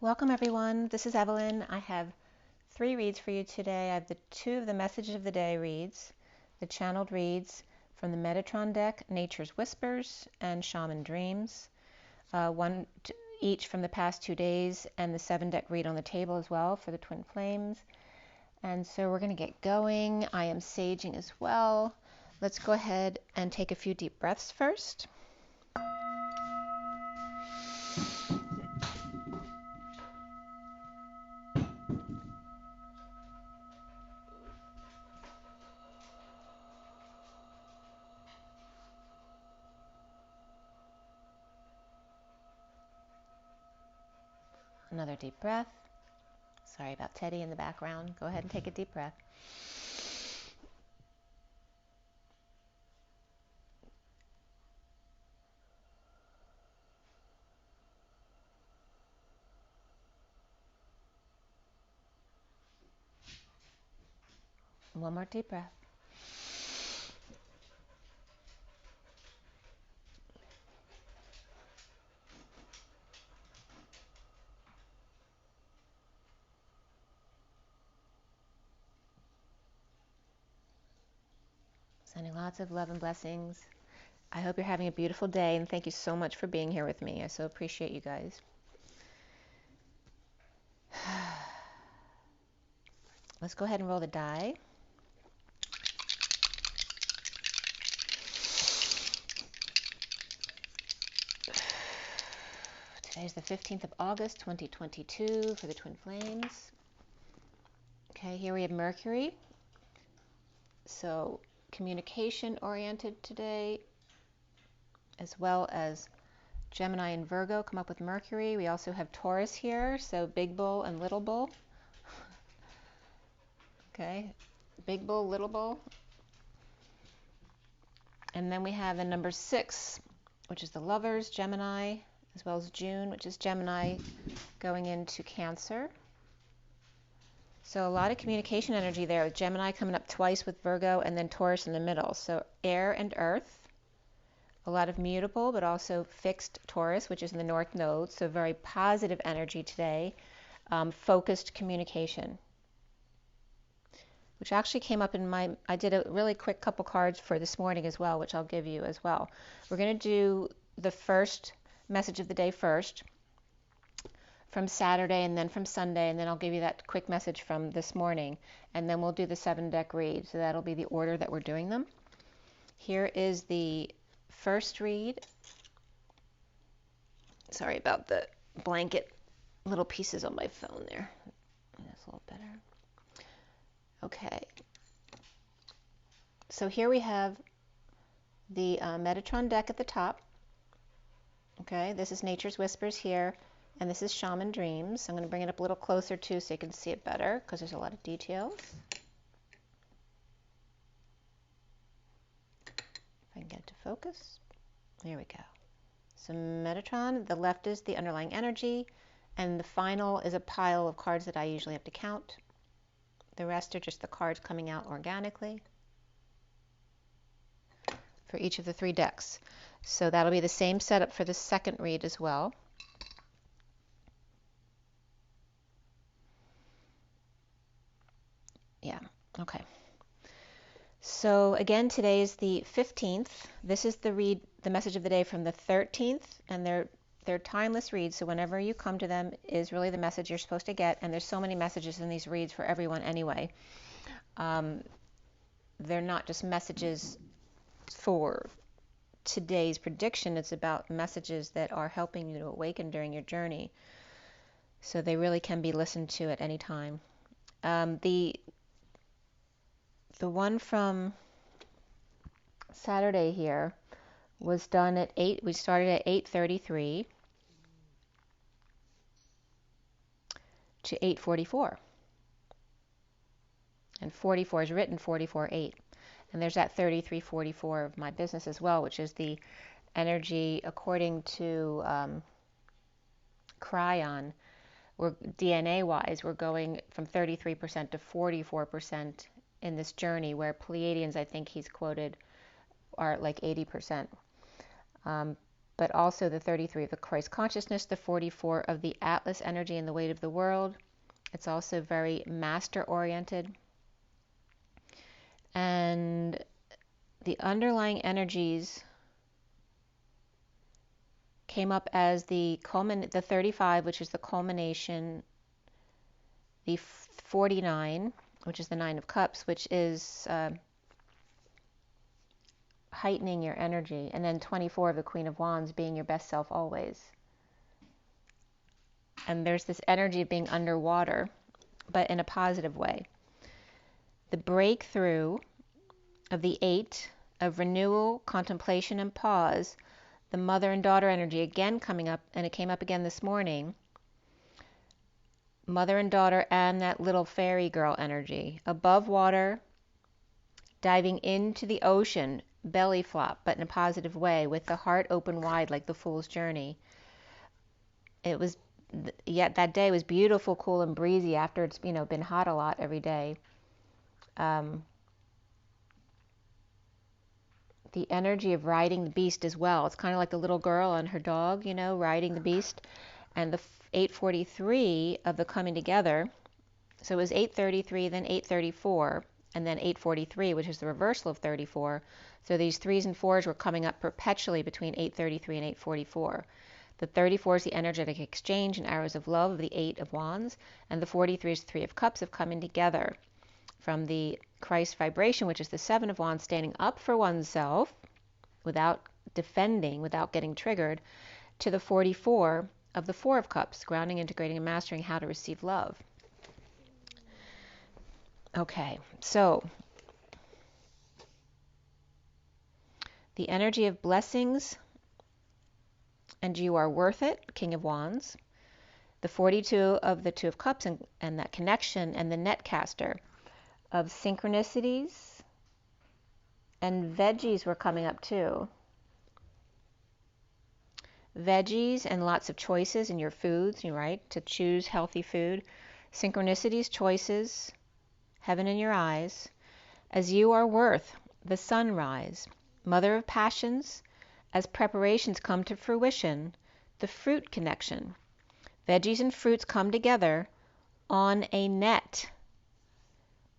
Welcome everyone, this is Evelyn. I have 3 reads for you today. I have the 2 of the Message of the Day reads, the channeled reads from the Metatron Deck, Nature's Whispers, and Shaman Dreams. One each from the past 2 days, and the 7 deck read on the table as well for the Twin Flames. And so we're going to get going. I am saging as well. Let's go ahead and take a few deep breaths first. Another deep breath. Sorry about Teddy in the background. Go ahead and take a deep breath. One more deep breath. Sending lots of love and blessings. I hope you're having a beautiful day, and thank you so much for being here with me. I so appreciate you guys. Let's go ahead and roll the die. Today's the 15th of August, 2022 for the Twin Flames. Okay, here we have Mercury. So communication oriented today, as well as Gemini and Virgo come up with Mercury. We also have Taurus here, so big bull and little bull. Okay, big bull, little bull. And then we have the number 6, which is the Lovers, Gemini, as well as June, which is Gemini going into Cancer. So a lot of communication energy there, with Gemini coming up twice with Virgo, and then Taurus in the middle. So air and earth. A lot of mutable, but also fixed Taurus, which is in the North Node. So very positive energy today. Focused communication, which actually came up in I did a really quick couple cards for this morning as well, which I'll give you as well. We're going to do the first message of the day first, from Saturday, and then from Sunday, and then I'll give you that quick message from this morning, and then we'll do the 7 deck read. So that'll be the order that we're doing them. Here is the first read. Sorry about the blanket little pieces on my phone there. That's a little better. Okay. So here we have the Metatron deck at the top. Okay, this is Nature's Whispers here, and this is Shaman Dreams. I'm going to bring it up a little closer too so you can see it better, because there's a lot of details. If I can get it to focus. There we go. So Metatron, the left is the underlying energy, and the final is a pile of cards that I usually have to count. The rest are just the cards coming out organically for each of the 3 decks. So that'll be the same setup for the second read as well. Yeah, okay. So again, today is the 15th. This is the message of the day from the 13th, and they're timeless reads, so whenever you come to them is really the message you're supposed to get, and there's so many messages in these reads for everyone anyway. They're not just messages for today's prediction, it's about messages that are helping you to awaken during your journey. So they really can be listened to at any time. The one from Saturday here was done at 8. We started at 8:33 to 8:44. And 44 is written 44:8. And there's that 33:44 of my business as well, which is the energy according to Cryon. We're DNA-wise, we're going from 33% to 44% in this journey, where Pleiadians, I think he's quoted, are like 80%. but also the 33 of the Christ consciousness, the 44 of the Atlas energy and the weight of the world. It's also very master-oriented. And the underlying energies came up as the 35, which is the culmination, the 49, which is the 9 of Cups, which is heightening your energy, and then 24 of the Queen of Wands, being your best self always. And there's this energy of being underwater, but in a positive way. The breakthrough of the 8 of renewal, contemplation, and pause, the mother and daughter energy again coming up, and it came up again this morning. Mother and daughter and that little fairy girl energy. Above water, diving into the ocean, belly flop, but in a positive way, with the heart open wide like the Fool's Journey. It was, yet that day was beautiful, cool, and breezy after it's, been hot a lot every day. The energy of riding the beast as well. It's kind of like the little girl and her dog, riding the beast. And the 843 of the coming together. So it was 833, then 834, and then 843, which is the reversal of 34. So these 3s and 4s were coming up perpetually between 833 and 844. The 34 is the energetic exchange and arrows of love of the 8 of Wands, and the 43 is the 3 of Cups of coming together. From the Christ vibration, which is the 7 of Wands, standing up for oneself without defending, without getting triggered, to the 44 of the 4 of Cups, grounding, integrating, and mastering how to receive love. Okay, so the energy of blessings and you are worth it, King of Wands. The 42 of the 2 of Cups and that connection, and the netcaster of synchronicities, and veggies were coming up too. Veggies and lots of choices in your foods, right? To choose healthy food. Synchronicities, choices, heaven in your eyes. As you are worth, the sunrise. Mother of passions, as preparations come to fruition, the fruit connection. Veggies and fruits come together on a net.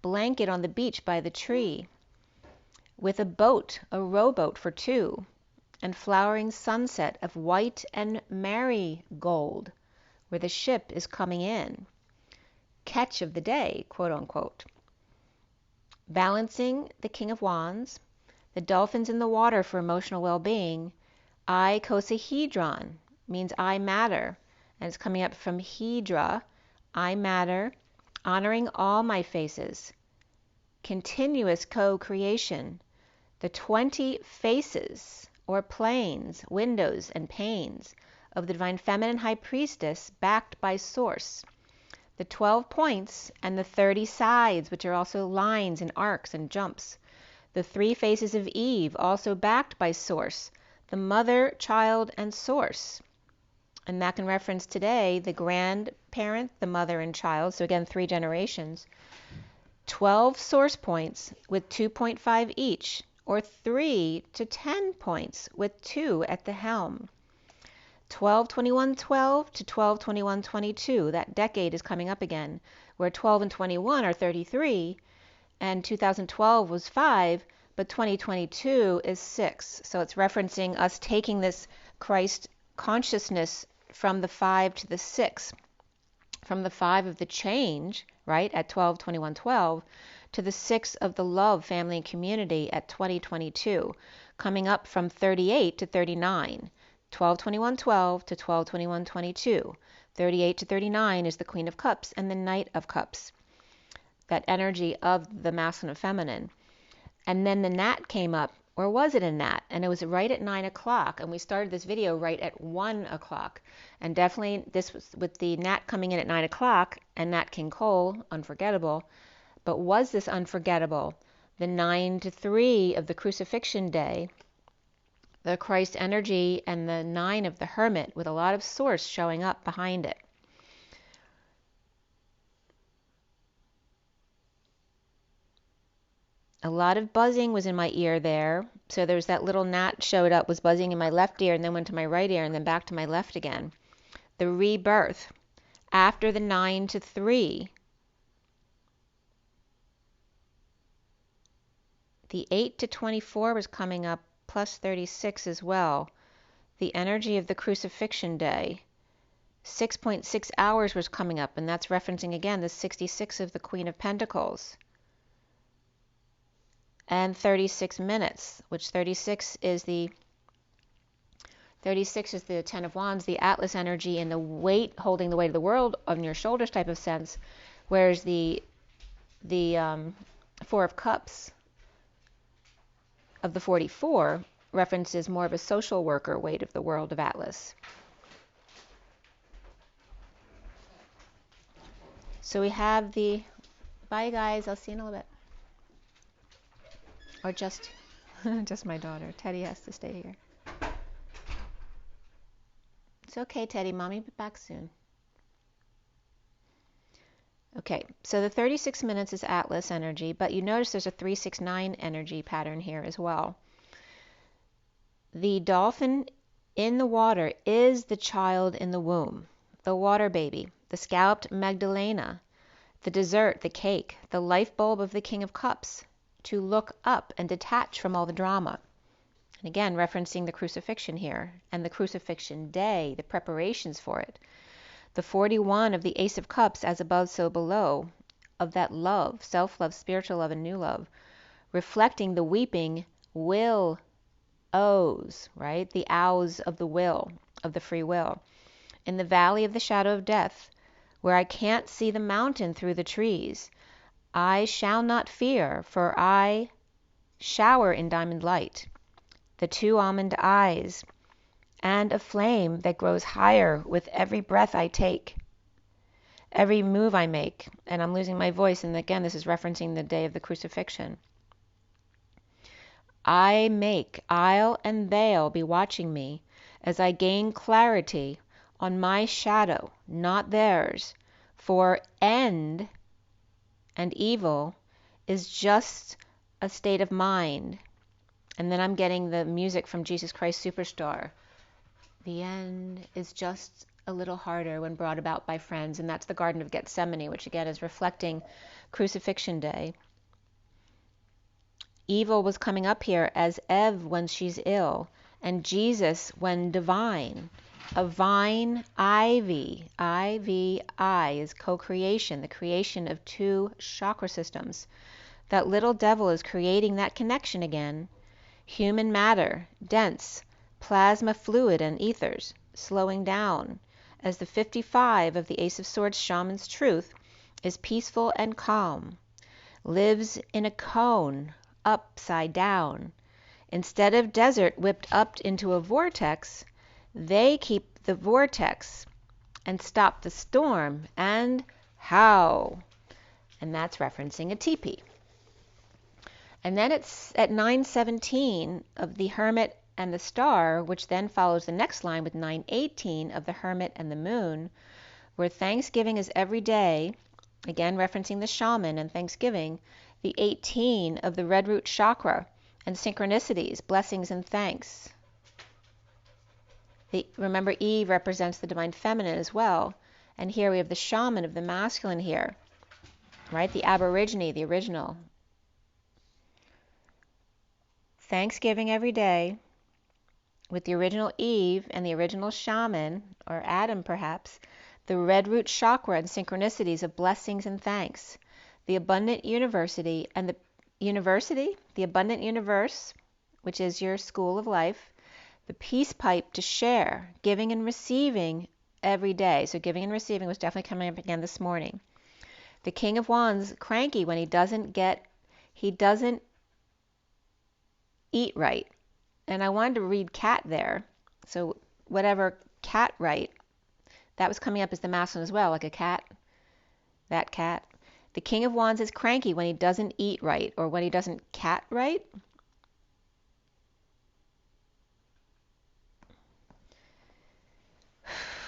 Blanket on the beach by the tree. With a boat, a rowboat for 2. And flowering sunset of white and marigold, where the ship is coming in. Catch of the day, quote unquote. Balancing the King of Wands, the dolphins in the water for emotional well-being. Icosahedron means I matter, and it's coming up from Hydra, I matter, honoring all my faces. Continuous co-creation, the 20 faces, or planes, windows, and panes of the Divine Feminine High Priestess backed by Source. The 12 points and the 30 sides, which are also lines and arcs and jumps. The 3 faces of Eve, also backed by Source, the Mother, Child, and Source. And that can reference today the grandparent, the mother, and child. So again, 3 generations. 12 source points with 2.5 each, or 3 to 10 points with 2 at the helm. 12-21-12 to 12-21-22, that decade is coming up again, where 12 and 21 are 33, and 2012 was 5, but 2022 is 6. So it's referencing us taking this Christ consciousness from the 5 to the 6, from the 5 of the change, right, at 12-21-12, to the 6 of the love, family, and community at 2022, coming up from 38 to 39. 12-21-12 to 12-21-22. 38 to 39 is the Queen of Cups and the Knight of Cups, that energy of the masculine and feminine. And then the gnat came up, or was it a gnat? And it was right at 9 o'clock, and we started this video right at 1 o'clock. And definitely this was with the gnat coming in at 9 o'clock, and Nat King Cole, unforgettable. But was this unforgettable? The 9 to 3 of the Crucifixion day, the Christ energy, and the 9 of the Hermit, with a lot of Source showing up behind it. A lot of buzzing was in my ear there. So there's that little gnat showed up, was buzzing in my left ear, and then went to my right ear, and then back to my left again. The rebirth after the 9 to 3. The 8 to 24 was coming up, plus 36 as well. The energy of the Crucifixion day. 6.6 hours was coming up, and that's referencing again the 66 of the Queen of Pentacles. And 36 minutes, which 36 is the 10 of Wands, the Atlas energy, and the weight, holding the weight of the world on your shoulders type of sense, whereas the 4 of Cups of the 44 references more of a social worker weight of the world of Atlas. So we have the, bye guys, I'll see you in a little bit. Or just my daughter. Teddy has to stay here. It's okay, Teddy. Mommy will be back soon. Okay, so the 36 minutes is Atlas energy, but you notice there's a 369 energy pattern here as well. The dolphin in the water is the child in the womb, the water baby, the scalloped Magdalena, the dessert, the cake, the life bulb of the King of Cups, to look up and detach from all the drama. And again, referencing the crucifixion here, and the crucifixion day, the preparations for it. The 41 of the Ace of Cups, as above, so below, of that love, self-love, spiritual love, and new love, reflecting the weeping will O's, right? The O's of the will, of the free will. In the valley of the shadow of death, where I can't see the mountain through the trees, I shall not fear, for I shower in diamond light, the 2 almond eyes, and a flame that grows higher with every breath I take, every move I make. And I'm losing my voice, and again, this is referencing the day of the crucifixion. I'll and they'll be watching me as I gain clarity on my shadow, not theirs, for end and evil is just a state of mind. And then I'm getting the music from Jesus Christ Superstar. The end is just a little harder when brought about by friends, and that's the Garden of Gethsemane, which again is reflecting Crucifixion Day. Evil was coming up here as Eve when she's ill, and Jesus when divine. A vine ivy, I-V-I, is co-creation, the creation of 2 chakra systems. That little devil is creating that connection again. Human matter, dense, plasma fluid and ethers, slowing down, as the 55 of the Ace of Swords shaman's truth is peaceful and calm, lives in a cone, upside down. Instead of desert whipped up into a vortex, they keep the vortex and stop the storm. And how? And that's referencing a teepee. And then it's at 9:17 of the Hermit and the Star, which then follows the next line with 9:18 of the Hermit and the Moon, where Thanksgiving is every day, again referencing the shaman and Thanksgiving, the 18 of the Red Root Chakra, and synchronicities, blessings, and thanks. Remember, Eve represents the divine feminine as well. And here we have the shaman of the masculine here, right? The aborigine, the original. Thanksgiving every day with the original Eve and the original shaman, or Adam perhaps, the Red Root Chakra and synchronicities of blessings and thanks. The abundant university and the abundant universe, which is your school of life, the peace pipe to share, giving and receiving every day. So giving and receiving was definitely coming up again this morning. The King of Wands, cranky when he doesn't eat right. And I wanted to read cat there. So whatever cat right, that was coming up as the masculine as well, like a cat, that cat. The King of Wands is cranky when he doesn't eat right, or when he doesn't cat right.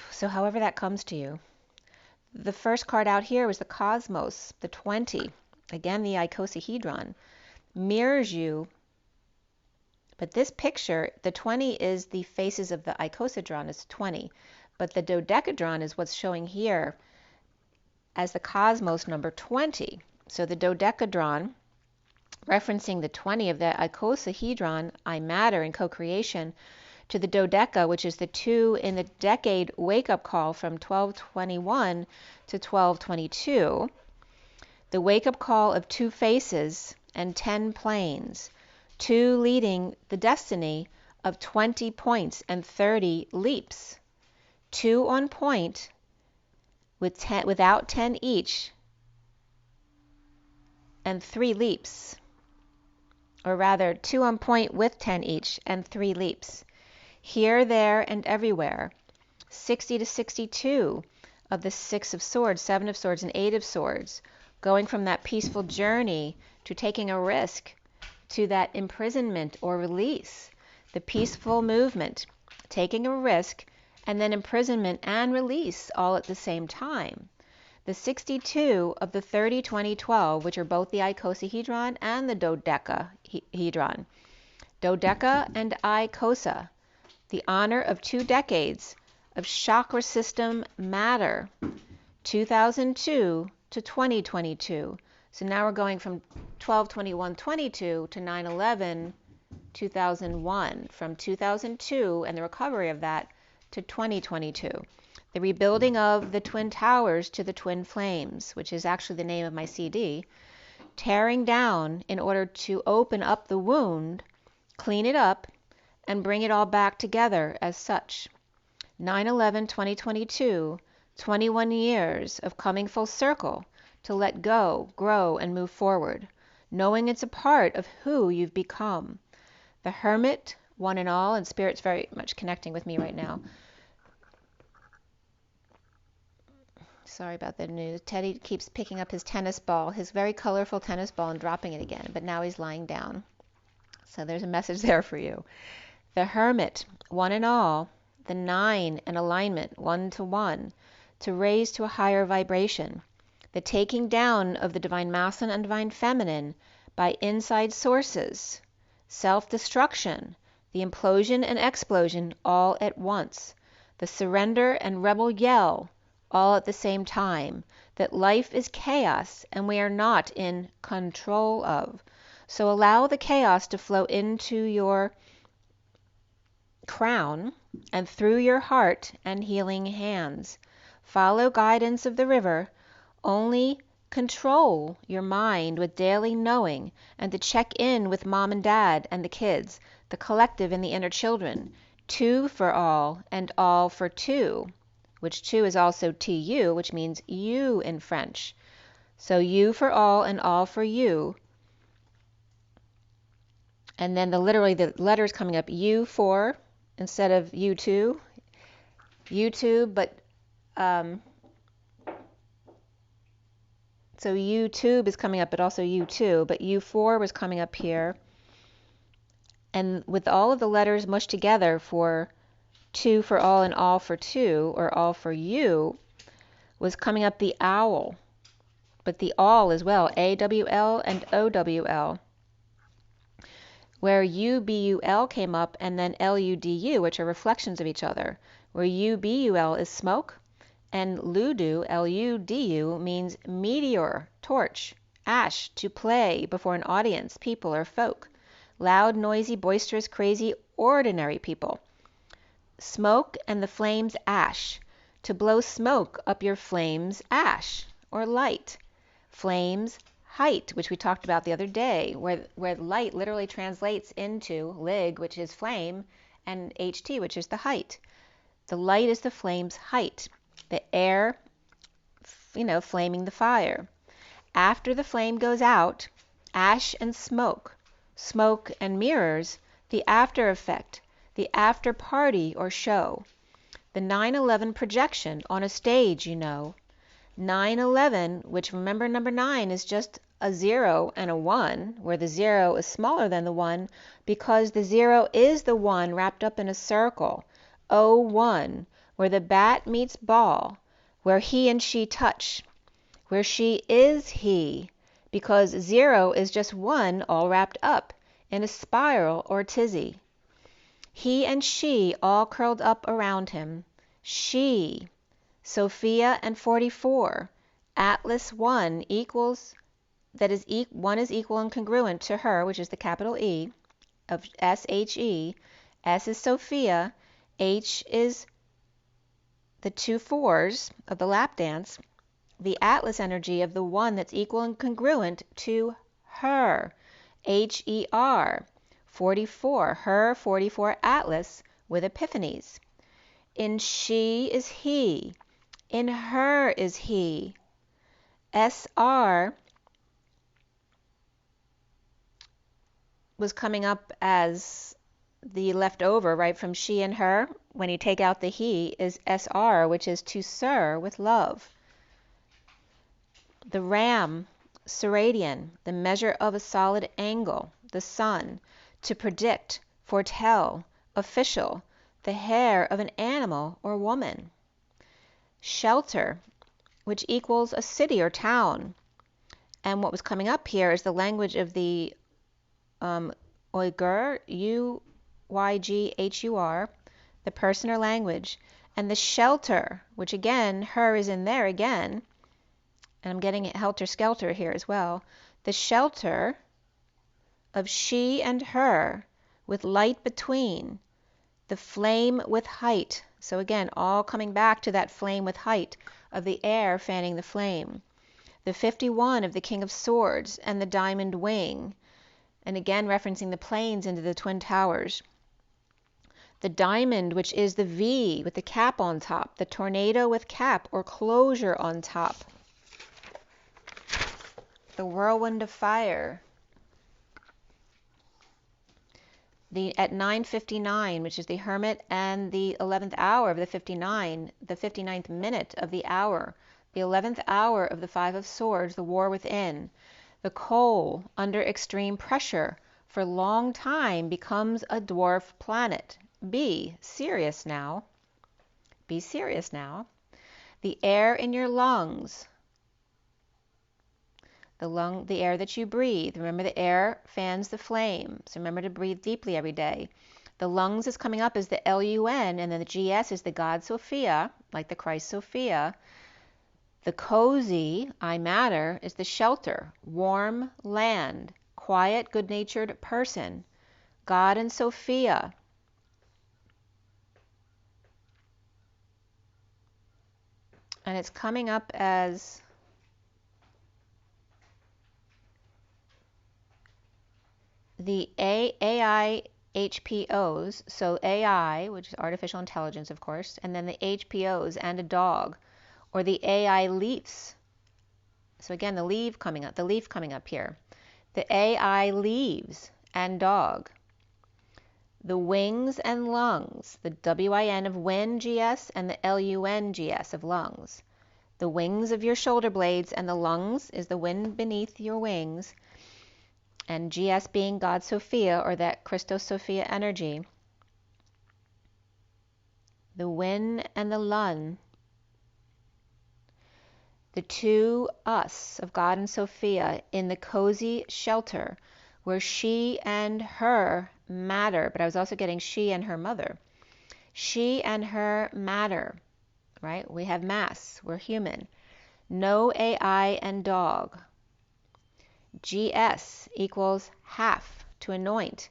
So however that comes to you. The first card out here was the Cosmos, the 20. Again, the icosahedron. mirrors you. But this picture, the 20 is the faces of the icosahedron, it's 20. But the dodecahedron is what's showing here as the cosmos number 20. So the dodecahedron, referencing the 20 of the icosahedron, I matter in co-creation, to the dodeca, which is the 2 in the decade wake-up call from 1221 to 1222, the wake-up call of 2 faces and 10 planes, 2 leading the destiny of 20 points and 30 leaps, 2 on point with 10, without 10 each, and 3 leaps, or rather 2 on point with 10 each and 3 leaps. Here, there, and everywhere. 60 to 62 of the 6 of swords, 7 of swords, and 8 of swords, going from that peaceful journey to taking a risk to that imprisonment or release. The peaceful movement, taking a risk, and then imprisonment and release all at the same time. The 62 of the 30, 20, 12, which are both the icosahedron and the dodecahedron. Dodeca and icosa, the honor of 2 decades of chakra system matter, 2002 to 2022. So now we're going from 12/21/22 to 9/11/2001, from 2002 and the recovery of that to 2022. The rebuilding of the Twin Towers to the Twin Flames, which is actually the name of my CD, tearing down in order to open up the wound, clean it up, and bring it all back together as such. 9/11/2022, 21 years of coming full circle to let go, grow, and move forward, knowing it's a part of who you've become. The Hermit, one and all, and Spirit's very much connecting with me right now. Sorry about the news. Teddy keeps picking up his tennis ball, his very colorful tennis ball, and dropping it again, but now he's lying down. So there's a message there for you. The Hermit, one and all, the 9 and alignment, 1 to 1, to raise to a higher vibration. The taking down of the divine masculine and divine feminine by inside sources, self-destruction, the implosion and explosion all at once, the surrender and rebel yell all at the same time, that life is chaos and we are not in control of. So allow the chaos to flow into your crown and through your heart and healing hands. Follow guidance of the river. Only control your mind with daily knowing and to check in with mom and dad and the kids, the collective and the inner children. 2 for all and all for 2, which 2 is also TU, which means you in French. So you for all and all for you. And then literally the letters coming up, you for instead of you two, but so YouTube is coming up, but also U2, but U4 was coming up here. And with all of the letters mushed together for 2 for all and all for 2, or all for you, was coming up the owl, but the all as well, AWL and OWL, where UBUL came up, and then LUDU, which are reflections of each other, where UBUL is smoke, and LUDU, LUDU, means meteor, torch, ash, to play before an audience, people or folk, loud, noisy, boisterous, crazy, ordinary people. Smoke and the flames ash, to blow smoke up your flames ash, or light. Flames height, which we talked about the other day, where light literally translates into lig, which is flame, and HT, which is the height. The light is the flame's height. The air, flaming the fire. After the flame goes out, ash and smoke and mirrors, the after effect, the after party or show. The 9/11 projection on a stage, 9/11, which remember number 9 is just a 0 and a 1, where the 0 is smaller than the 1 because the 0 is the 1 wrapped up in a circle. 01, where the bat meets ball, where he and she touch, where she is he, because 0 is just 1 all wrapped up in a spiral or tizzy. He and she all curled up around him. She, Sophia and 44, Atlas 1 equals, that is, 1 is equal and congruent to her, which is the capital E, of SHE. S is Sophia, H is the 2 4s of the lap dance, the Atlas energy of the 1 that's equal and congruent to her, HER, 44, her 44 Atlas with epiphanies. In she is he, in her is he. SR was coming up as the leftover, right, from she and her. When you take out the he is SR, which is to sir with love. The ram, SIRIAN, the measure of a solid angle, the sun, to predict, foretell, official, the hair of an animal or woman. Shelter, which equals a city or town. And what was coming up here is the language of the Uyghur, UYGHUR, the person or language, and the shelter, which again, her is in there again, and I'm getting helter-skelter here as well, the shelter of she and her with light between, the flame with height. So again, all coming back to that flame with height of the air fanning the flame. The 51 of the King of Swords and the diamond wing, and again referencing the planes into the Twin Towers. The diamond, which is the V with the cap on top, the tornado with cap or closure on top. The whirlwind of fire. At 9:59, which is the Hermit, and the 11th hour of the 59, the 59th minute of the hour, the 11th hour of the 5 of Swords, the war within. The coal, under extreme pressure for long time, becomes a dwarf planet. Be serious now. Be serious now. The air in your lungs. The air that you breathe. Remember, the air fans the flame, so remember to breathe deeply every day. The lungs is coming up as the LUN, and then the GS is the God Sophia, like the Christ Sophia. The cozy, I matter, is the shelter, warm land, quiet, good-natured person, God and Sophia. And it's coming up as the AI HPOs, so AI, which is artificial intelligence, of course, and then the HPOs and a dog, or the AI leaves. So again, the leaf coming up here. The AI leaves and dog. The wings and lungs, the WIN of wind, GS, and the LUN, GS of lungs. The wings of your shoulder blades and the lungs is the wind beneath your wings, and GS being God Sophia, or that Christos Sophia energy. The win and the lun. The two us of God and Sophia in the cozy shelter where she and her matter, but I was also getting she and her mother. She and her matter, right? We have mass, we're human. No AI and dog. GS equals half, to anoint.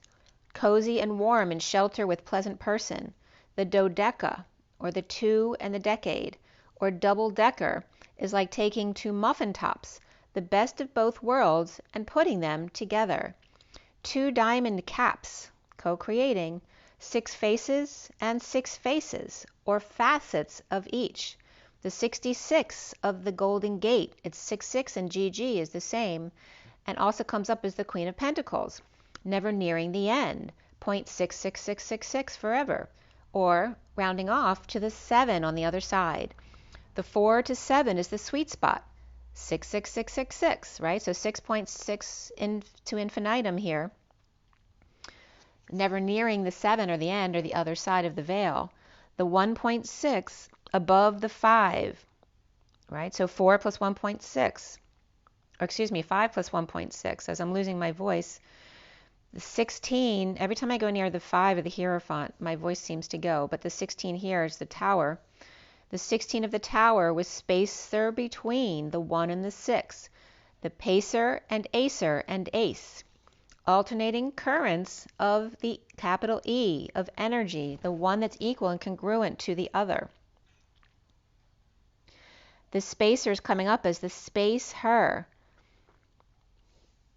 Cozy and warm in shelter with pleasant person. The dodeca, or the 2 and the decade, or double-decker, is like taking 2 muffin tops, the best of both worlds, and putting them together. 2 diamond caps, co-creating, 6 faces and 6 faces, or facets of each. The 66 of the Golden Gate, it's 66 and GG is the same, and also comes up as the Queen of Pentacles, never nearing the end, 0.66666 forever, or rounding off to the 7 on the other side. The 4 to 7 is the sweet spot, 66666, right? So 6.6 to infinitum here, never nearing the 7 or the end or the other side of the veil. The 1.6 above the 5, right? So 4 plus 1.6. or excuse me, 5 plus 1.6. As I'm losing my voice, the 16, every time I go near the 5 of the Hierophant, my voice seems to go, but the 16 here is the tower. The 16 of the tower was spacer between the 1 and the 6, the pacer and acer and ace, alternating currents of the capital E, of energy, the one that's equal and congruent to the other. The spacer is coming up as the space her,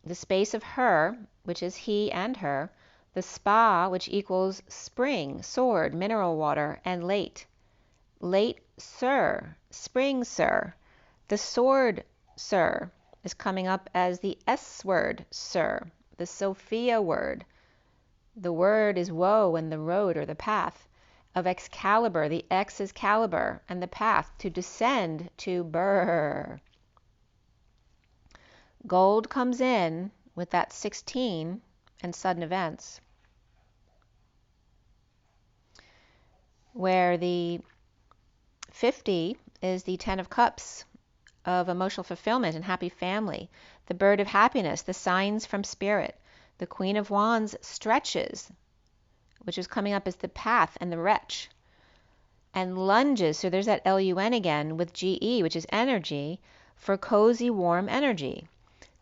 the space of her, which is he and her, the spa, which equals spring, sword, mineral water, and late. Late sir, spring sir. The sword sir is coming up as the S word, sir, the Sophia word. The word is woe and the road or the path. Of Excalibur, the X is caliber, and the path to descend to burr. Gold comes in with that 16 and sudden events, where the 50 is the 10 of cups of emotional fulfillment and happy family, the bird of happiness, the signs from spirit, the Queen of Wands stretches, which is coming up as the path and the wretch, and lunges, so there's that LUN again with GE, which is energy, for cozy, warm energy.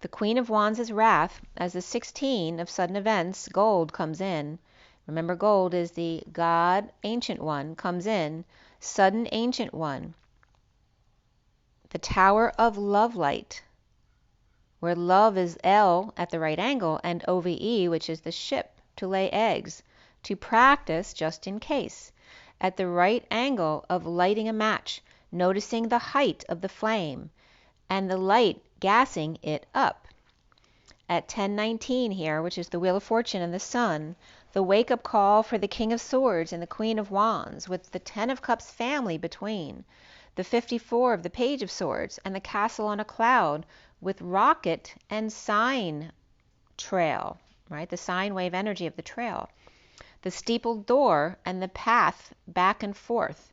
The Queen of Wands is wrath, as the 16 of sudden events, gold, comes in. Remember, gold is the God, ancient one, comes in, sudden ancient one. The Tower of Love Light, where love is L at the right angle, and OVE, which is the ship, to lay eggs, to practice just in case, at the right angle of lighting a match, noticing the height of the flame, and the light gassing it up. At 10:19 here, which is the Wheel of Fortune and the Sun, the wake-up call for the King of Swords and the Queen of Wands, with the 10 of Cups family between, the 54 of the Page of Swords, and the Castle on a Cloud, with rocket and sine trail, right? The sine wave energy of the trail. The steepled door and the path back and forth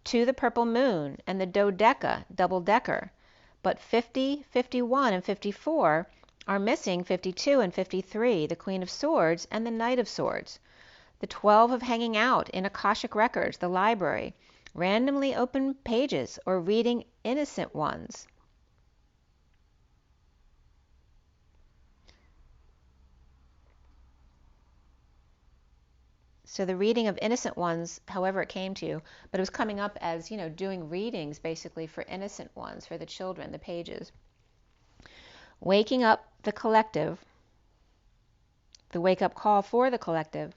to the purple moon and the dodeca, double-decker. But 50, 51, and 54 are missing 52 and 53, the Queen of Swords and the Knight of Swords. The 12 of hanging out in Akashic Records, the library, randomly open pages or reading innocent ones. So the reading of innocent ones, however it came to you, but it was coming up as, doing readings basically for innocent ones, for the children, the pages. Waking up the collective, the wake-up call for the collective,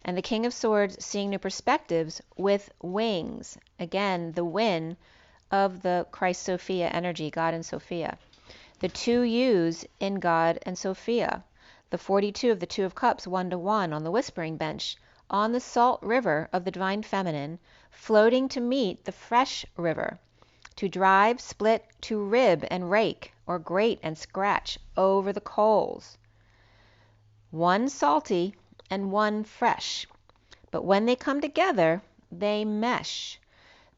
and the King of Swords seeing new perspectives with wings. Again, the win of the Christ Sophia energy, God and Sophia. The 2 U's in God and Sophia. The 42 of the 2 of Cups, 1-1 on the whispering bench, on the salt river of the divine feminine, floating to meet the fresh river, to drive, split, to rib and rake, or grate and scratch over the coals. 1 salty and 1 fresh, but when they come together, they mesh.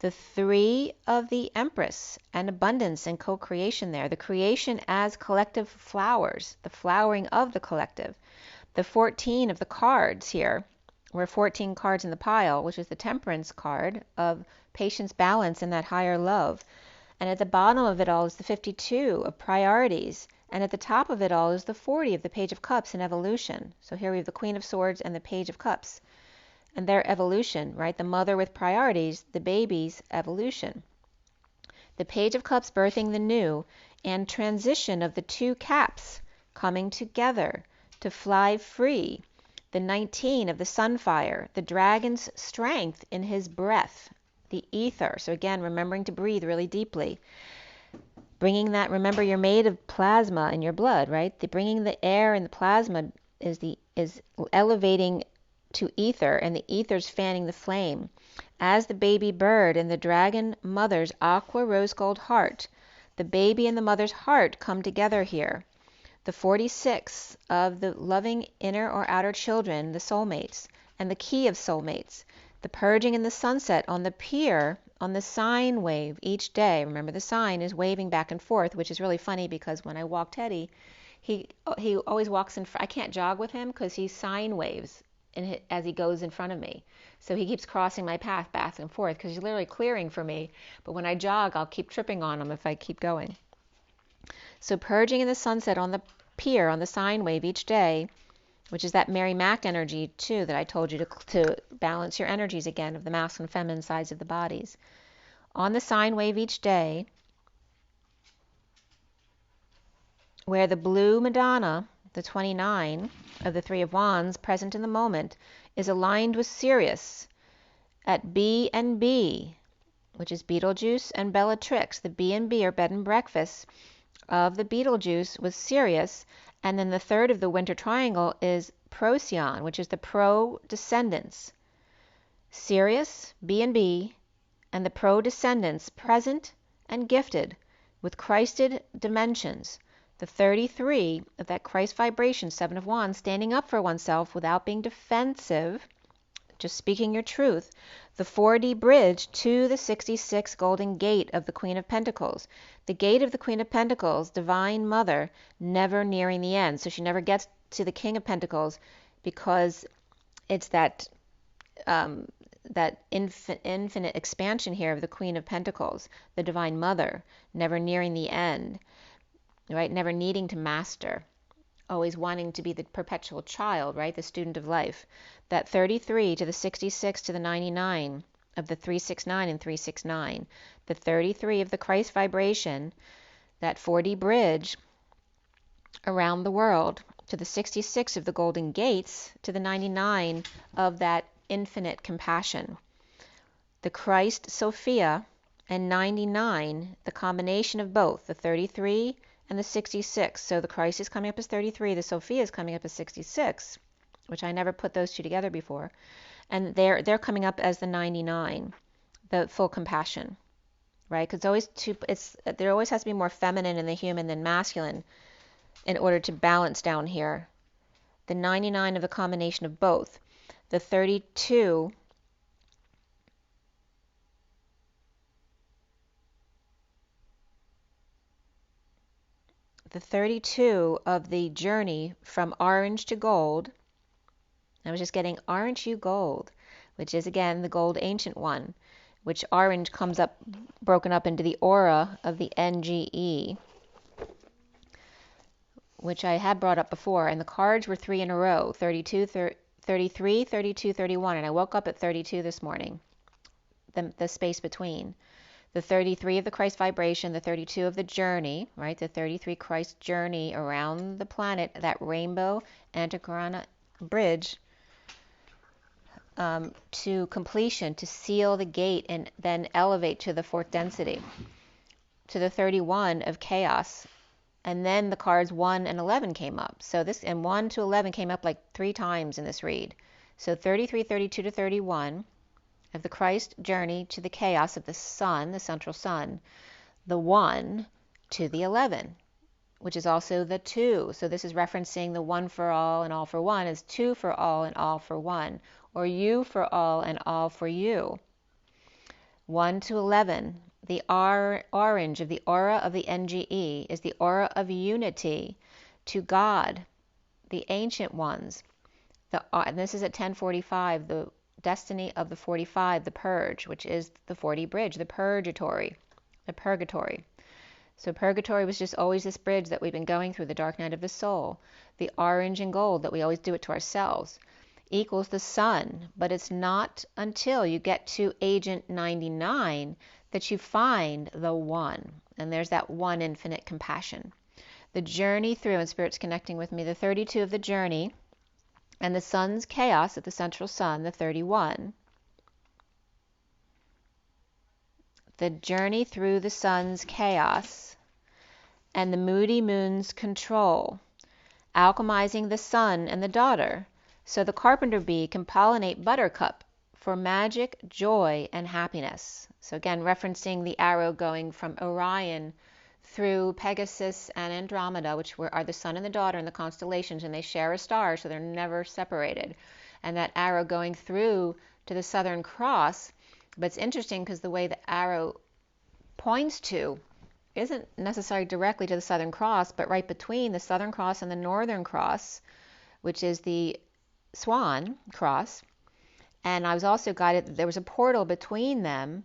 The 3 of the Empress, and abundance and co-creation there, the creation as collective flowers, the flowering of the collective. The 14 of the cards here, were 14 cards in the pile, which is the Temperance card of patience, balance, and that higher love. And at the bottom of it all is the 52 of priorities, and at the top of it all is the 40 of the Page of Cups in evolution. So here we have the Queen of Swords and the Page of Cups, and their evolution, right? The mother with priorities, the baby's evolution. The Page of Cups birthing the new, and transition of the 2 caps coming together to fly free. The 19 of the Sunfire, the dragon's strength in his breath, the ether. So again, remembering to breathe really deeply. Bringing that, remember you're made of plasma in your blood, right? Bringing the air and the plasma is elevating to ether, and the ether's fanning the flame. As the baby bird and the dragon mother's aqua rose gold heart, the baby and the mother's heart come together here. The 46 of the loving inner or outer children, the soulmates, and the key of soulmates, the purging in the sunset on the pier on the sine wave each day. Remember, the sine is waving back and forth, which is really funny because when I walk Teddy, he always walks in front. I can't jog with him because he sine waves as he goes in front of me. So he keeps crossing my path back and forth because he's literally clearing for me. But when I jog, I'll keep tripping on him if I keep going. So purging in the sunset on the pier, on the sine wave each day, which is that Mary Mac energy too that I told you to balance your energies again of the masculine and feminine sides of the bodies. On the sine wave each day, where the blue Madonna, the 29 of the Three of Wands, present in the moment, is aligned with Sirius at B and B, which is Betelgeuse and Bellatrix. The B and B are bed and breakfast of the Betelgeuse with Sirius, and then the third of the winter triangle is Procyon, which is the pro-descendants. Sirius, B and the pro-descendants present and gifted with Christed dimensions. The 33 of that Christ vibration, Seven of Wands, standing up for oneself without being defensive, just speaking your truth. The 4D bridge to the 66 golden gate of the Queen of Pentacles. The gate of the Queen of Pentacles, Divine Mother, never nearing the end. So she never gets to the King of Pentacles because it's that infinite expansion here of the Queen of Pentacles, the Divine Mother, never nearing the end, right? Never needing to master, always wanting to be the perpetual child, right? The student of life. That 33 to the 66 to the 99 of the 369 and 369. The 33 of the Christ vibration, that 4D bridge around the world, to the 66 of the golden gates, to the 99 of that infinite compassion. The Christ Sophia and 99, the combination of both, the 33 and the 66. So the Christ is coming up as 33, the Sophia is coming up as 66, which I never put those two together before. And they're coming up as the 99, the full compassion, right? Because there always has to be more feminine in the human than masculine in order to balance down here. The 99 of the combination of both. The 32 of the journey from orange to gold. I was just getting orange hue gold, which is again the gold ancient one, which orange comes up broken up into the aura of the NGE, which I had brought up before, and the cards were 3 in a row, 33, 32, 31, and I woke up at 32 this morning, the space between. The 33 of the Christ vibration, the 32 of the journey, right? The 33 Christ journey around the planet, that rainbow Antakarana bridge to completion, to seal the gate and then elevate to the fourth density. To the 31 of chaos. And then the cards 1 and 11 came up. So this, and 1 to 11 came up like 3 times in this read. So 33, 32 to 31. Of the Christ journey to the chaos of the sun, the central sun, the 1 to the 11, which is also the 2. So this is referencing the 1 for all and all for one as 2 for all and all for one, or you for all and all for you. 1 to 11, the orange of the aura of the NGE is the aura of unity to God, the ancient ones. And this is at 10:45, the destiny of the 45, the purge, which is the 40 bridge, the purgatory. So purgatory was just always this bridge that we've been going through, the dark night of the soul. The orange and gold, that we always do it to ourselves, equals the sun. But it's not until you get to agent 99 that you find the one. And there's that one infinite compassion. The journey through, and Spirit's connecting with me, the 32 of the journey, and the sun's chaos at the central sun, the 31. The journey through the sun's chaos and the moody moon's control, alchemizing the sun and the daughter, so the carpenter bee can pollinate buttercup for magic, joy, and happiness. So again, referencing the arrow going from Orion through Pegasus and Andromeda, which are the sun and the daughter in the constellations, and they share a star, so they're never separated. And that arrow going through to the Southern Cross But it's interesting because the way the arrow points to isn't necessarily directly to the Southern Cross, but right between the Southern Cross and the Northern Cross, which is the Swan Cross. And I was also guided that there was a portal between them,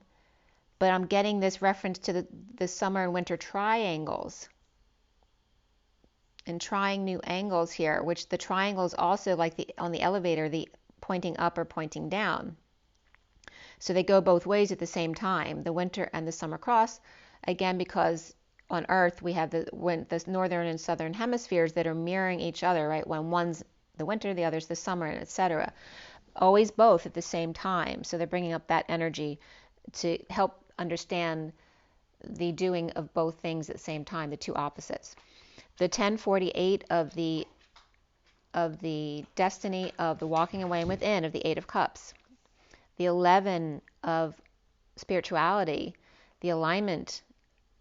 but I'm getting this reference to the summer and winter triangles. And trying new angles here, which the triangle is also like on the elevator, the pointing up or pointing down. So they go both ways at the same time, the winter and the summer cross, again, because on Earth we have the northern and southern hemispheres that are mirroring each other, right? When one's the winter, the other's the summer, and etc. Always both at the same time. So they're bringing up that energy to help understand the doing of both things at the same time, the two opposites. The 1048 of the destiny of the walking away and within of the Eight of Cups. The 11 of spirituality, the alignment,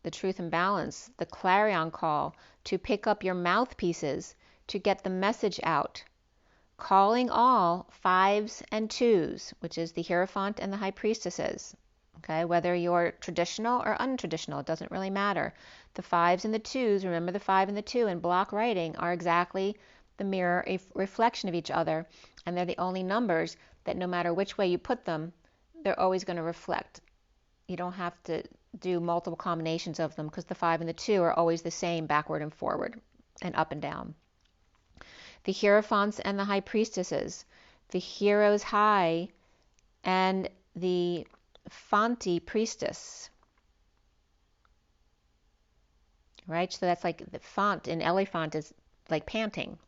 the truth and balance, the clarion call to pick up your mouthpieces to get the message out. Calling all 5s and 2s, which is the Hierophant and the High Priestesses. Okay, whether you're traditional or untraditional, it doesn't really matter. The 5s and the 2s, remember the 5 and the 2 in block writing are exactly the mirror, a reflection of each other, and they're the only numbers that no matter which way you put them, they're always going to reflect. You don't have to do multiple combinations of them because the 5 and the 2 are always the same backward and forward and up and down. The Hierophants and the High Priestesses, the Heroes High and the Fanti Priestess. Right? So that's like the font in elephant is like panting.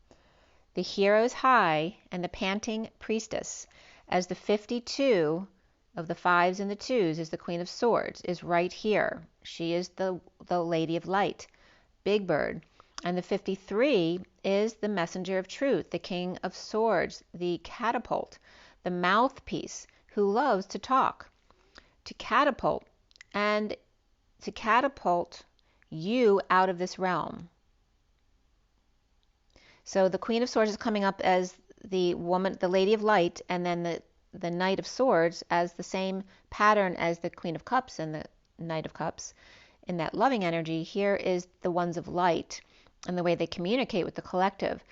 The Heroes High and the Panting Priestess, as the 52 of the 5s and the 2s is the Queen of Swords, is right here. She is the Lady of Light, Big Bird. And the 53 is the Messenger of Truth, the King of Swords, the catapult, the mouthpiece who loves to talk, to catapult, and to catapult you out of this realm. So the Queen of Swords is coming up as the woman, the Lady of Light, and then the Knight of Swords as the same pattern as the Queen of Cups and the Knight of Cups. In that loving energy, here is the ones of light. And the way they communicate with the collective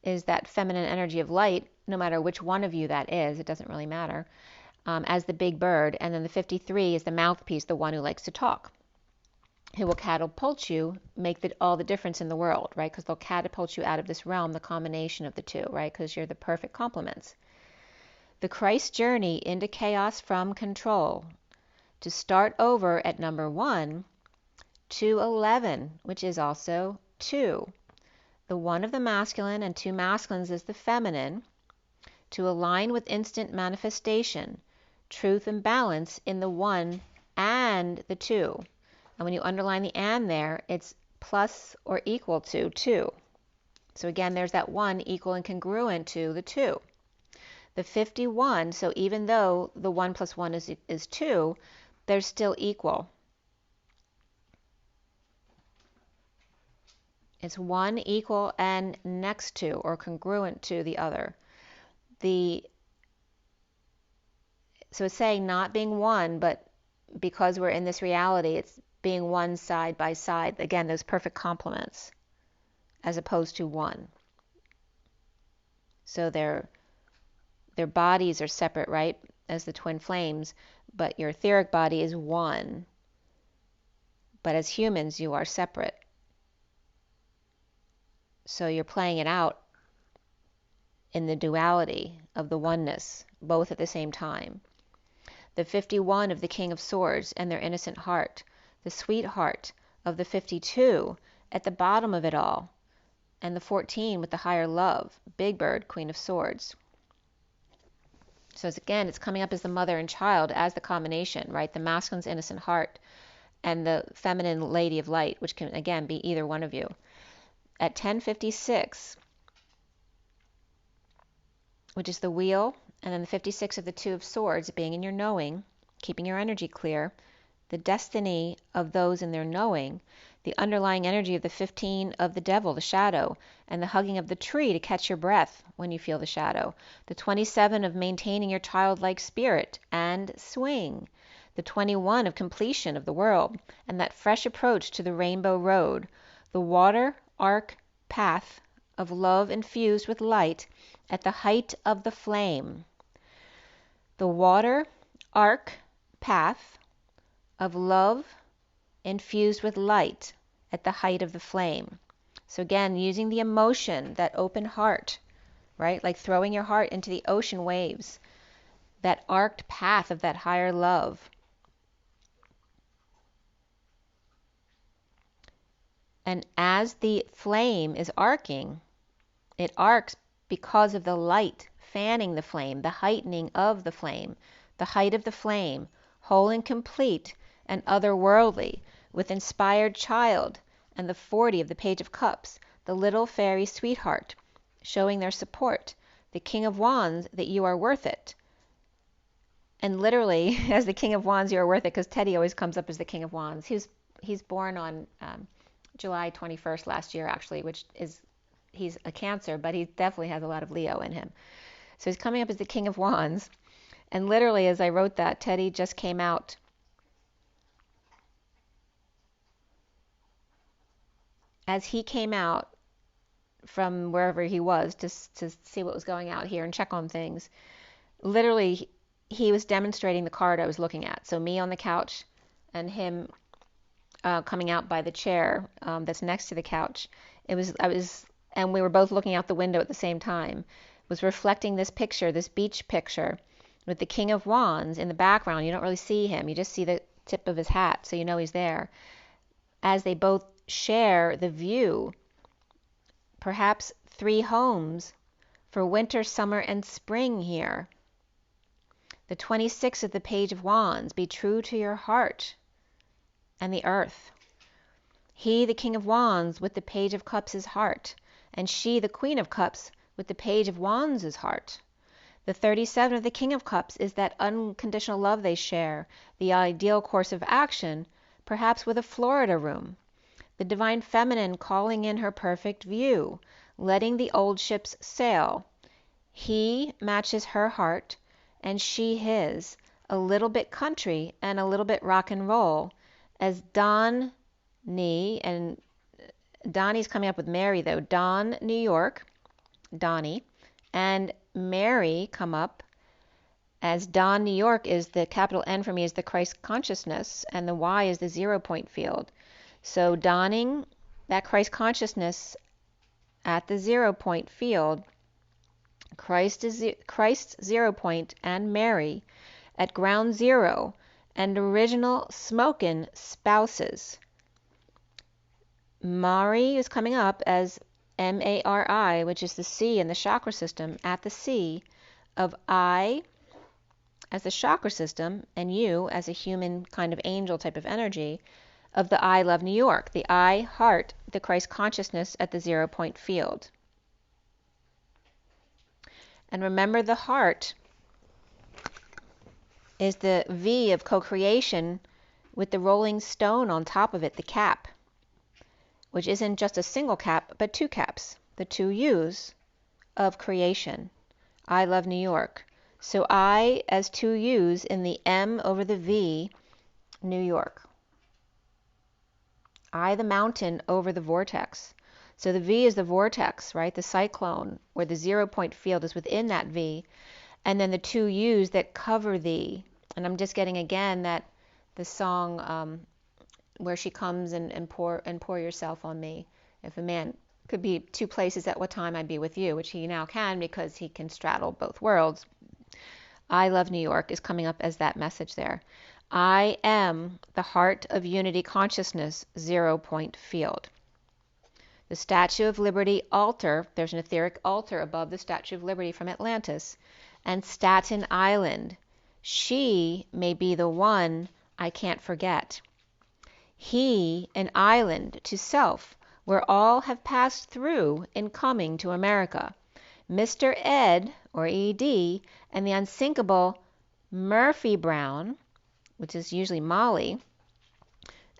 is that feminine energy of light, no matter which one of you that is, it doesn't really matter, as the big bird. And then the 53 is the mouthpiece, the one who likes to talk, who will catapult you, make all the difference in the world, right? Because they'll catapult you out of this realm, the combination of the two, right? Because you're the perfect complements. The Christ journey into chaos from control, to start over at number 1 to 11, which is also 2. The 1 of the masculine and 2 masculines is the feminine, to align with instant manifestation, truth and balance in the 1 and the 2. And when you underline the and there, it's plus or equal to 2. So again, there's that 1 equal and congruent to the 2. The 51, so even though the 1 plus 1 is 2, they're still equal. It's 1 equal and next to or congruent to the other. So it's saying not being 1, but because we're in this reality, it's being 1 side by side. Again, those perfect complements as opposed to 1. So their bodies are separate, right, as the twin flames, but your etheric body is 1. But as humans, you are separate. So you're playing it out in the duality of the oneness, both at the same time. The 51 of the King of Swords and their innocent heart, the sweetheart of the 52 at the bottom of it all, and the 14 with the higher love, Big Bird, Queen of Swords. So it's coming up as the mother and child as the combination, right? The masculine's innocent heart and the feminine Lady of Light, which can, again, be either one of you. At 1056, which is the wheel, and then the 56 of the 2 of Swords, being in your knowing, keeping your energy clear, the destiny of those in their knowing, the underlying energy of the 15 of the devil, the shadow, and the hugging of the tree to catch your breath when you feel the shadow. The 27 of maintaining your childlike spirit and swing. The 21 of completion of the world and that fresh approach to the rainbow road. The water, arc, path of love infused with light at the height of the flame. The water, arc, path of love infused with light at the height of the flame. So again, using the emotion, that open heart, right? Like throwing your heart into the ocean waves, that arced path of that higher love. And as the flame is arcing, it arcs because of the light fanning the flame, the heightening of the flame, the height of the flame, whole and complete and otherworldly, with inspired child, and the 40 of the Page of Cups, the little fairy sweetheart, showing their support, the King of Wands, that you are worth it. And literally, as the King of Wands, you are worth it, because Teddy always comes up as the King of Wands. He's born on July 21st last year, actually, which is, he's a Cancer, but he definitely has a lot of Leo in him. So he's coming up as the King of Wands. And literally, as I wrote that, Teddy just came out as he came out from wherever he was to see what was going out here and check on things. Literally, he was demonstrating the card I was looking at. So me on the couch and him coming out by the chair that's next to the couch. And we were both looking out the window at the same time. Was reflecting this picture, this beach picture, with the King of Wands in the background. You don't really see him. You just see the tip of his hat, so you know he's there. As they both share the view, perhaps 3 homes for winter, summer, and spring here. The 26 of the Page of Wands, be true to your heart and the earth. He, the King of Wands, with the Page of Cups' heart, and she, the Queen of Cups, with the Page of Wands' heart. The 37 of the King of Cups is that unconditional love they share, the ideal course of action, perhaps with a Florida room. The Divine Feminine calling in her perfect view, letting the old ships sail. He matches her heart, and she his, a little bit country and a little bit rock and roll, as Donnie, and Donnie's coming up with Mary though, Don, New York, Donnie, and Mary come up as Don, New York is the capital N for me is the Christ consciousness, and the Y is the 0 point field. So donning that Christ consciousness at the 0 point field, Christ's 0 point and Mary at ground zero, and original smokin' spouses. Mari is coming up as Mari, which is the C in the chakra system, at the C of I as the chakra system, and you as a human kind of angel type of energy, of the I love New York, the I heart, the Christ consciousness at the 0 point field. And remember, the heart is the V of co-creation with the rolling stone on top of it, the cap, which isn't just a single cap, but 2 caps, the 2 U's of creation. I love New York. So I as 2 U's in the M over the V, New York. I, the mountain over the vortex. So the V is the vortex, right? The cyclone, where the 0 point field is within that V. And then the 2 U's that cover thee. And I'm just getting again that the song where she comes and pour yourself on me. If a man could be 2 places at what time, I'd be with you, which he now can because he can straddle both worlds. I love New York is coming up as that message there. I am the heart of unity consciousness, 0 point field. The Statue of Liberty altar, there's an etheric altar above the Statue of Liberty from Atlantis, and Staten Island. She may be the one I can't forget. He, an island to self, where all have passed through in coming to America. Mr. Ed, or ED, and the unsinkable Murphy Brown, which is usually Molly,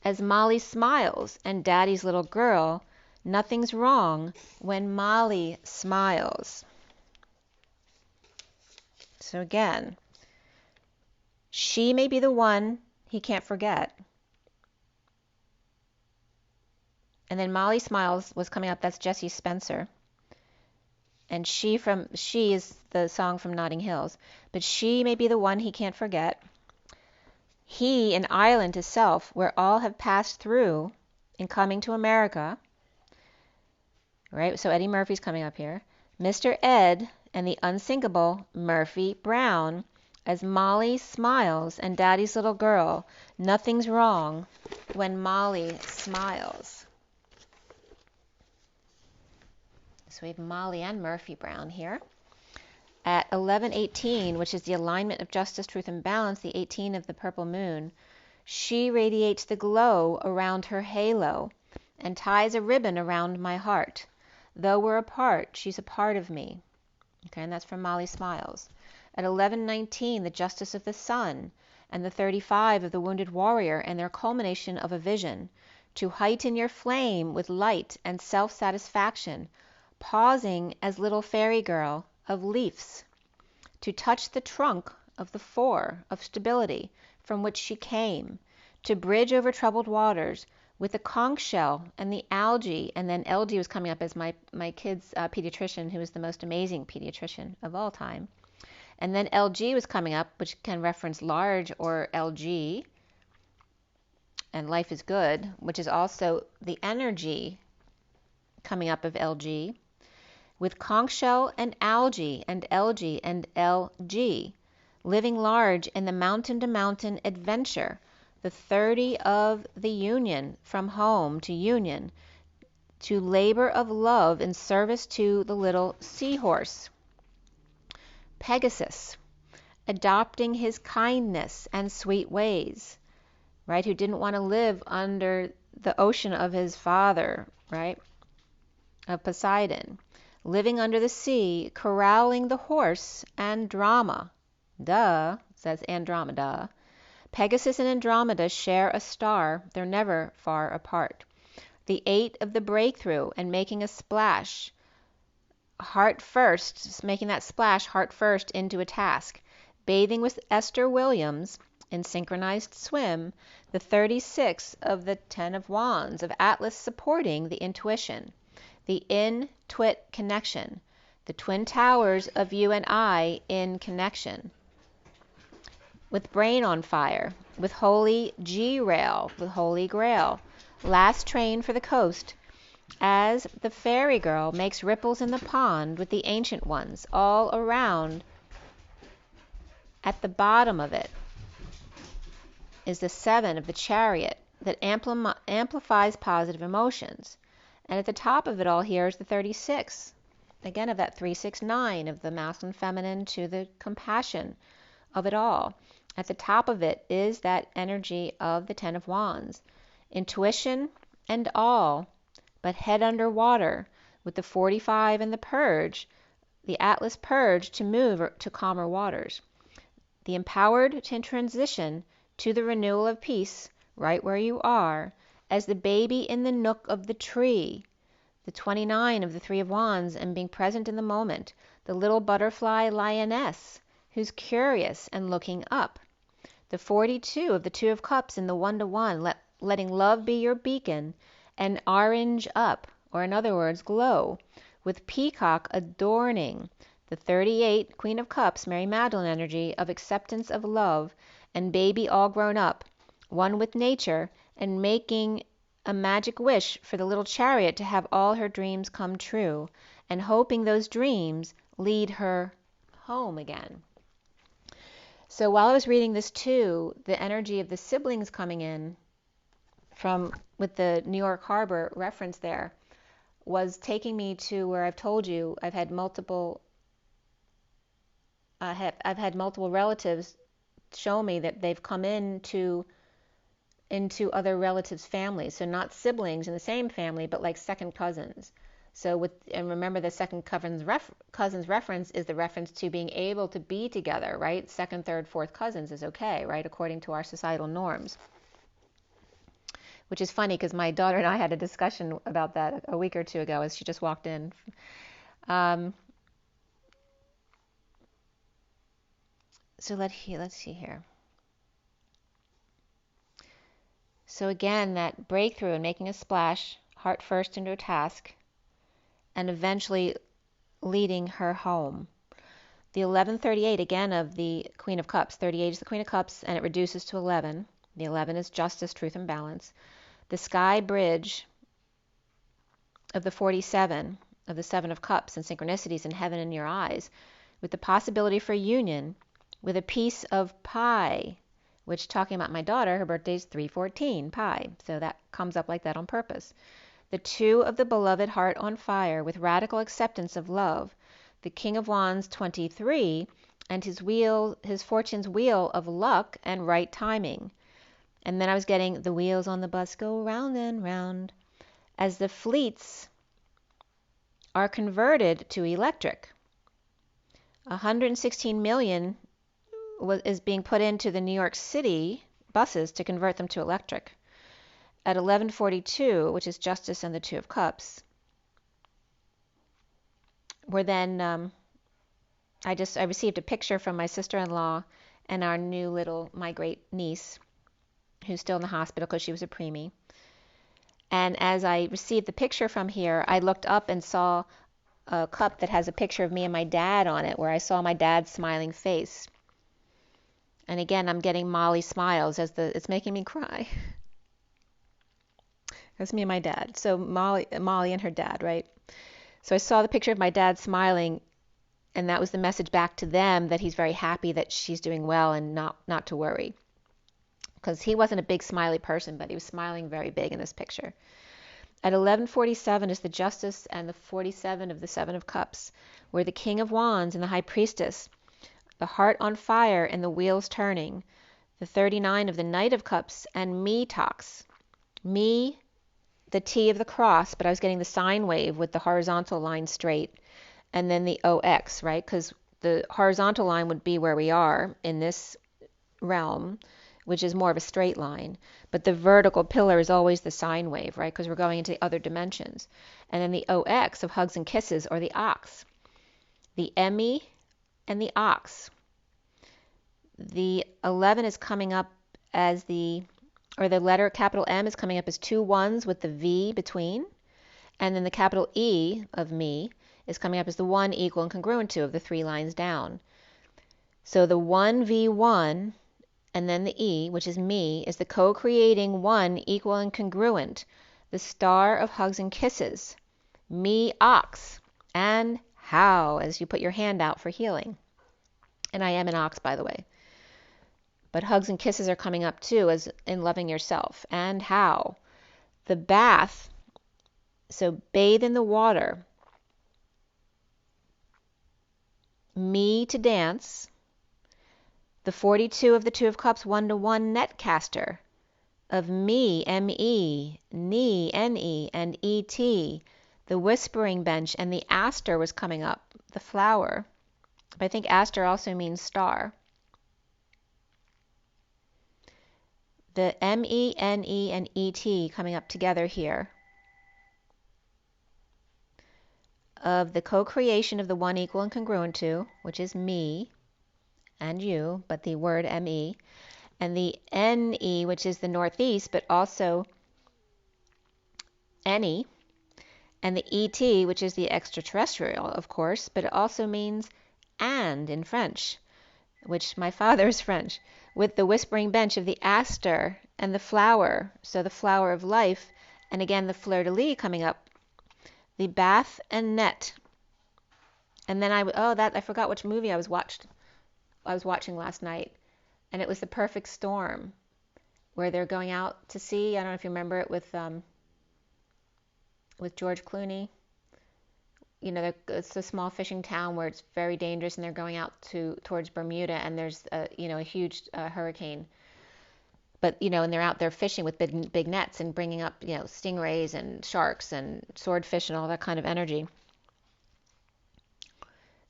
as Molly smiles and Daddy's little girl. Nothing's wrong when Molly smiles. So again, she may be the one he can't forget. And then Molly Smiles was coming up. That's Jessie Spencer. And She is the song from Notting Hills. But she may be the one he can't forget. He, an island to self, where all have passed through in coming to America. Right? So Eddie Murphy's coming up here. Mr. Ed and the unsinkable Murphy Brown, as Molly smiles and Daddy's little girl. Nothing's wrong when Molly smiles. So we have Molly and Murphy Brown here. At 11:18, which is the alignment of justice, truth, and balance, the 18 of the purple moon, she radiates the glow around her halo and ties a ribbon around my heart. Though we're apart, she's a part of me. Okay, and that's from Molly Smiles. At 11:19, the justice of the sun and the 35 of the wounded warrior and their culmination of a vision. To heighten your flame with light and self-satisfaction, pausing as little fairy girl of leaves, to touch the trunk of the four of stability from which she came, to bridge over troubled waters with the conch shell and the algae. And then LG was coming up as my kid's pediatrician, who is the most amazing pediatrician of all time. And then LG was coming up, which can reference large or LG, and life is good, which is also the energy coming up of LG, with conch shell and algae and LG and LG, living large in the mountain-to-mountain adventure, the 30 of the union, from home to union, to labor of love in service to the little seahorse. Pegasus, adopting his kindness and sweet ways, right, who didn't want to live under the ocean of his father, right, of Poseidon. Living under the sea, corralling the horse, Andromeda. Duh, says Andromeda. Pegasus and Andromeda share a star. They're never far apart. The 8 of the breakthrough and making a splash. Heart first, making that splash heart first into a task. Bathing with Esther Williams in synchronized swim. The 36 of the 10 of Wands of Atlas supporting the intuition. The in-twit connection, the twin towers of you and I in connection. With brain on fire, with holy G-rail, with holy grail, last train for the coast, as the fairy girl makes ripples in the pond with the ancient ones all around. At the bottom of it is the 7 of the chariot that amplifies positive emotions. And at the top of it all here is the 36, again of that 369 of the masculine feminine to the compassion of it all. At the top of it is that energy of the 10 of Wands, intuition and all, but head under water with the 45 and the purge, the Atlas purge to move to calmer waters. The empowered to transition to the renewal of peace right where you are, as the baby in the nook of the tree, the 29 of the 3 of Wands and being present in the moment, the little butterfly lioness who's curious and looking up, the 42 of the 2 of Cups in the 1-to-1, letting love be your beacon and orange up, or in other words, glow, with peacock adorning, the 38 Queen of Cups, Mary Magdalene energy of acceptance of love, and baby all grown up, one with nature, and making a magic wish for the little chariot to have all her dreams come true, and hoping those dreams lead her home again. So while I was reading this too, the energy of the siblings coming in with the New York Harbor reference there was taking me to where I've told you I've had multiple relatives show me that they've come into other relatives' families. So not siblings in the same family, but like second cousins. So and remember the second cousins reference is the reference to being able to be together, right? Second, third, fourth cousins is okay, right? According to our societal norms. which is funny because my daughter and I had a discussion about that a week or two ago as she just walked in. So let's see here. So again, that breakthrough and making a splash, heart first into a task, and eventually leading her home. The 1138, again, of the Queen of Cups. 38 is the Queen of Cups, and it reduces to 11. The 11 is justice, truth, and balance. The sky bridge of the 47, of the Seven of Cups, and synchronicities in heaven in your eyes, with the possibility for union, with a piece of pie, which, talking about my daughter, her birthday is 3/14, pie. So that comes up like that on purpose. The two of the beloved heart on fire, with radical acceptance of love. The King of Wands, 23, and his fortune's wheel of luck and right timing. And then I was getting the wheels on the bus go round and round as the fleets are converted to electric. 116 million is being put into the New York City buses to convert them to electric. At 1142, which is justice and the Two of Cups, where then I received a picture from my sister-in-law and our my great niece, who's still in the hospital because she was a preemie. And as I received the picture from here, I looked up and saw a cup that has a picture of me and my dad on it, where I saw my dad's smiling face. And again, I'm getting Molly smiles it's making me cry. That's me and my dad. So Molly and her dad, right? So I saw the picture of my dad smiling, and that was the message back to them that he's very happy that she's doing well and not to worry. Because he wasn't a big smiley person, but he was smiling very big in this picture. At 1147 is the Justice and the 47 of the Seven of Cups, where the King of Wands and the High Priestess, the heart on fire and the wheels turning, the 39 of the Knight of Cups, and me talks. Me, the T of the cross, but I was getting the sine wave with the horizontal line straight, and then the OX, right? Because the horizontal line would be where we are in this realm, which is more of a straight line, but the vertical pillar is always the sine wave, right? Because we're going into other dimensions. And then the OX of hugs and kisses, or the ox. The Emmy and the ox. The 11 is coming up as the letter capital M is coming up as two ones with the V between, and then the capital E of me is coming up as the 1 equal and congruent to of the 3 lines down. So the 1V1 and then the E, which is me, is the co-creating 1 equal and congruent, the star of hugs and kisses, me ox, and how, as you put your hand out for healing. And I am an ox, by the way. But hugs and kisses are coming up too, as in loving yourself. And how? The bath, so bathe in the water. Me to dance. The 42 of the Two of Cups, 1-to-1 netcaster. Of me, M-E, knee, N-E, and E-T. The whispering bench, and the aster was coming up, the flower. But I think aster also means star. The M-E, N-E, and E-T coming up together here. Of the co-creation of the 1 equal and congruent to, which is me and you, but the word M-E. And the N-E, which is the northeast, but also any. And the E-T, which is the extraterrestrial, of course, but it also means and in French, which my father is French, with the whispering bench of the aster and the flower, so the flower of life, and again the fleur-de-lis coming up, the bath and net. And then I forgot which movie I was watching last night, and it was The Perfect Storm, where they're going out to sea. I don't know if you remember it with George Clooney. You know, it's a small fishing town where it's very dangerous, and they're going out towards Bermuda, and there's a huge hurricane. But and they're out there fishing with big nets and bringing up stingrays and sharks and swordfish and all that kind of energy.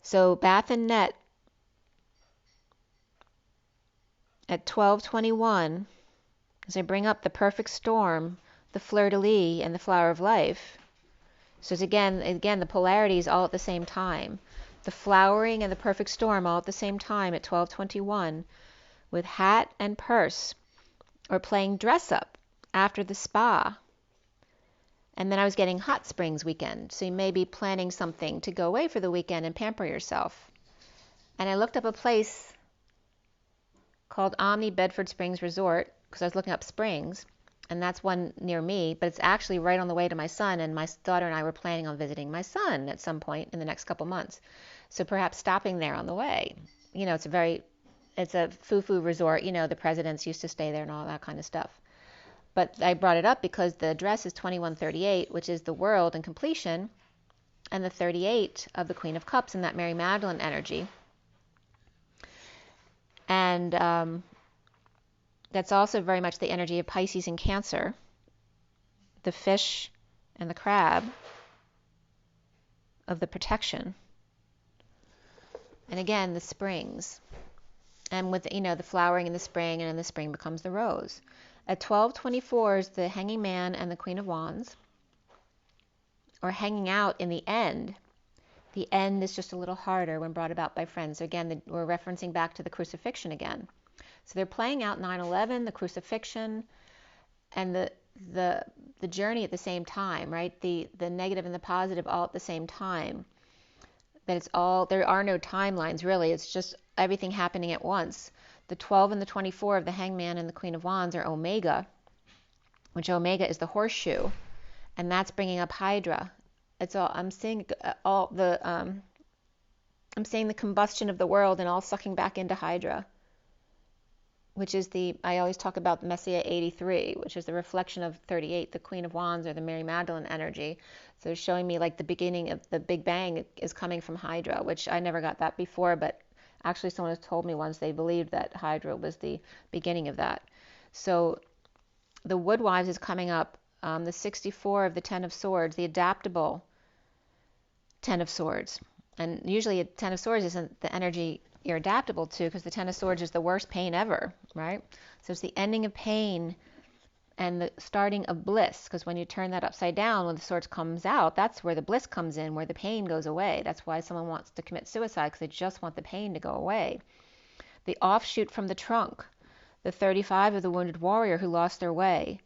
So bath and net at 12:21, as I bring up the perfect storm the fleur-de-lis and the flower of life. So it's again, the polarities all at the same time. The flowering and the perfect storm all at the same time at 12:21, with hat and purse, or playing dress up after the spa. And then I was getting hot springs weekend. So you may be planning something to go away for the weekend and pamper yourself. And I looked up a place called Omni Bedford Springs Resort because I was looking up springs. And that's one near me, but it's actually right on the way to my son. And my daughter and I were planning on visiting my son at some point in the next couple months. So perhaps stopping there on the way. You know, it's a foo-foo resort. You know, the presidents used to stay there and all that kind of stuff. But I brought it up because the address is 2138, which is the world and completion, and the 38 of the Queen of Cups and that Mary Magdalene energy. And that's also very much the energy of Pisces and Cancer, the fish and the crab of the protection. And again, the springs. And with, you know, the flowering in the spring, and in the spring becomes the rose. At 12:24 is the Hanging Man and the Queen of Wands, or hanging out in the end. The end is just a little harder when brought about by friends. So again, we're referencing back to the Crucifixion again. So they're playing out 9/11, the Crucifixion, and the journey at the same time, right? The negative and the positive all at the same time. That it's all, there are no timelines really. It's just everything happening at once. The 12 and the 24 of the Hangman and the Queen of Wands are Omega, which Omega is the horseshoe, and that's bringing up Hydra. It's all, I'm seeing the combustion of the world and all sucking back into Hydra, which is I always talk about Messiah 83, which is the reflection of 38, the Queen of Wands, or the Mary Magdalene energy. So it's showing me like the beginning of the Big Bang is coming from Hydra, which I never got that before, but actually someone has told me once they believed that Hydra was the beginning of that. So the Woodwives is coming up, the 64 of the 10 of Swords, the adaptable 10 of Swords. And usually a 10 of Swords isn't the energy you're adaptable to, because the 10 of Swords is the worst pain ever, right? So it's the ending of pain and the starting of bliss, because when you turn that upside down, when the Swords comes out, that's where the bliss comes in, where the pain goes away. That's why someone wants to commit suicide, because they just want the pain to go away. The offshoot from the trunk, the 35 of the Wounded Warrior who lost their way,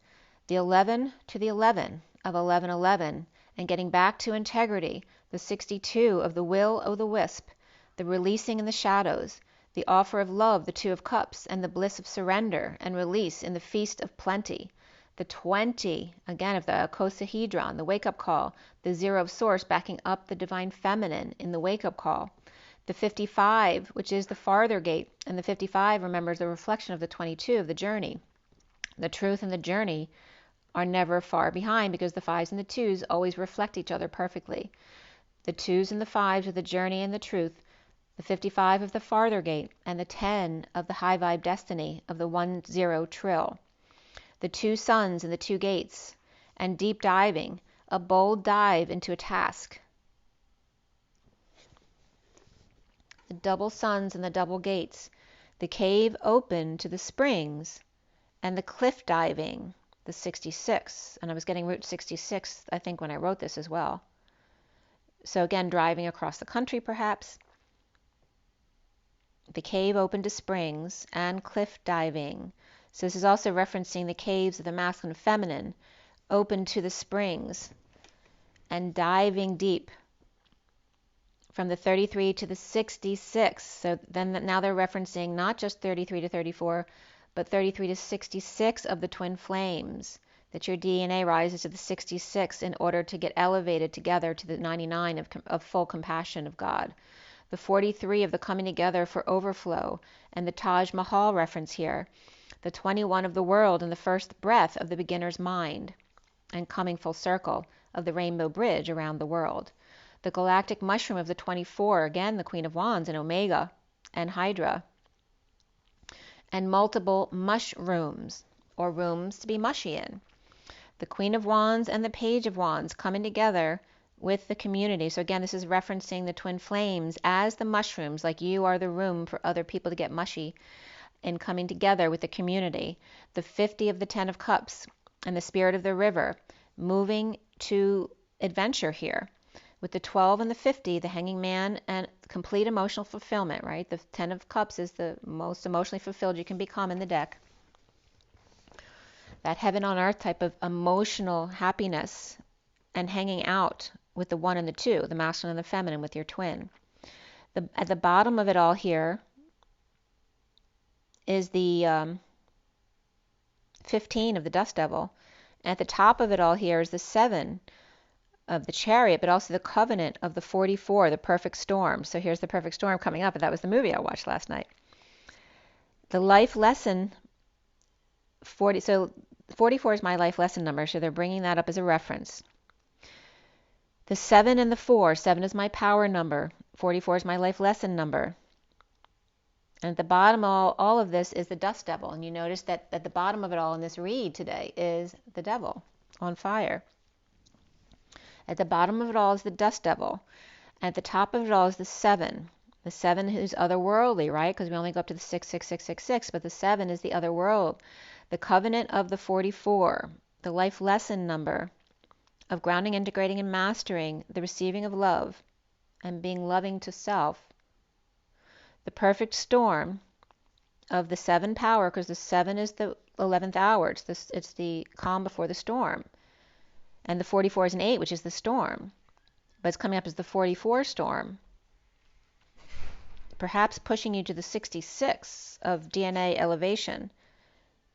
the 11 to the 11 of 1111, and getting back to integrity, the 62 of the Will o' the Wisp, the releasing in the shadows, the offer of love, the 2 of Cups, and the bliss of surrender and release in the feast of plenty. The 20, again, of the icosahedron, the wake-up call, the 0 of Source backing up the divine feminine in the wake-up call. The 55, which is the farther gate, and the 55 remembers the reflection of the 22 of the journey. The truth and the journey are never far behind, because the 5s and the 2s always reflect each other perfectly. The 2s and the 5s are the journey and the truth, the 55 of the farther gate, and the 10 of the high vibe destiny of the 1-0 trill. The 2 suns and the 2 gates, and deep diving, a bold dive into a task. The double suns and the double gates, the cave open to the springs, and the cliff diving, the 66. And I was getting Route 66, I think, when I wrote this as well. So again, driving across the country perhaps. The cave open to springs and cliff diving. So this is also referencing the caves of the masculine and feminine, open to the springs and diving deep from the 33 to the 66. So then now they're referencing not just 33 to 34, but 33 to 66 of the twin flames, that your DNA rises to the 66 in order to get elevated together to the 99 of full compassion of God. The 43 of the coming together for overflow, and the Taj Mahal reference here. The 21 of the world and the first breath of the beginner's mind, and coming full circle of the rainbow bridge around the world. The galactic mushroom of the 24, again the Queen of Wands and Omega and Hydra. And multiple mushrooms, or rooms to be mushy in. The Queen of Wands and the Page of Wands coming together with the community. So again, this is referencing the twin flames as the mushrooms, like you are the room for other people to get mushy, and coming together with the community. The 50 of the 10 of Cups, and the spirit of the river, moving to adventure here. With the 12 and the 50, the Hanging Man and complete emotional fulfillment, right? The 10 of Cups is the most emotionally fulfilled you can become in the deck. That heaven on earth type of emotional happiness and hanging out with the 1 and the 2, the masculine and the feminine with your twin. At the bottom of it all here is the 15 of the Dust Devil. And at the top of it all here is the 7 of the Chariot, but also the Covenant of the 44, the Perfect Storm. So here's the Perfect Storm coming up, and that was the movie I watched last night. The life lesson 40, so 44 is my life lesson number, so they're bringing that up as a reference. The 7 and the 4, 7 is my power number, 44 is my life lesson number. And at the bottom of all of this is the Dust Devil, and you notice that at the bottom of it all in this read today is the devil on fire. At the bottom of it all is the Dust Devil. At the top of it all is the 7. The 7 who's otherworldly, right? Because we only go up to the 6, 6, 6, 6, 6, but the 7 is the other world. The Covenant of the 44, the life lesson number of grounding, integrating, and mastering the receiving of love and being loving to self. The Perfect Storm of the 7 power, because the 7 is the 11th hour. It's the calm before the storm. And the 44 is an 8, which is the storm. But it's coming up as the 44 storm. Perhaps pushing you to the 66 of DNA elevation.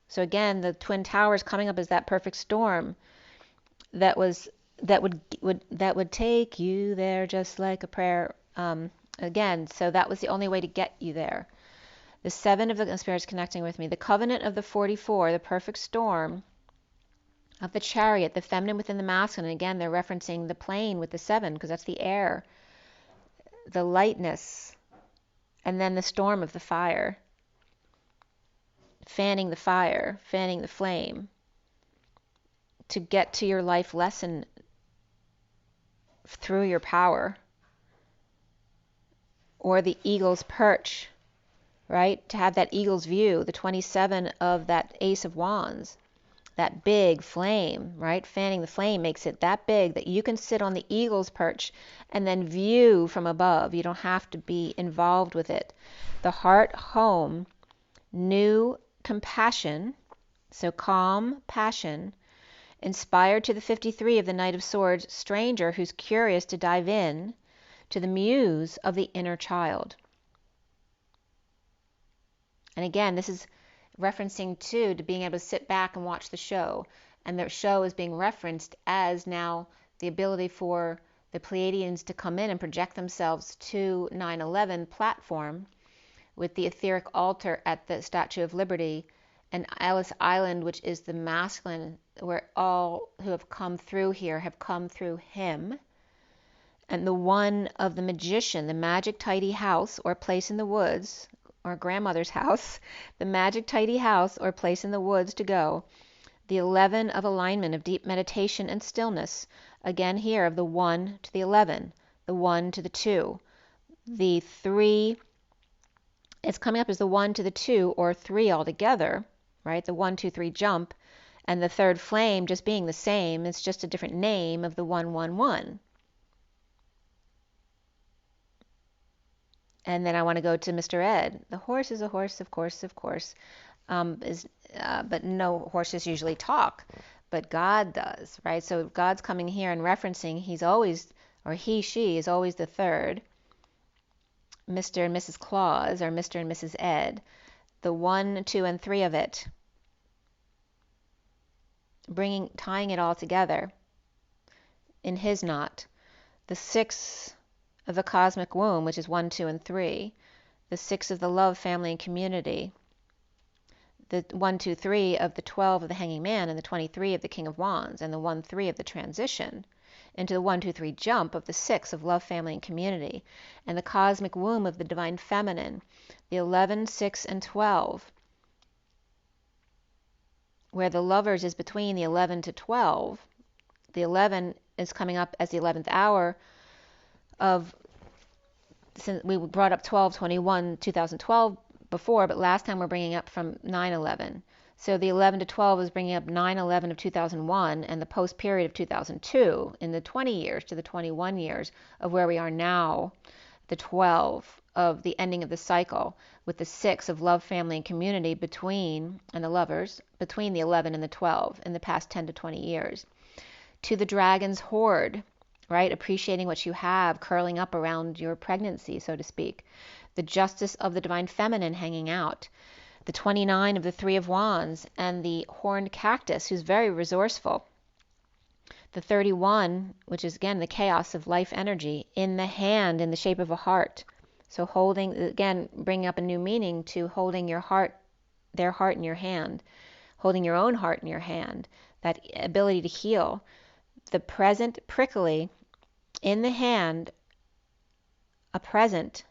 So again, the Twin Towers coming up as that perfect storm that would take you there just like a prayer. Again, so that was the only way to get you there. The 7 of the spirits connecting with me. The Covenant of the 44, the perfect storm of the Chariot, the feminine within the masculine. And again, they're referencing the plane with the 7 because that's the air, the lightness, and then the storm of the fire, fanning the fire, fanning the flame to get to your life lesson through your power. Or the eagle's perch, right? To have that eagle's view, the 27 of that Ace of Wands. That big flame, right? Fanning the flame makes it that big that you can sit on the eagle's perch and then view from above. You don't have to be involved with it. The heart home, new compassion, so calm passion, inspired to the 53 of the Knight of Swords, stranger who's curious to dive in to the muse of the inner child. And again, this is referencing to being able to sit back and watch the show. And the show is being referenced as now the ability for the Pleiadians to come in and project themselves to 9/11 platform with the etheric altar at the Statue of Liberty and Ellis Island, which is the masculine, where all who have come through here have come through him. And the 1 of the magician, the magic tidy house or place in the woods, or grandmother's house, the magic tidy house or place in the woods to go. The 11 of alignment, of deep meditation and stillness. Again here of the 1 to the 11, the 1 to the 2. The 3, it's coming up as the 1 to the 2 or 3 altogether, right? The 1, 2, 3 jump. And the third flame just being the same, it's just a different name of the 1, 1, 1. And then I want to go to Mr. Ed. The horse is a horse, of course, but no horses usually talk, but God does, right? So God's coming here and referencing he's always, or he, she is always the third, Mr. and Mrs. Claus, or Mr. and Mrs. Ed, the 1, 2, and 3 of it, tying it all together in his knot. The 6 of the cosmic womb, which is 1, 2, and 3, the 6 of the love, family, and community, the 1, 2, 3 of the 12 of the Hanging Man, and the 23 of the King of Wands, and the 1, 3 of the transition into the 1, 2, 3 jump of the 6 of love, family, and community, and the cosmic womb of the divine feminine, the 11, 6, and 12, where the lovers is between the 11 to 12. The 11 is coming up as the 11th hour of, since we brought up 12/21/2012 before, but last time we're bringing up from 9/11. So the 11 to 12 is bringing up 9/11 of 2001 and the post period of 2002 in the 20 years to the 21 years of where we are now, the 12 of the ending of the cycle, with the 6 of love, family, and community between, and the lovers, between the 11 and the 12 in the past 10 to 20 years. To the dragon's hoard, right? Appreciating what you have, curling up around your pregnancy, so to speak. The justice of the divine feminine hanging out. The 29 of the 3 of Wands and the horned cactus, who's very resourceful. The 31, which is again the chaos of life energy, in the hand in the shape of a heart. So holding, again, bringing up a new meaning to holding your heart, their heart in your hand, holding your own heart in your hand, that ability to heal. The present prickly in the hand, a present.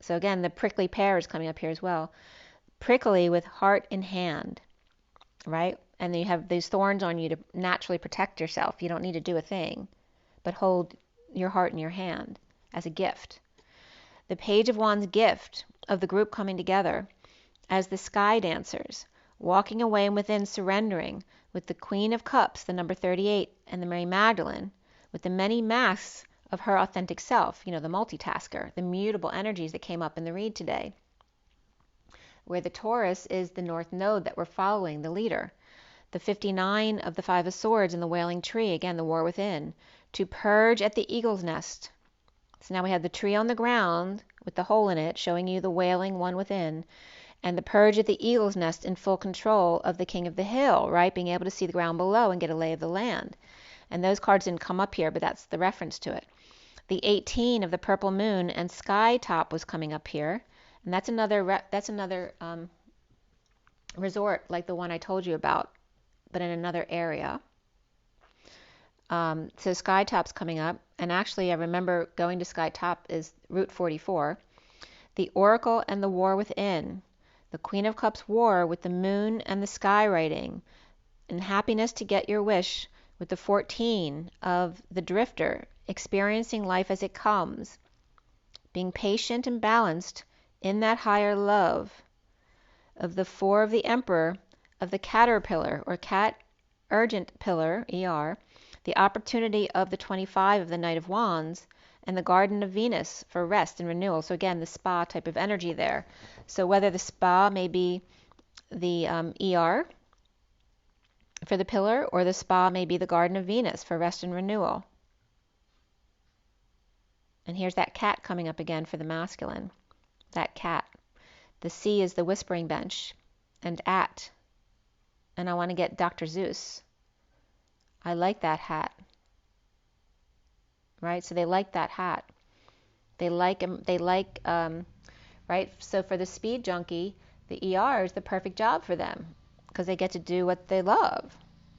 So again, the prickly pear is coming up here as well. Prickly with heart in hand, right? And then you have these thorns on you to naturally protect yourself. You don't need to do a thing, but hold your heart in your hand as a gift. The Page of Wands gift of the group coming together as the sky dancers, walking away and within surrendering with the Queen of Cups, the number 38, and the Mary Magdalene, with the many masks of her authentic self, the multitasker, the mutable energies that came up in the read today, where the Taurus is the North Node that we're following, the leader. The 59 of the 5 of Swords and the Wailing Tree, again, the war within, to purge at the eagle's nest. So now we have the tree on the ground with the hole in it, showing you the wailing one within, and the purge at the eagle's nest in full control of the King of the Hill, right? Being able to see the ground below and get a lay of the land. And those cards didn't come up here, but that's the reference to it. The 18 of the Purple Moon and Sky Top was coming up here. And that's another resort like the one I told you about, but in another area. So Sky Top's coming up. And actually, I remember going to Sky Top is Route 44. The Oracle and the War Within. The Queen of Cups war with the Moon and the Sky writing. And happiness to get your wish with the 14 of the Drifter. Experiencing life as it comes. Being patient and balanced in that higher love of the 4 of the Emperor of the Caterpillar or Cat Urgent Pillar, ER, the opportunity of the 25 of the Knight of Wands, and the Garden of Venus for rest and renewal. So again, the spa type of energy there. So whether the spa may be the ER for the pillar, or the spa may be the Garden of Venus for rest and renewal. And here's that cat coming up again for the masculine. That cat. The C is the whispering bench. And at. And I want to get Dr. Zeus. I like that hat. Right? So they like that hat. They like, right? So for the speed junkie, the ER is the perfect job for them because they get to do what they love,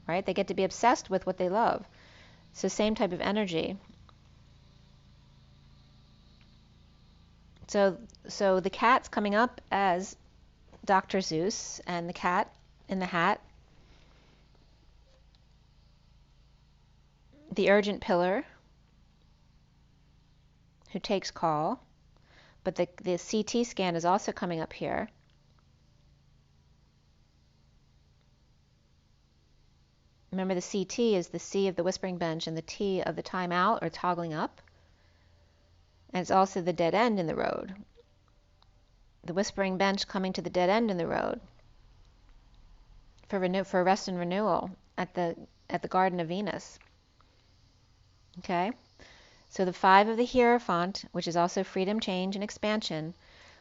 right? They get to be obsessed with what they love. So same type of energy. So the cat's coming up as Dr. Zeus and the cat in the hat. The urgent pillar who takes call. But the CT scan is also coming up here. Remember the CT is the C of the whispering bench and the T of the timeout or toggling up. And it's also the dead end in the road. The whispering bench coming to the dead end in the road for rest and renewal at the Garden of Venus. Okay? So the 5 of the Hierophant, which is also freedom, change, and expansion,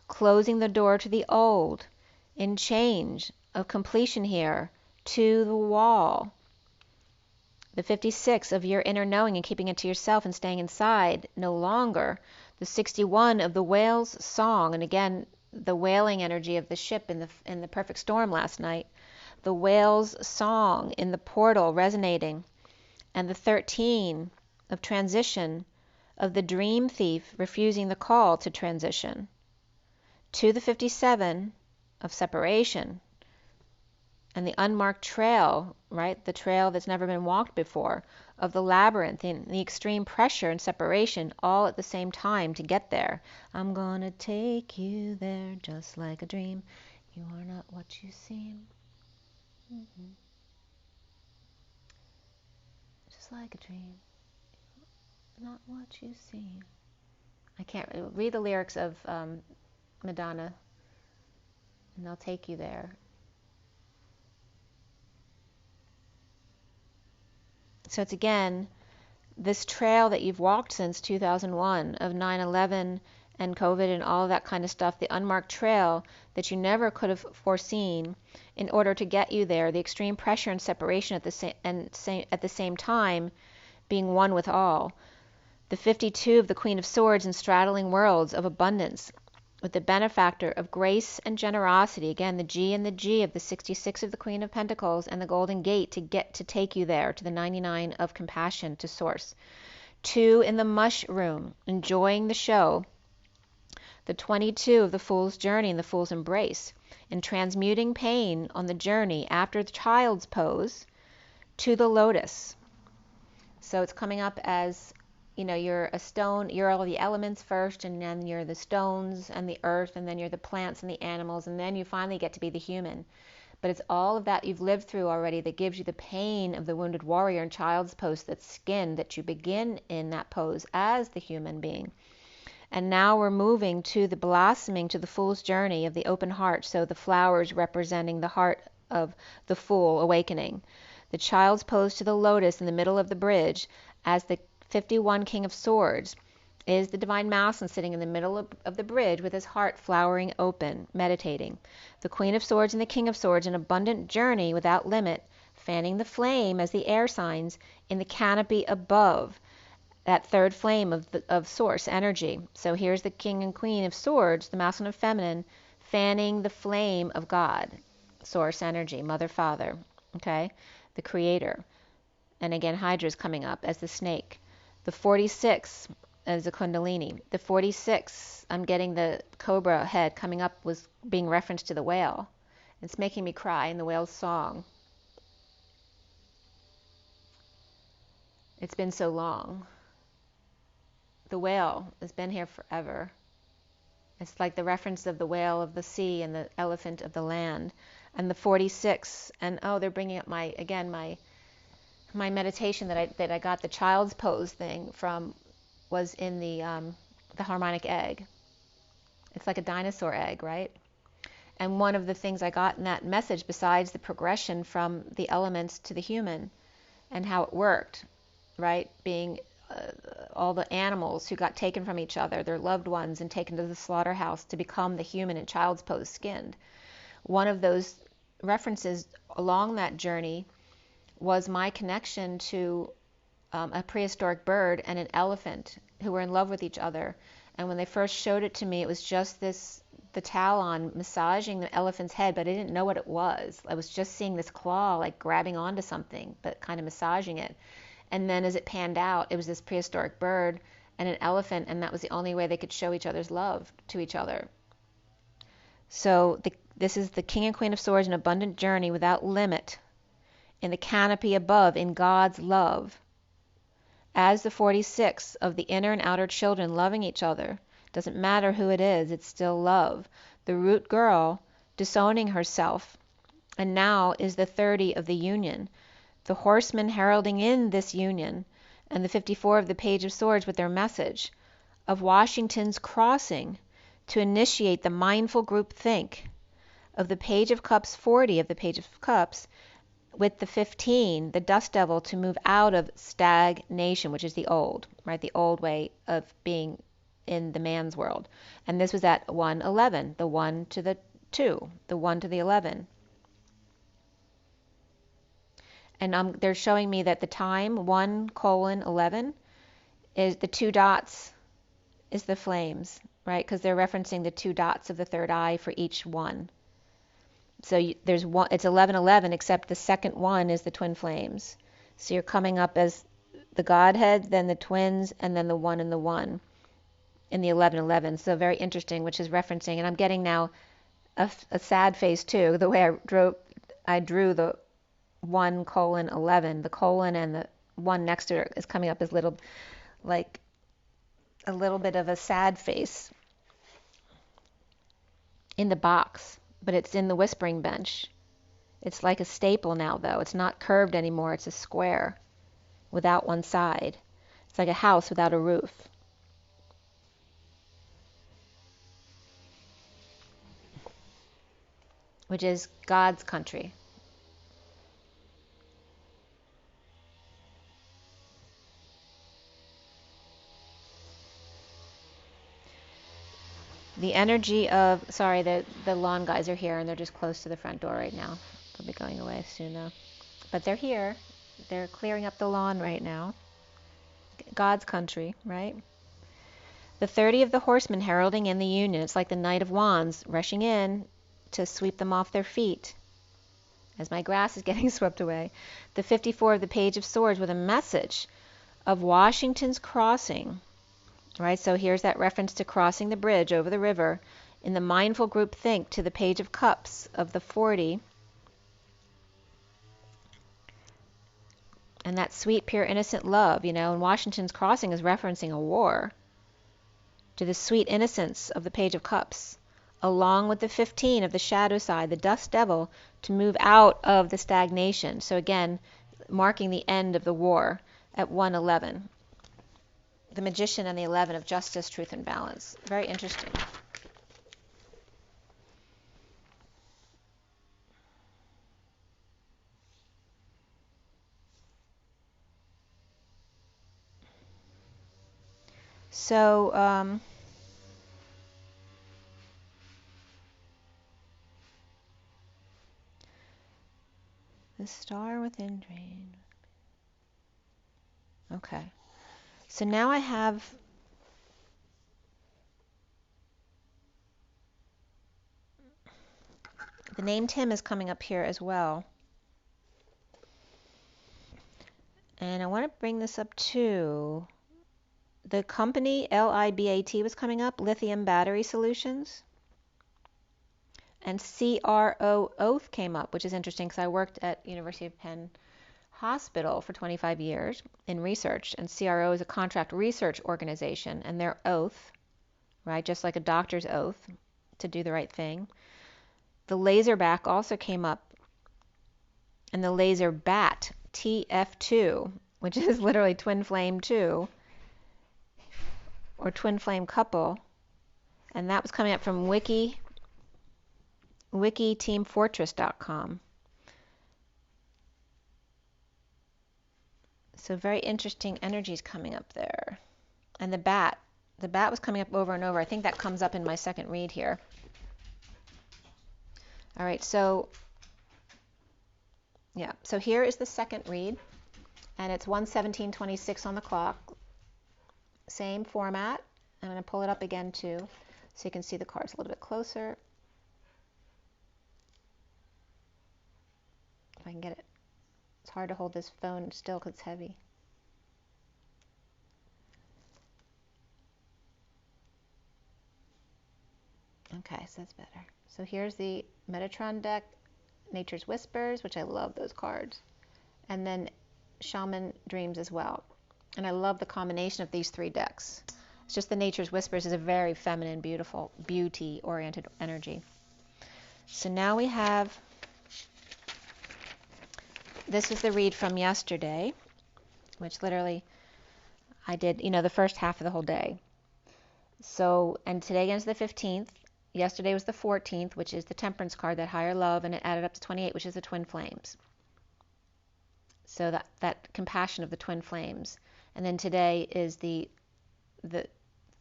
closing the door to the old in change of completion here to the wall. The 56 of your inner knowing and keeping it to yourself and staying inside no longer. The 61 of the whale's song, and again, the wailing energy of the ship in the perfect storm last night. The whale's song in the portal resonating. And the 13 of transition of the dream thief refusing the call to transition. To the 57 of separation. And the unmarked trail, right? The trail that's never been walked before, of the labyrinth and the extreme pressure and separation all at the same time to get there. I'm gonna take you there just like a dream. You are not what you seem. Mm-hmm. Just like a dream, not what you see. I can't read the lyrics of Madonna, and they'll take you there. So it's again this trail that you've walked since 2001 of 9/11 and COVID and all of that kind of stuff, the unmarked trail that you never could have foreseen in order to get you there, the extreme pressure and separation at the same time being one with all. The 52 of the Queen of Swords and straddling worlds of abundance with the benefactor of grace and generosity, again the G and the G of the 66 of the Queen of Pentacles and the Golden Gate to take you there to the 99 of compassion to source. 2 in the mushroom, enjoying the show. The 22 of the Fool's Journey and the Fool's Embrace, and transmuting pain on the journey after the child's pose to the lotus. So it's coming up as, you're a stone, you're all the elements first, and then you're the stones and the earth, and then you're the plants and the animals, and then you finally get to be the human. But it's all of that you've lived through already that gives you the pain of the wounded warrior and child's pose, that's skin, that you begin in that pose as the human being. And now we're moving to the blossoming, to the Fool's Journey of the open heart. So the flowers representing the heart of the Fool awakening. The child's pose to the lotus in the middle of the bridge as the 51 King of Swords is the Divine Masculine sitting in the middle of the bridge with his heart flowering open, meditating. The Queen of Swords and the King of Swords, an abundant journey without limit, fanning the flame as the air signs in the canopy above. That third flame of source energy. So here's the King and Queen of Swords, the masculine and feminine, fanning the flame of God, source energy, mother, father, okay, the creator. And again, Hydra is coming up as the snake. The 46 as the Kundalini. The 46, I'm getting the cobra head coming up, was being referenced to the whale. It's making me cry in the whale's song. It's been so long. The whale has been here forever. It's like the reference of the whale of the sea and the elephant of the land. And the 46, and they're bringing up my meditation that I got the child's pose thing from, was in the harmonic egg. It's like a dinosaur egg, right? And one of the things I got in that message, besides the progression from the elements to the human and how it worked, right, being all the animals who got taken from each other, their loved ones, and taken to the slaughterhouse to become the human in child's pose skinned. One of those references along that journey was my connection to a prehistoric bird and an elephant who were in love with each other. And when they first showed it to me, it was just the talon massaging the elephant's head, but I didn't know what it was. I was just seeing this claw like grabbing onto something, but kind of massaging it. And then as it panned out, it was this prehistoric bird and an elephant, and that was the only way they could show each other's love to each other. So this is the King and Queen of Swords, an abundant journey without limit in the canopy above in God's love. As the 46 of the inner and outer children loving each other. Doesn't matter who it is, it's still love. The root girl disowning herself, and now is the 30 of the union. The horsemen heralding in this union, and the 54 of the Page of Swords with their message of Washington's crossing to initiate the mindful group think, of the Page of Cups 40 of the Page of Cups with the 15, the dust devil, to move out of stagnation, which is the old, right, the old way of being in the man's world. And this was at 111, the 1 to the 2, the 1 to the 11. And they're showing me that the time, 1:11, is the 2 dots is the flames, right? Because they're referencing the 2 dots of the third eye for each one. So there's one, it's 11:11, except the second one is the twin flames. So you're coming up as the Godhead, then the twins, and then the 1 and the 1 in the 11:11. So very interesting, which is referencing, and I'm getting now a sad face too. The way I drew the 1:11, the colon and the 1 next to it is coming up as little, like a little bit of a sad face in the box, but it's in the whispering bench. It's like a staple now, though. It's not curved anymore. It's a square without one side. It's like a house without a roof. Which is God's country. The energy of, sorry, the lawn guys are here and they're just close to the front door right now. They'll be going away soon though. But they're here. They're clearing up the lawn right now. God's country, right? The 30 of the horsemen heralding in the union. It's like the Knight of Wands rushing in to sweep them off their feet as my grass is getting swept away. The 54 of the Page of Swords with a message of Washington's crossing. Right, so here's that reference to crossing the bridge over the river. In the mindful group think to the Page of Cups of the 40. And that sweet, pure, innocent love, and Washington's crossing is referencing a war. To the sweet innocence of the Page of Cups, along with the 15 of the shadow side, the dust devil, to move out of the stagnation. So again, marking the end of the war at 111. The Magician and the 11 of justice, truth, and balance. Very interesting. So, the star within drain. Okay. So now I have the name Tim is coming up here as well. And I want to bring this up too. The company LIBAT was coming up, Lithium Battery Solutions. And CRO Oath came up, which is interesting because I worked at University of Penn Hospital for 25 years in research, and CRO is a contract research organization, and their oath, right, just like a doctor's oath to do the right thing. The Laserback also came up, and the Laser Bat TF2, which is literally Twin Flame 2 or Twin Flame Couple, and that was coming up from wikiteamfortress.com. So very interesting energies coming up there. And the bat was coming up over and over. I think that comes up in my second read here. All right, so yeah, so here is the second read, and it's 1:17:26 on the clock. Same format. I'm going to pull it up again too, so you can see the cards a little bit closer. If I can get it. It's hard to hold this phone still because it's heavy. Okay, so that's better. So here's the Metatron Deck, Nature's Whispers, which I love those cards. And then Shaman Dreams as well. And I love the combination of these three decks. It's just the Nature's Whispers is a very feminine, beautiful, beauty-oriented energy. So now we have... This is the read from yesterday, which literally I did, the first half of the whole day. So, and today again is the 15th. Yesterday was the 14th, which is the Temperance card, that higher love, and it added up to 28, which is the Twin Flames. So that compassion of the Twin Flames. And then today is the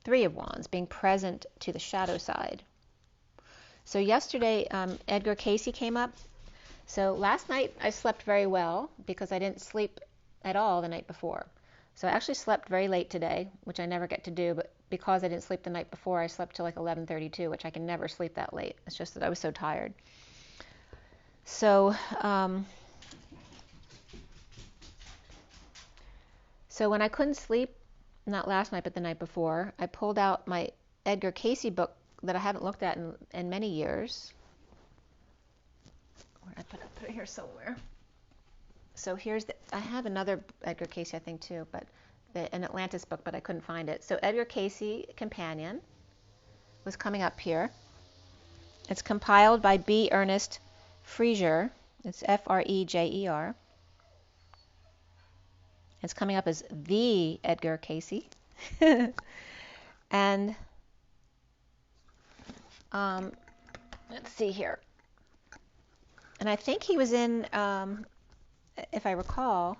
Three of Wands, being present to the shadow side. So yesterday, Edgar Cayce came up. So last night I slept very well because I didn't sleep at all the night before. So I actually slept very late today, which I never get to do, but because I didn't sleep the night before, I slept till like 11:32, which I can never sleep that late. It's just that I was so tired. So, so when I couldn't sleep, not last night, but the night before, I pulled out my Edgar Cayce book that I haven't looked at in many years. Where did I put it here somewhere? So here's I have another Edgar Cayce, I think, too, but an Atlantis book, but I couldn't find it. So Edgar Cayce Companion was coming up here. It's compiled by B. Ernest Fraser, It's Frejer. It's coming up as the Edgar Cayce. And let's see here. And I think he was in, if I recall,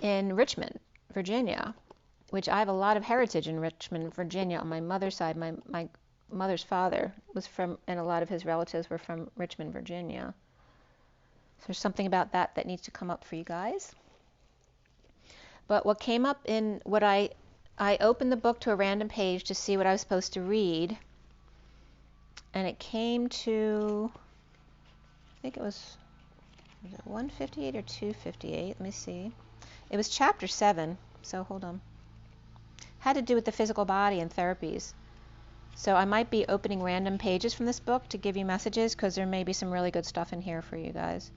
in Richmond, Virginia, which I have a lot of heritage in Richmond, Virginia on my mother's side. My mother's father was from, and a lot of his relatives were from Richmond, Virginia. So there's something about that that needs to come up for you guys. But what came up in what I opened the book to a random page to see what I was supposed to read, and it came to, I think it was it 158 or 258? Let me see. It was chapter 7, so hold on. Had to do with the physical body and therapies. So I might be opening random pages from this book to give you messages, because there may be some really good stuff in here for you guys.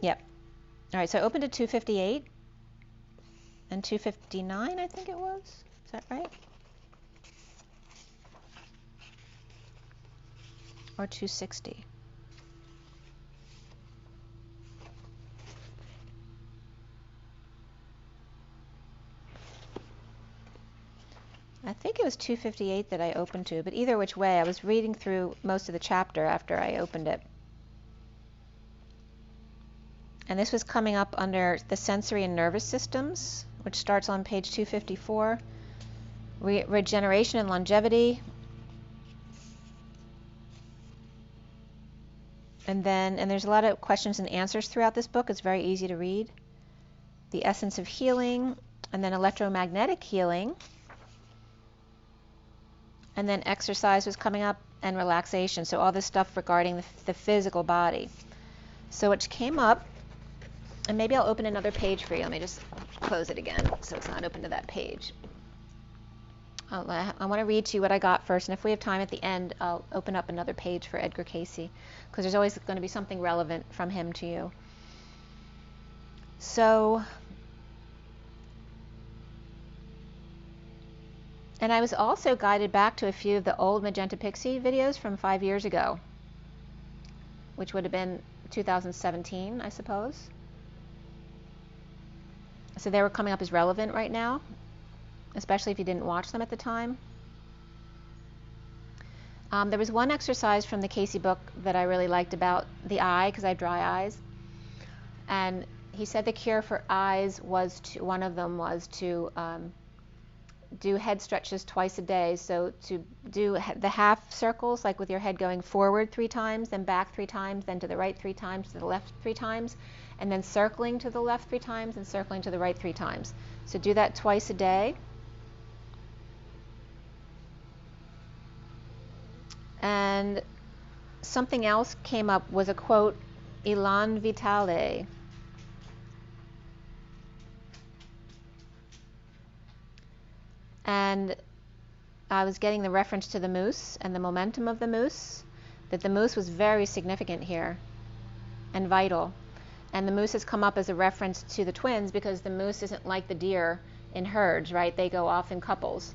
Yep. All right, so I opened at 258 and 259, I think it was. Is that right? Or 260? I think it was 258 that I opened to, but either which way, I was reading through most of the chapter after I opened it. And this was coming up under the sensory and nervous systems, which starts on page 254. Regeneration and longevity. And there's a lot of questions and answers throughout this book. It's very easy to read. The essence of healing, and then electromagnetic healing. And then exercise was coming up, and relaxation. So all this stuff regarding the physical body. So it came up, and maybe I'll open another page for you. Let me just close it again so it's not open to that page. I want to read to you what I got first, and if we have time at the end, I'll open up another page for Edgar Cayce, because there's always going to be something relevant from him to you. So, and I was also guided back to a few of the old Magenta Pixie videos from 5 years ago, which would have been 2017, I suppose. So they were coming up as relevant right now, especially if you didn't watch them at the time. There was one exercise from the Cayce book that I really liked about the eye, because I have dry eyes. And he said the cure for eyes was one of them was to do head stretches twice a day. So to do the half circles, like with your head going forward 3 times, then back 3 times, then to the right 3 times, to the left 3 times, and then circling to the left 3 times and circling to the right 3 times. So do that twice a day. And something else came up, was a quote, Elan Vitale. And I was getting the reference to the moose and the momentum of the moose, that the moose was very significant here and vital. And the moose has come up as a reference to the twins, because the moose isn't like the deer in herds, right? They go off in couples.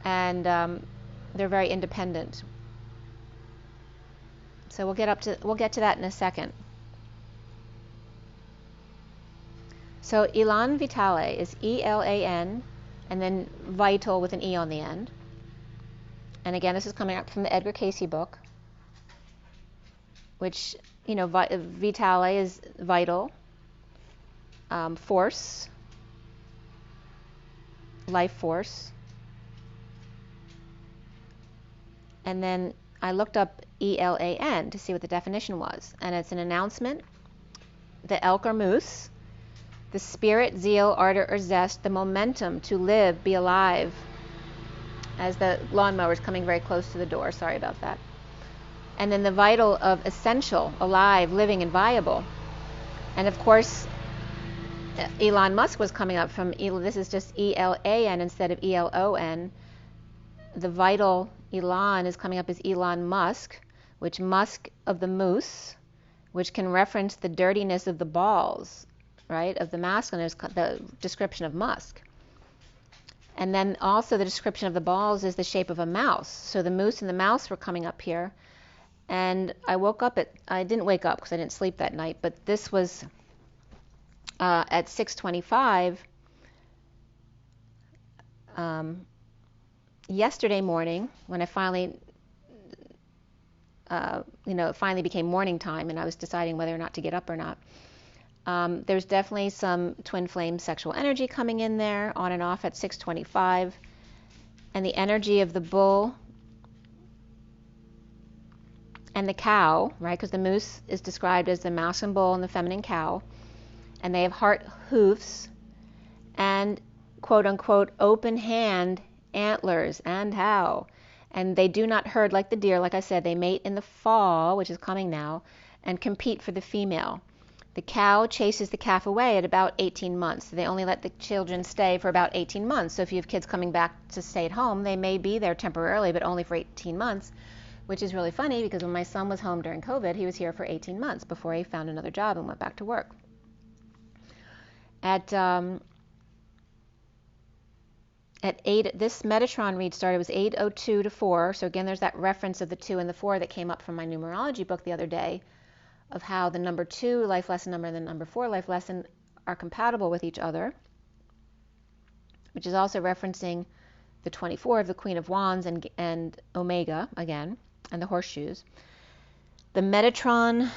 And they're very independent. So we'll get to that in a second. So Elan Vitale is E-L-A-N, and then vital with an E on the end. And again, this is coming up from the Edgar Cayce book, which, you know, Vitale is vital, force, life force. And then I looked up E-L-A-N to see what the definition was. And it's an announcement, the elk or moose, the spirit, zeal, ardor, or zest, the momentum to live, be alive. As the lawnmower is coming very close to the door, sorry about that. And then the vital of essential, alive, living, and viable. And of course, Elon Musk was coming up from, this is just E-L-A-N instead of E-L-O-N. The vital Elon is coming up as Elon Musk, which Musk of the moose, which can reference the dirtiness of the balls, right, of the masculine. There's the description of Musk. And then also the description of the balls is the shape of a mouse. So the moose and the mouse were coming up here. And I didn't wake up because I didn't sleep that night, but this was at 6:25 yesterday morning when I finally, it finally became morning time and I was deciding whether or not to get up or not. There's definitely some twin flame sexual energy coming in there on and off at 6:25, and the energy of the bull and the cow, right? Because the moose is described as the masculine bull and the feminine cow, and they have heart hoofs and quote unquote open hand antlers and how. And they do not herd like the deer. Like I said, they mate in the fall, which is coming now, and compete for the female. The cow chases the calf away at about 18 months. They only let the children stay for about 18 months. So if you have kids coming back to stay at home, they may be there temporarily, but only for 18 months, which is really funny because when my son was home during COVID, he was here for 18 months before he found another job and went back to work. At 8, this Metatron read started, it was 8:02 to 4. So again, there's that reference of the 2 and the 4 that came up from my numerology book the other day, of how the number 2 life lesson number and the number 4 life lesson are compatible with each other, which is also referencing the 24 of the Queen of Wands and Omega again, and the horseshoes. The Metatron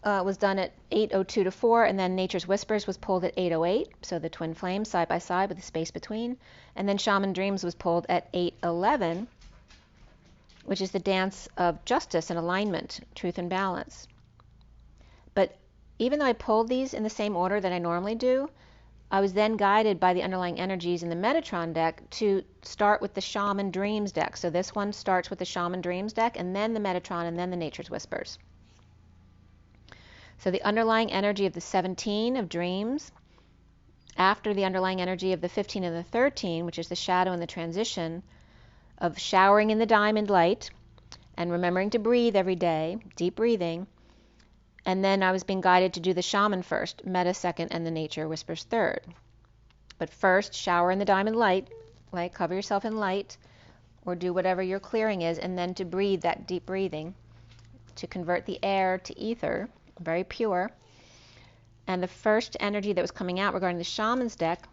was done at 8:02 to 4, and then Nature's Whispers was pulled at 8:08, so the twin flames side by side with the space between. And then Shaman Dreams was pulled at 8:11, which is the dance of justice and alignment, truth and balance. But even though I pulled these in the same order that I normally do, I was then guided by the underlying energies in the Metatron deck to start with the Shaman Dreams deck. So this one starts with the Shaman Dreams deck, and then the Metatron, and then the Nature's Whispers. So the underlying energy of the 17 of dreams, after the underlying energy of the 15 and the 13, which is the shadow and the transition of showering in the diamond light and remembering to breathe every day, deep breathing. And then I was being guided to do the shaman first, meta second, and the nature whispers third. But first, shower in the diamond light, like cover yourself in light, or do whatever your clearing is, and then to breathe that deep breathing, to convert the air to ether, very pure. And the first energy that was coming out regarding the shaman's deck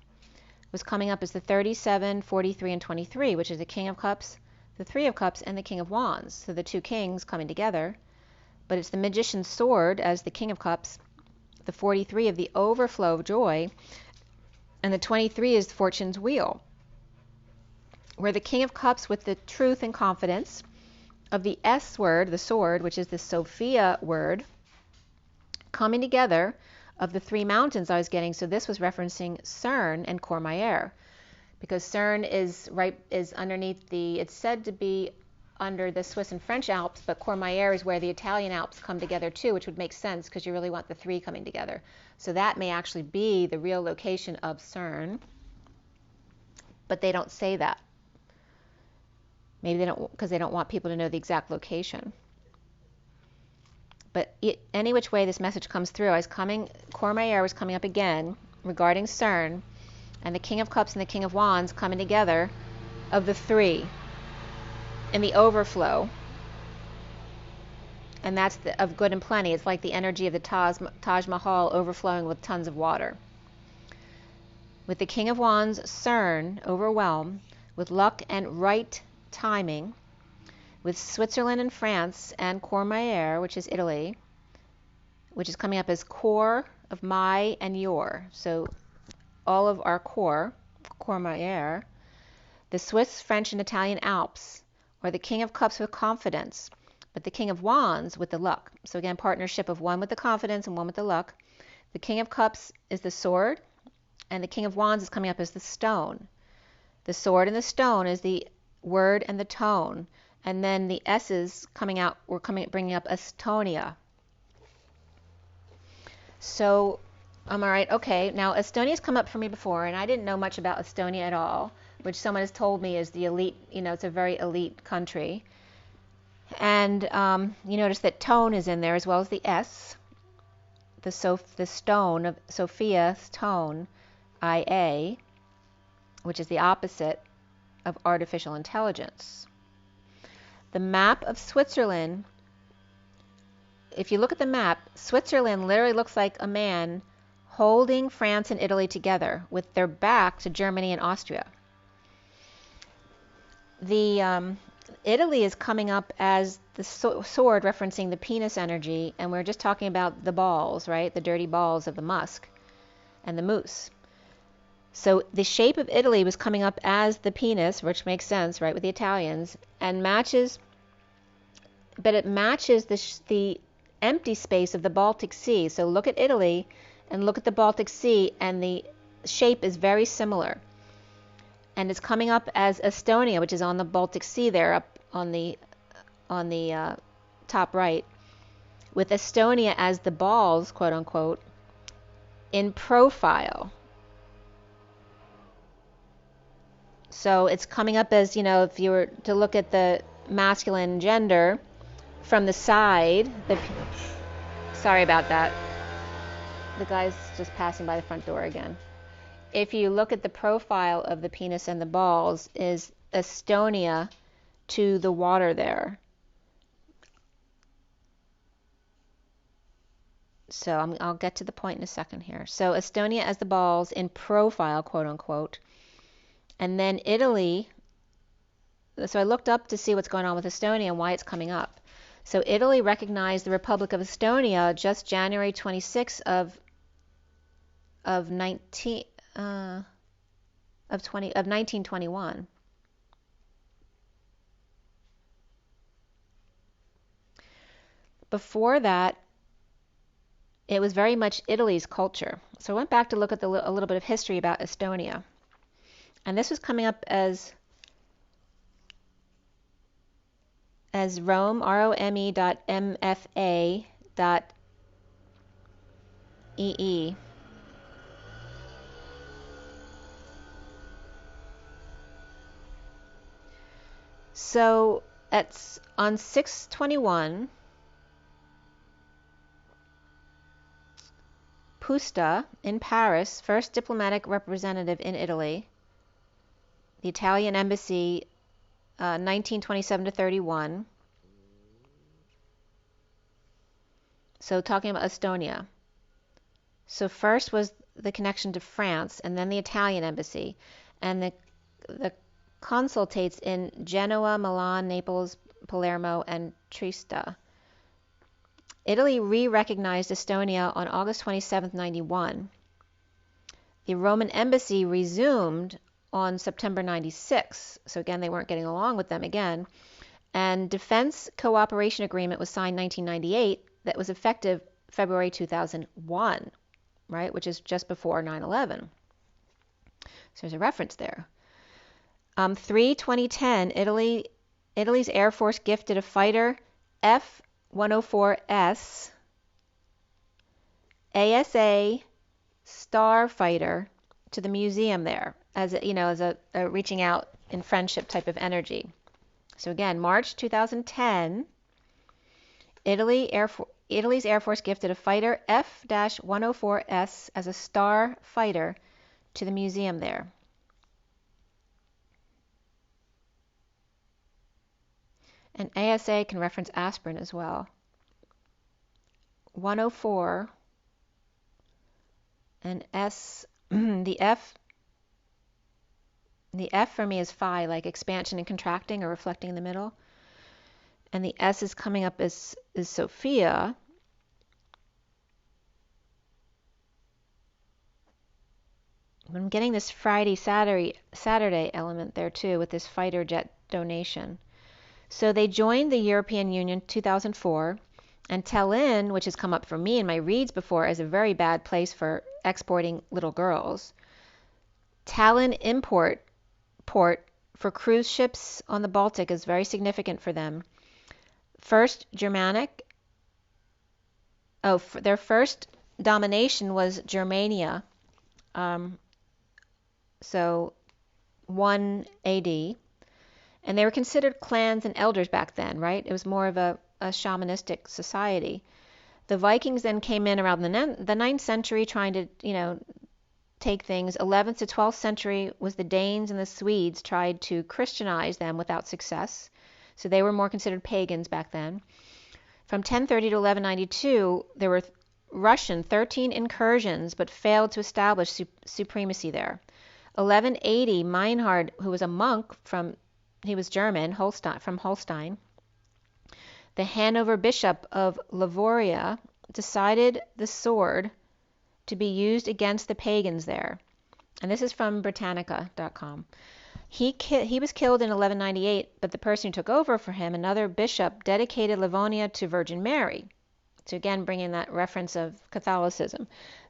was coming up as the 37, 43, and 23, which is the King of Cups, the Three of Cups, and the King of Wands. So the two kings coming together. But it's the magician's sword as the King of Cups, the 43 of the overflow of joy, and the 23 is fortune's wheel, where the King of Cups with the truth and confidence of the S word, the sword, which is the Sophia word, coming together of the 3 mountains I was getting. So this was referencing CERN and Courmayeur, because CERN is underneath it's said to be under the Swiss and French Alps, but Courmayeur is where the Italian Alps come together too, which would make sense because you really want the 3 coming together. So that may actually be the real location of CERN, but they don't say that. Maybe they don't, because they don't want people to know the exact location. But any which way this message comes through, Courmayeur was coming up again regarding CERN, and the King of Cups and the King of Wands coming together of the 3 in the overflow. And that's of good and plenty. It's like the energy of the Taj Mahal overflowing with tons of water. With the King of Wands, CERN, overwhelm, with luck and right timing, with Switzerland and France and Courmayeur, which is Italy, which is coming up as core of my and your. So all of our core, Courmayeur, the Swiss, French, and Italian Alps, or the King of Cups with confidence, but the King of Wands with the luck. So again, partnership of one with the confidence and one with the luck. The King of Cups is the sword, and the King of Wands is coming up as the stone. The sword and the stone is the word and the tone. And then the S's coming out, bringing up Estonia. So I'm all right. Okay, now Estonia's come up for me before, and I didn't know much about Estonia at all, which someone has told me is the elite, it's a very elite country. And you notice that tone is in there as well as the S, the stone of Sophia's tone, IA, which is the opposite of artificial intelligence. The map of Switzerland, if you look at the map, Switzerland literally looks like a man holding France and Italy together with their back to Germany and Austria. The Italy is coming up as the sword referencing the penis energy, and we're just talking about the balls, right? The dirty balls of the musk and the moose. So the shape of Italy was coming up as the penis, which makes sense, right, with the Italians, and matches, but it matches the empty space of the Baltic Sea. So look at Italy and look at the Baltic Sea, and the shape is very similar. And it's coming up as Estonia, which is on the Baltic Sea there, up on the top right, with Estonia as the balls, quote unquote, in profile. So it's coming up as, if you were to look at the masculine gender from the side, sorry about that. The guy's just passing by the front door again. If you look at the profile of the penis and the balls, is Estonia to the water there. So I'll get to the point in a second here. So Estonia as the balls in profile, quote unquote. And then Italy, so I looked up to see what's going on with Estonia and why it's coming up. So Italy recognized the Republic of Estonia just January 26th of 1921. Before that, it was very much Italy's culture. So I went back to look at a little bit of history about Estonia. And this was coming up as Rome, rome.mfa.ee. So it's on 6/21, Pusta in Paris, first diplomatic representative in Italy, the Italian embassy, 1927 to 31. So talking about Estonia. So first was the connection to France, and then the Italian embassy, and the consultates in Genoa, Milan, Naples, Palermo, and Trieste. Italy re-recognized Estonia on August 27, 91. The Roman embassy resumed on September 96. So again, they weren't getting along with them again. And defense cooperation agreement was signed 1998 that was effective February 2001, right, which is just before 9/11. So there's a reference there. 3/2010, Italy's Air Force gifted a fighter F-104S ASA Starfighter to the museum there, as a reaching out in friendship type of energy. So again, March 2010, Italy's Air Force gifted a fighter F-104S as a Starfighter to the museum there. And ASA can reference aspirin as well. 104 and S, the F for me is phi, like expansion and contracting or reflecting in the middle. And the S is coming up as Sophia. I'm getting this Friday, Saturday element there too with this fighter jet donation. So they joined the European Union 2004, and Tallinn, which has come up for me in my reads before as a very bad place for exporting little girls. Tallinn port for cruise ships on the Baltic is very significant for them. First Germanic, their first domination was Germania, so 1 AD. And they were considered clans and elders back then, right? It was more of a shamanistic society. The Vikings then came in around the 9th century trying to, take things. 11th to 12th century was the Danes and the Swedes tried to Christianize them without success. So they were more considered pagans back then. From 1030 to 1192, there were Russian 13 incursions, but failed to establish supremacy there. 1180, Meinhard, who was a monk he was German, from Holstein, the Hanover Bishop of Livoria, decided the sword to be used against the pagans there. And this is from Britannica.com. He was killed in 1198, but the person who took over for him, another bishop, dedicated Livonia to Virgin Mary. So again, bringing that reference of Catholicism.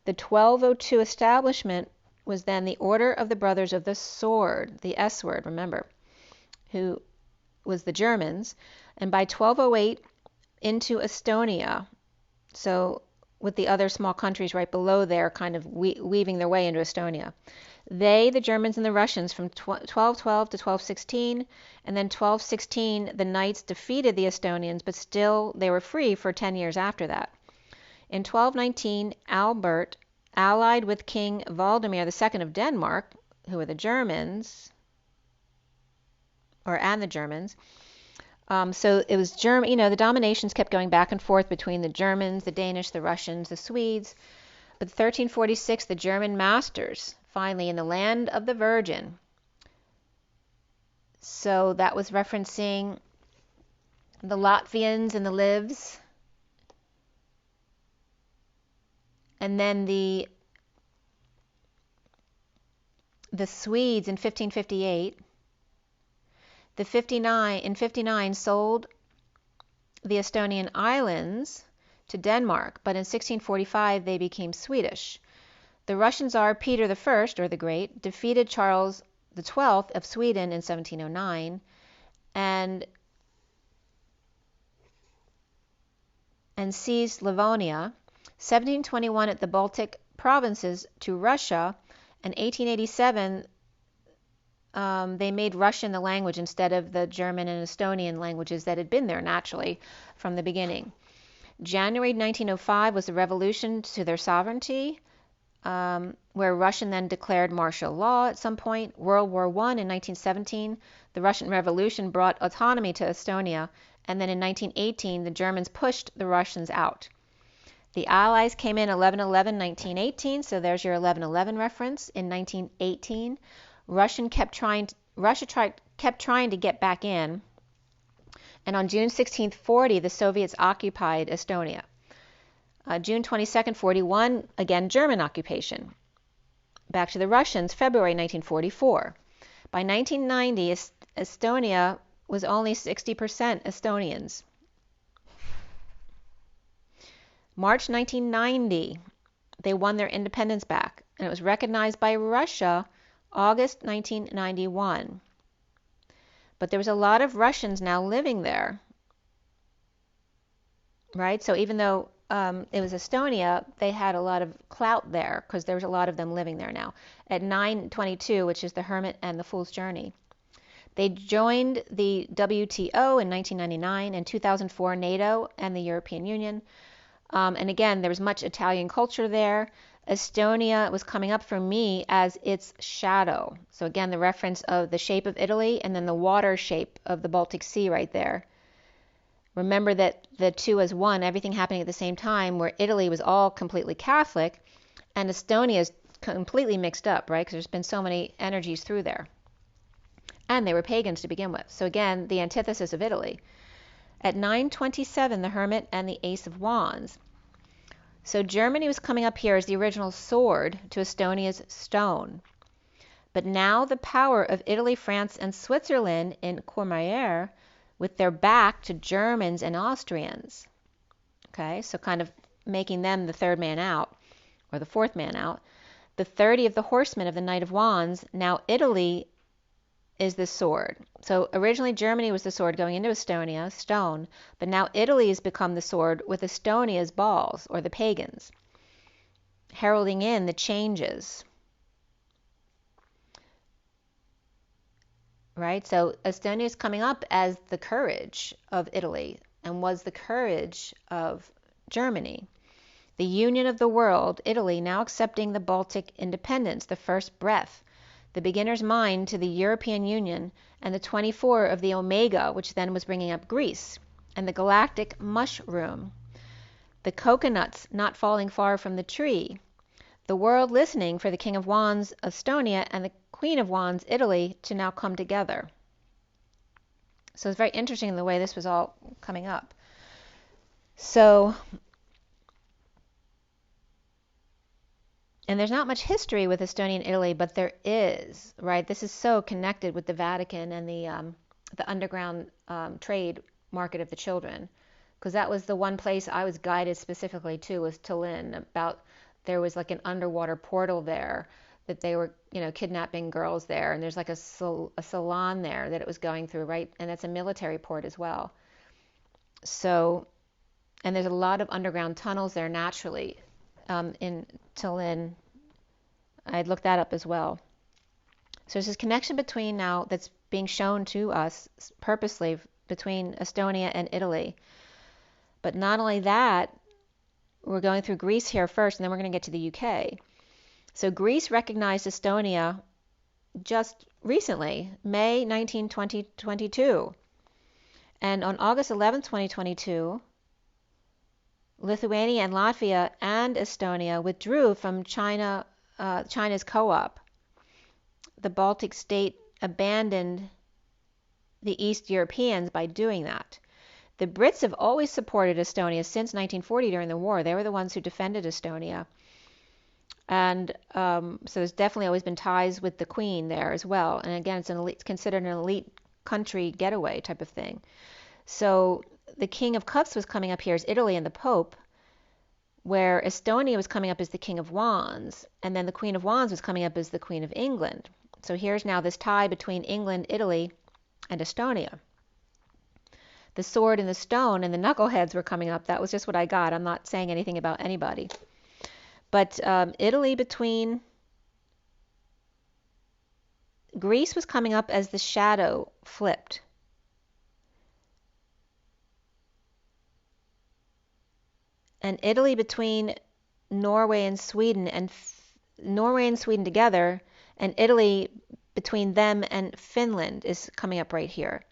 The 1202 establishment was then the Order of the Brothers of the Sword, the S word, remember, who was the Germans. And by 1208, into Estonia, so with the other small countries right below there kind of weaving their way into Estonia. They, the Germans and the Russians, from 1212 to 1216, and then 1216 the Knights defeated the Estonians, but still they were free for 10 years after that. In 1219, Albert allied with King Valdemar II of Denmark, who were the Germans, and the Germans. So it was the dominations kept going back and forth between the Germans, the Danish, the Russians, the Swedes. But 1346, the German masters, finally in the land of the Virgin. So that was referencing the Latvians and the Livs. And then the Swedes in 1558. In 59 sold the Estonian islands to Denmark, but in 1645 they became Swedish. The Russian Tsar Peter I, or the Great, defeated Charles XII of Sweden in 1709 and seized Livonia. 1721 at the Baltic provinces to Russia, and 1887 they made Russian the language instead of the German and Estonian languages that had been there naturally from the beginning. January 1905 was the revolution to their sovereignty, where Russian then declared martial law at some point. World War I in 1917, the Russian Revolution brought autonomy to Estonia, and then in 1918 the Germans pushed the Russians out. The Allies came in 11/11/1918, so there's your 11/11 reference. In 1918, Russia kept trying to get back in, and on June 16, 40, the Soviets occupied Estonia. June 22, 41, again German occupation. Back to the Russians, February 1944. By 1990, Estonia was only 60% Estonians. March 1990, they won their independence back, and it was recognized by Russia August 1991. But there was a lot of Russians now living there, right? So even though it was Estonia, they had a lot of clout there because there was a lot of them living there now. At 922, which is the Hermit and the Fool's Journey. They joined the WTO in 1999, and 2004 NATO and the European Union. And again, there was much Italian culture there. Estonia was coming up for me as its shadow. So again, the reference of the shape of Italy and then the water shape of the Baltic Sea right there. Remember that the two as one, everything happening at the same time, where Italy was all completely Catholic and Estonia is completely mixed up, right? Because there's been so many energies through there. And they were pagans to begin with. So again, the antithesis of Italy. At 927, the Hermit and the Ace of Wands. So Germany was coming up here as the original sword to Estonia's stone. But now the power of Italy, France, and Switzerland in Courmayeur, with their back to Germans and Austrians. Okay, so kind of making them the third man out, or the fourth man out. The 30 of the horsemen of the Knight of Wands, now Italy is the sword. So originally Germany was the sword going into Estonia, stone, but now Italy has become the sword with Estonia's balls, or the pagans, heralding in the changes. Right? So Estonia is coming up as the courage of Italy and was the courage of Germany. The union of the world, Italy now accepting the Baltic independence, the first breath the beginner's mind to the European Union, and the 24 of the Omega, which then was bringing up Greece, and the galactic mushroom, the coconuts not falling far from the tree, the world listening for the King of Wands, Estonia, and the Queen of Wands, Italy, to now come together. So it's very interesting the way this was all coming up. So, and there's not much history with Estonia and Italy, but there is, right? This is so connected with the Vatican and the underground trade market of the children, because that was the one place I was guided specifically to, was Tallinn. About there was like an underwater portal there that they were, kidnapping girls there, and there's like a salon there that it was going through, right? And it's a military port as well. So, and there's a lot of underground tunnels there naturally in Tallinn. I'd looked that up as well. So there's this connection between now that's being shown to us purposely between Estonia and Italy. But not only that, we're going through Greece here first, and then we're going to get to the UK. So Greece recognized Estonia just recently, May 19, 2022. And on August 11, 2022, Lithuania and Latvia and Estonia withdrew from China's co-op. The Baltic state abandoned the East Europeans by doing that. The Brits have always supported Estonia since 1940 during the war. They were the ones who defended Estonia. And so there's definitely always been ties with the Queen there as well. And again, it's considered an elite country getaway type of thing. So the King of Cups was coming up here as Italy and the Pope, where Estonia was coming up as the King of Wands, and then the Queen of Wands was coming up as the Queen of England. So here's now this tie between England, Italy, and Estonia. The sword and the stone and the knuckleheads were coming up. That was just what I got. I'm not saying anything about anybody. But Italy between Greece was coming up as the shadow flipped. And Italy between Norway and Sweden, and Norway and Sweden together, and Italy between them and Finland is coming up right here.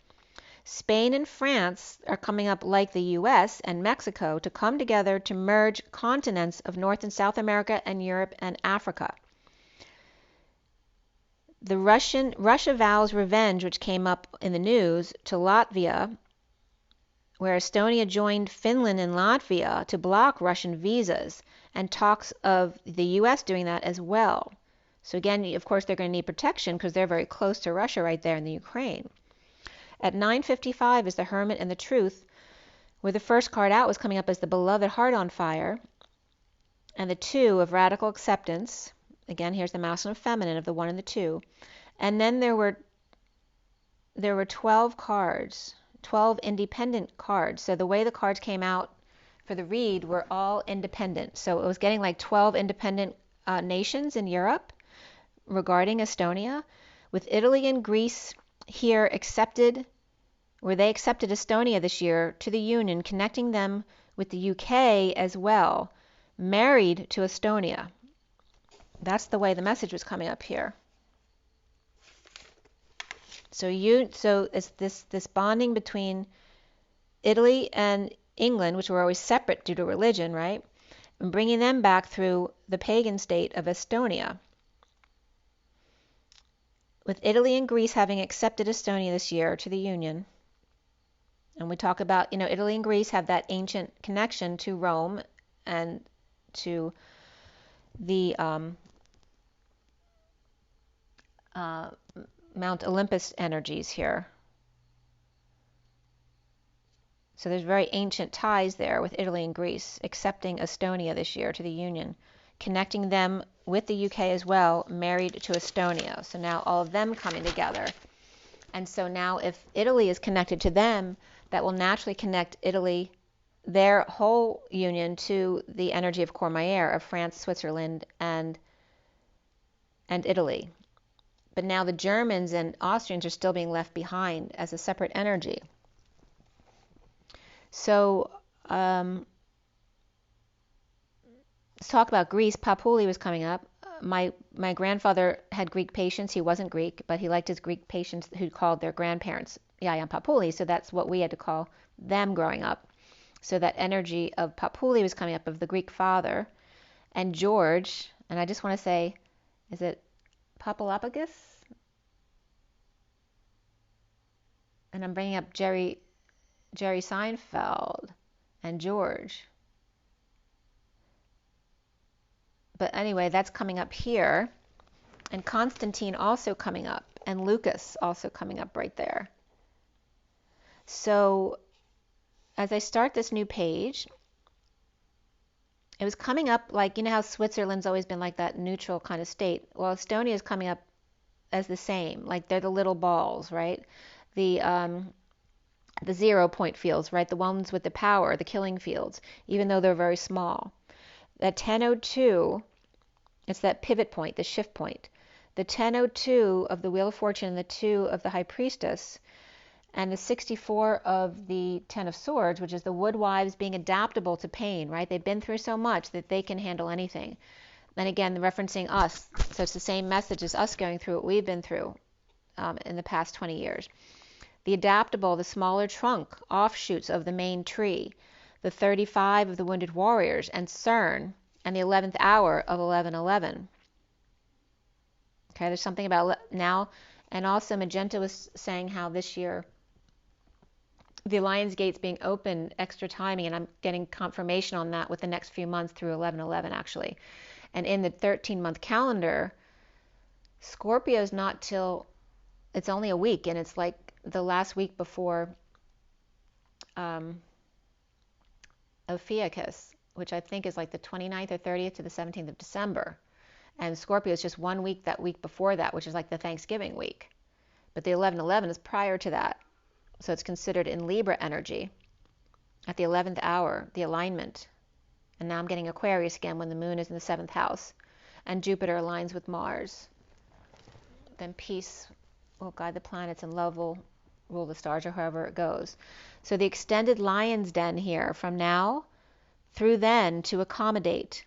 Spain and France are coming up like the US and Mexico to come together to merge continents of North and South America and Europe and Africa. Russia vows revenge, which came up in the news, to Latvia, where Estonia joined Finland and Latvia to block Russian visas, and talks of the US doing that as well. So again, of course, they're going to need protection because they're very close to Russia right there in the Ukraine. At 9:55 is the Hermit and the Truth, where the first card out was coming up as the Beloved Heart on Fire, and the 2 of Radical Acceptance. Again, here's the masculine and feminine of the 1 and the 2. And then there were 12 cards, 12 independent cards. So the way the cards came out for the read were all independent. So it was getting like 12 independent nations in Europe regarding Estonia, with Italy and Greece here where they accepted Estonia this year to the Union, connecting them with the UK as well, married to Estonia. That's the way the message was coming up here. So it's this bonding between Italy and England, which were always separate due to religion, right? And bringing them back through the pagan state of Estonia. With Italy and Greece having accepted Estonia this year to the Union. And we talk about, Italy and Greece have that ancient connection to Rome and to the Mount Olympus energies here. So there's very ancient ties there with Italy and Greece accepting Estonia this year to the Union, connecting them with the UK as well, married to Estonia. So now all of them coming together. And so now if Italy is connected to them, that will naturally connect Italy, their whole union, to the energy of Courmayeur of France, Switzerland, and Italy. But now the Germans and Austrians are still being left behind as a separate energy. So let's talk about Greece. Papuli was coming up. My grandfather had Greek patients. He wasn't Greek, but he liked his Greek patients who called their grandparents Yaya and Papuli. So that's what we had to call them growing up. So that energy of Papuli was coming up, of the Greek father. And George, and I just want to say, is it Papalapagus? And I'm bringing up Jerry Seinfeld and George. But anyway, that's coming up here. And Constantine also coming up. And Lucas also coming up right there. So as I start this new page, it was coming up like, you know how Switzerland's always been like that neutral kind of state. Well, Estonia is coming up as the same. Like they're the little balls, right? The 0 point fields, right? The ones with the power, the killing fields, even though they're very small. That 1002, it's that pivot point, the shift point. The 1002 of the Wheel of Fortune and the 2 of the High Priestess, and the 64 of the 10 of Swords, which is the woodwives being adaptable to pain, right? They've been through so much that they can handle anything. And again, referencing us. So it's the same message as us going through what we've been through in the past 20 years. The adaptable, the smaller trunk, offshoots of the main tree. The 35 of the Wounded Warriors, and CERN, and the 11th hour of 1111. Okay, there's something about now. And also Magenta was saying how this year the Lion's Gate's being open extra timing, and I'm getting confirmation on that with the next few months through 1111 actually. And in the 13-month calendar, Scorpio's not till, it's only a week, and it's like the last week before Ophiuchus, which I think is like the 29th or 30th to the 17th of December. And Scorpio is just 1 week, that week before that, which is like the Thanksgiving week. But the 1111 is prior to that. So it's considered in Libra energy at the 11th hour, the alignment. And now I'm getting Aquarius again when the moon is in the 7th house. And Jupiter aligns with Mars. Then peace will guide the planets, and love will rule the stars, or however it goes. So the extended lion's den here from now through then to accommodate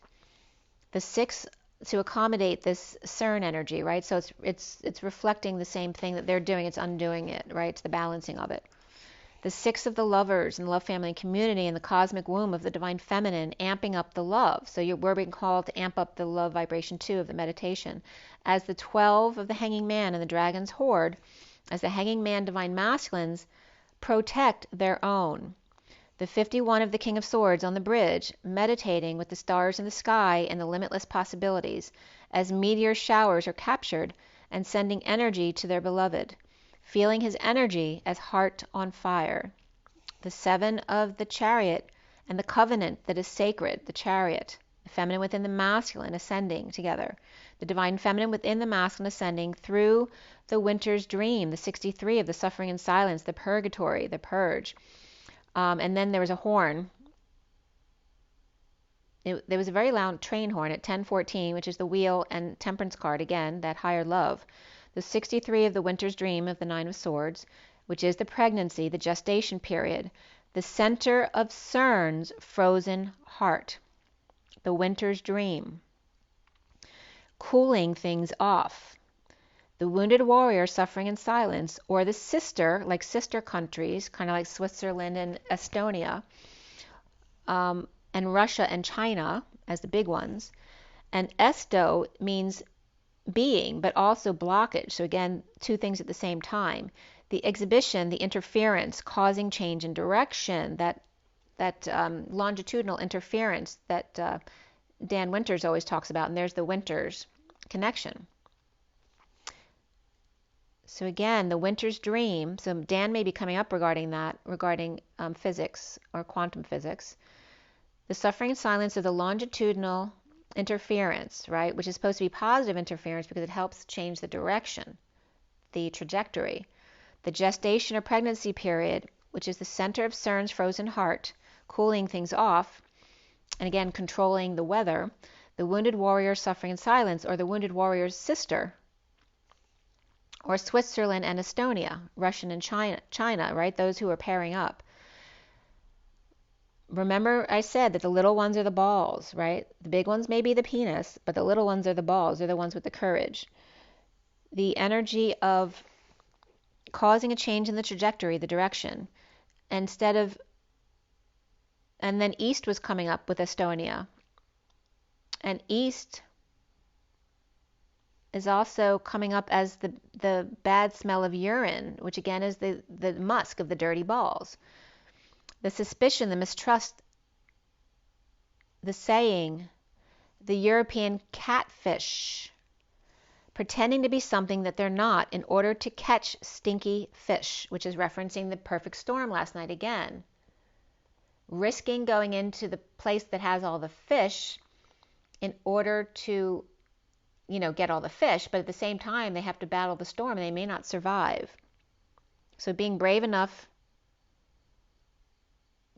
the 6, to accommodate this CERN energy, right? So it's reflecting the same thing that they're doing. It's undoing it, right? It's the balancing of it. The 6 of the lovers and love, family, and community, and the cosmic womb of the divine feminine, amping up the love. So we're being called to amp up the love vibration too of the meditation. As the 12 of the hanging man and the dragon's horde, as the hanging man divine masculines protect their own. The 51 of the King of Swords on the bridge, meditating with the stars in the sky and the limitless possibilities, as meteor showers are captured and sending energy to their beloved, feeling his energy as heart on fire. The 7 of the Chariot and the covenant that is sacred, the Chariot, the feminine within the masculine ascending together, the divine feminine within the masculine ascending through the winter's dream, the 63 of the suffering and silence, the purgatory, the purge. And then there was a horn. There was a very loud train horn at 10:14, which is the wheel and temperance card again, that higher love. The 63 of the winter's dream of the 9 of Swords, which is the pregnancy, the gestation period, the center of CERN's frozen heart, the winter's dream, cooling things off. The wounded warrior suffering in silence, or the sister, like sister countries, kind of like Switzerland and Estonia, and Russia and China as the big ones. And esto means being, but also blockage. So again, two things at the same time. The exhibition, the interference, causing change in direction, that longitudinal interference that Dan Winters always talks about, and there's the Winters connection. So again, the winter's dream, so Dan may be coming up regarding that, regarding physics or quantum physics. The suffering and silence of the longitudinal interference, right, which is supposed to be positive interference because it helps change the direction, the trajectory. The gestation or pregnancy period, which is the center of CERN's frozen heart, cooling things off, and again, controlling the weather. The wounded warrior suffering in silence, or the wounded warrior's sister, or Switzerland and Estonia, Russian and China, right? Those who are pairing up. remember I said that the little ones are the balls, right? The big ones may be the penis, but the little ones are the balls. They're the ones with the courage. The energy of causing a change in the trajectory, the direction, instead of, and then East was coming up with Estonia. And East is also coming up as the bad smell of urine, which again is the musk of the dirty balls. The suspicion, the mistrust, the saying, the European catfish, pretending to be something that they're not in order to catch stinky fish, which is referencing the perfect storm last night again. Risking going into the place that has all the fish in order to, get all the fish, but at the same time they have to battle the storm and they may not survive. So being brave enough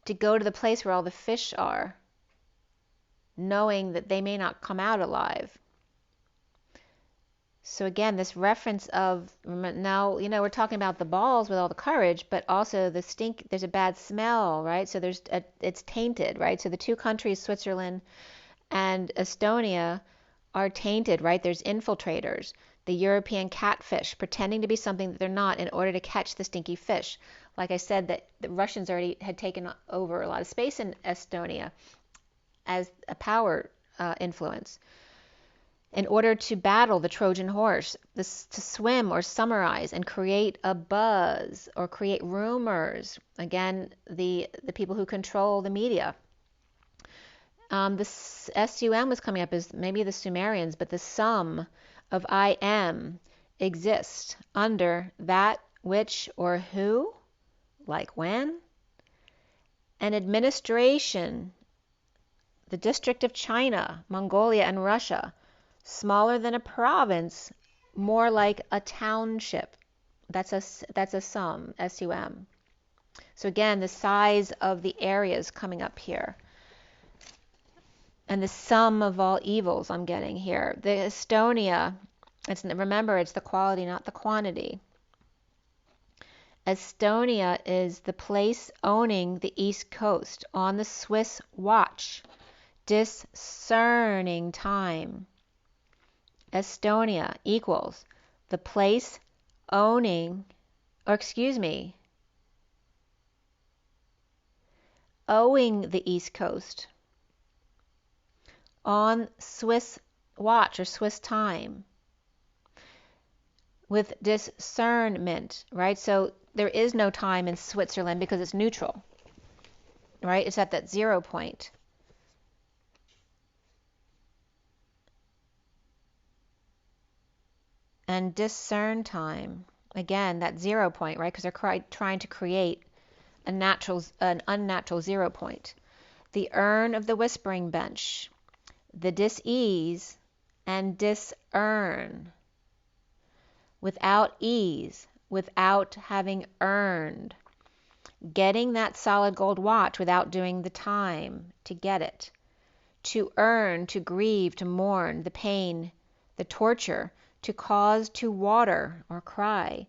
to go to the place where all the fish are, knowing that they may not come out alive. So again, this reference of, now, we're talking about the balls with all the courage, but also the stink, there's a bad smell, right? So it's tainted, right? So the two countries, Switzerland and Estonia, are tainted, right? There's infiltrators. The European catfish, pretending to be something that they're not in order to catch the stinky fish. Like I said, that the Russians already had taken over a lot of space in Estonia as a power influence. In order to battle the Trojan horse, to swim or summarize and create a buzz or create rumors. Again, the people who control the media. The SUM was coming up as maybe the Sumerians, but the sum of I am exists under that which or who, like when. An administration, the District of China, Mongolia, and Russia, smaller than a province, more like a township. That's a sum, SUM. So again, the size of the areas coming up here. And the sum of all evils I'm getting here. The Estonia, remember, it's the quality, not the quantity. Estonia is the place owning the East Coast on the Swiss watch. Discerning time. Estonia equals the place owing the East Coast on Swiss watch or Swiss time with discernment, right? So there is no time in Switzerland because it's neutral, right? It's at that 0 point. And discern time, again, that 0 point, right? Because they're trying to create an unnatural 0 point. The urn of the whispering bench, the dis-ease and dis-earn. Without ease, without having earned. Getting that solid gold watch without doing the time to get it. To earn, to grieve, to mourn, the pain, the torture, to cause to water or cry.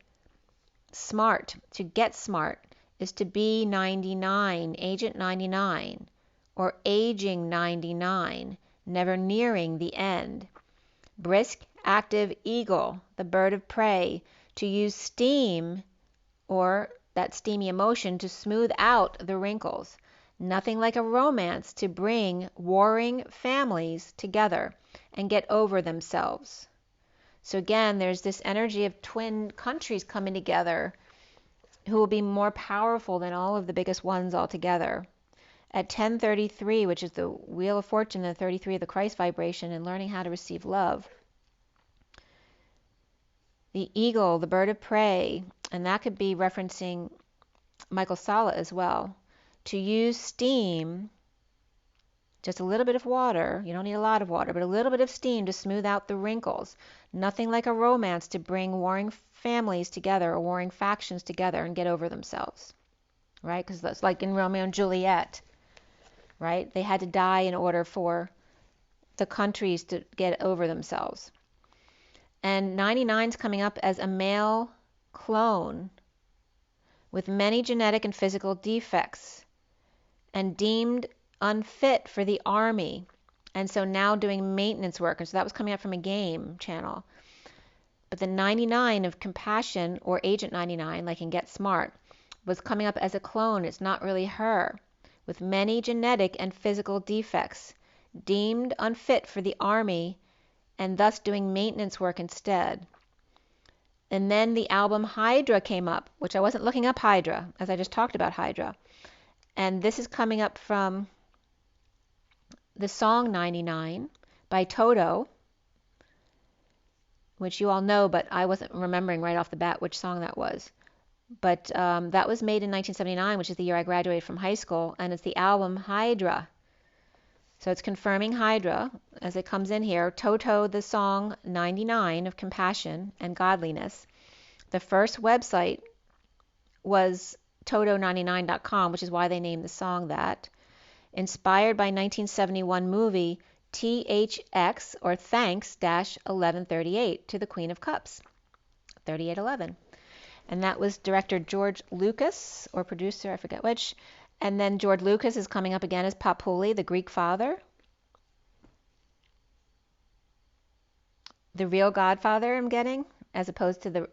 Smart, to get smart, is to be 99, agent 99, or aging 99, never nearing the end. Brisk, active eagle, the bird of prey, to use steam or that steamy emotion to smooth out the wrinkles. Nothing like a romance to bring warring families together and get over themselves. So again, there's this energy of twin countries coming together who will be more powerful than all of the biggest ones altogether. At 1033, which is the Wheel of Fortune and 33 of the Christ vibration, and learning how to receive love. The eagle, the bird of prey, and that could be referencing Michael Sala as well. To use steam, just a little bit of water, you don't need a lot of water, but a little bit of steam to smooth out the wrinkles. Nothing like a romance to bring warring families together or warring factions together and get over themselves, right? Because that's like in Romeo and Juliet, right? They had to die in order for the countries to get over themselves. And 99 is coming up as a male clone with many genetic and physical defects and deemed unfit for the army. And so now doing maintenance work. And so that was coming up from a game channel. But the 99 of compassion, or Agent 99, like in Get Smart, was coming up as a clone. It's not really her, with many genetic and physical defects, deemed unfit for the army, and thus doing maintenance work instead. And then the album Hydra came up, which I wasn't looking up Hydra, as I just talked about Hydra. And this is coming up from the song 99 by Toto, which you all know, but I wasn't remembering right off the bat which song that was. But that was made in 1979, which is the year I graduated from high school, and it's the album Hydra. So it's confirming Hydra as it comes in here. Toto, the song 99 of compassion and godliness. The first website was toto99.com, which is why they named the song that. Inspired by 1971 movie THX, or Thanks-1138, to the Queen of Cups, 3811. And that was director George Lucas, or producer, I forget which. And then George Lucas is coming up again as Papuli, the Greek father. The real Godfather I'm getting, as opposed to the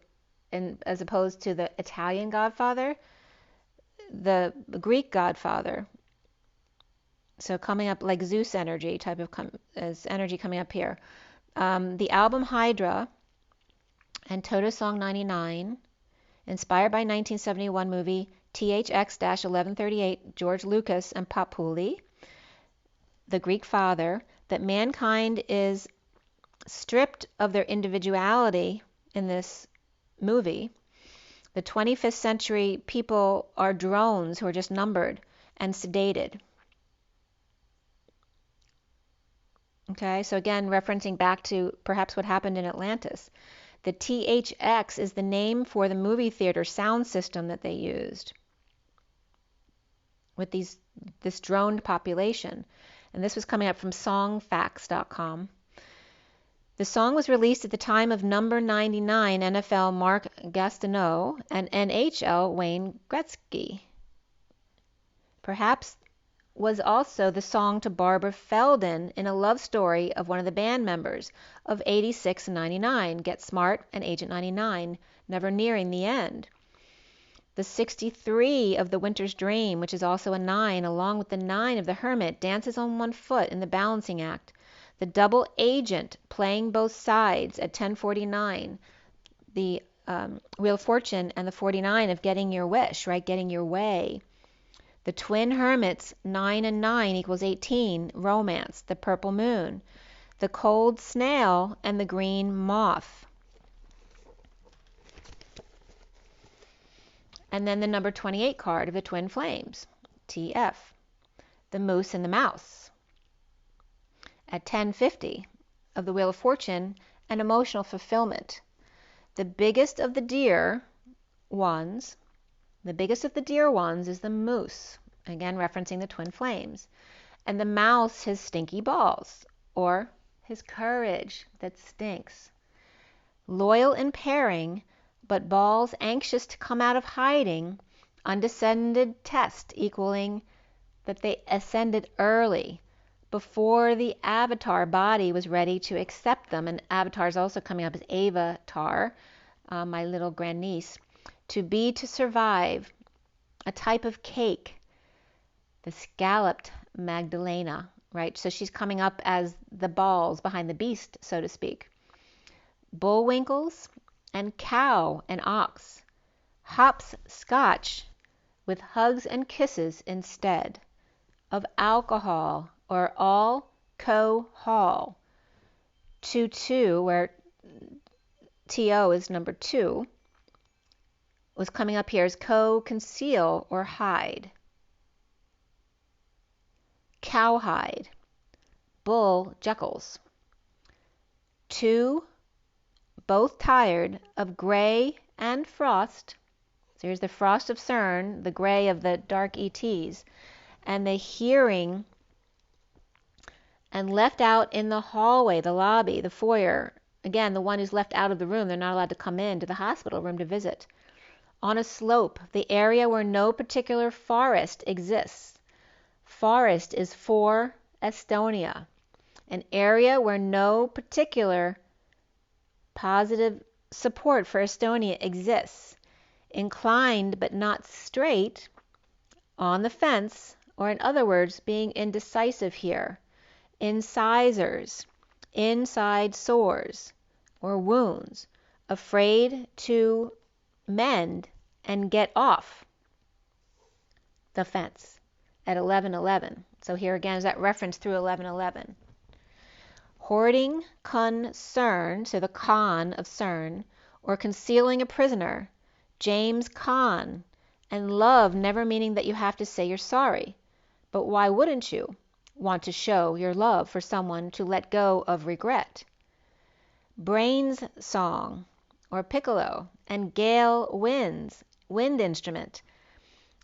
Italian Godfather, the Greek Godfather. So coming up like Zeus energy type of energy coming up here. The album Hydra and Toto Song 99, inspired by 1971 movie THX-1138, George Lucas and Papuli, the Greek father, that mankind is stripped of their individuality in this movie. The 25th century people are drones who are just numbered and sedated. Okay, so again, referencing back to perhaps what happened in Atlantis. The THX is the name for the movie theater sound system that they used with this droned population. And this was coming up from songfacts.com. The song was released at the time of number 99 NFL Mark Gastineau and NHL Wayne Gretzky. Perhaps was also the song to Barbara Feldon in a love story of one of the band members of 86 and 99, Get Smart and Agent 99, never nearing the end. The 63 of The Winter's Dream, which is also a 9, along with the 9 of the Hermit, dances on one foot in the balancing act. The double agent playing both sides at 1049, the Wheel of Fortune, and the 49 of getting your wish, right, getting your way. The twin hermits, 9 and 9 equals 18, romance, the purple moon. The cold snail and the green moth. And then the number 28 card of the twin flames, TF. The moose and the mouse. At 1050 of the Wheel of Fortune and emotional fulfillment. The biggest of the dear ones is the moose, again referencing the twin flames, and the mouse his stinky balls, or his courage that stinks. Loyal in pairing, but balls anxious to come out of hiding, undescended test equaling that they ascended early, before the avatar body was ready to accept them. And avatar is also coming up as Avatar, my little grandniece. To be to survive, a type of cake, the scalloped Magdalena, right? So she's coming up as the balls behind the beast, so to speak. Bullwinkles and cow and ox. Hops scotch with hugs and kisses instead of alcohol or all-co-hall. 2-2, where TO is number 2, was coming up here as co-conceal or hide. Cowhide. Bull Jekyll's. 2, both tired of gray and frost. So here's the frost of CERN, the gray of the dark ETs, and the hearing, and left out in the hallway, the lobby, the foyer. Again, the one who's left out of the room, they're not allowed to come in to the hospital room to visit. On a slope, the area where no particular forest exists. Forest is for Estonia, an area where no particular positive support for Estonia exists. Inclined but not straight, on the fence, or in other words, being indecisive here. Incisors, inside sores or wounds, afraid to mend and get off the fence at 11:11. So here again is that reference through 11:11. Hoarding concern, so the con of CERN, or concealing a prisoner, James Con, and love never meaning that you have to say you're sorry. But why wouldn't you want to show your love for someone to let go of regret? Brains song, or piccolo, and gale winds, wind instrument,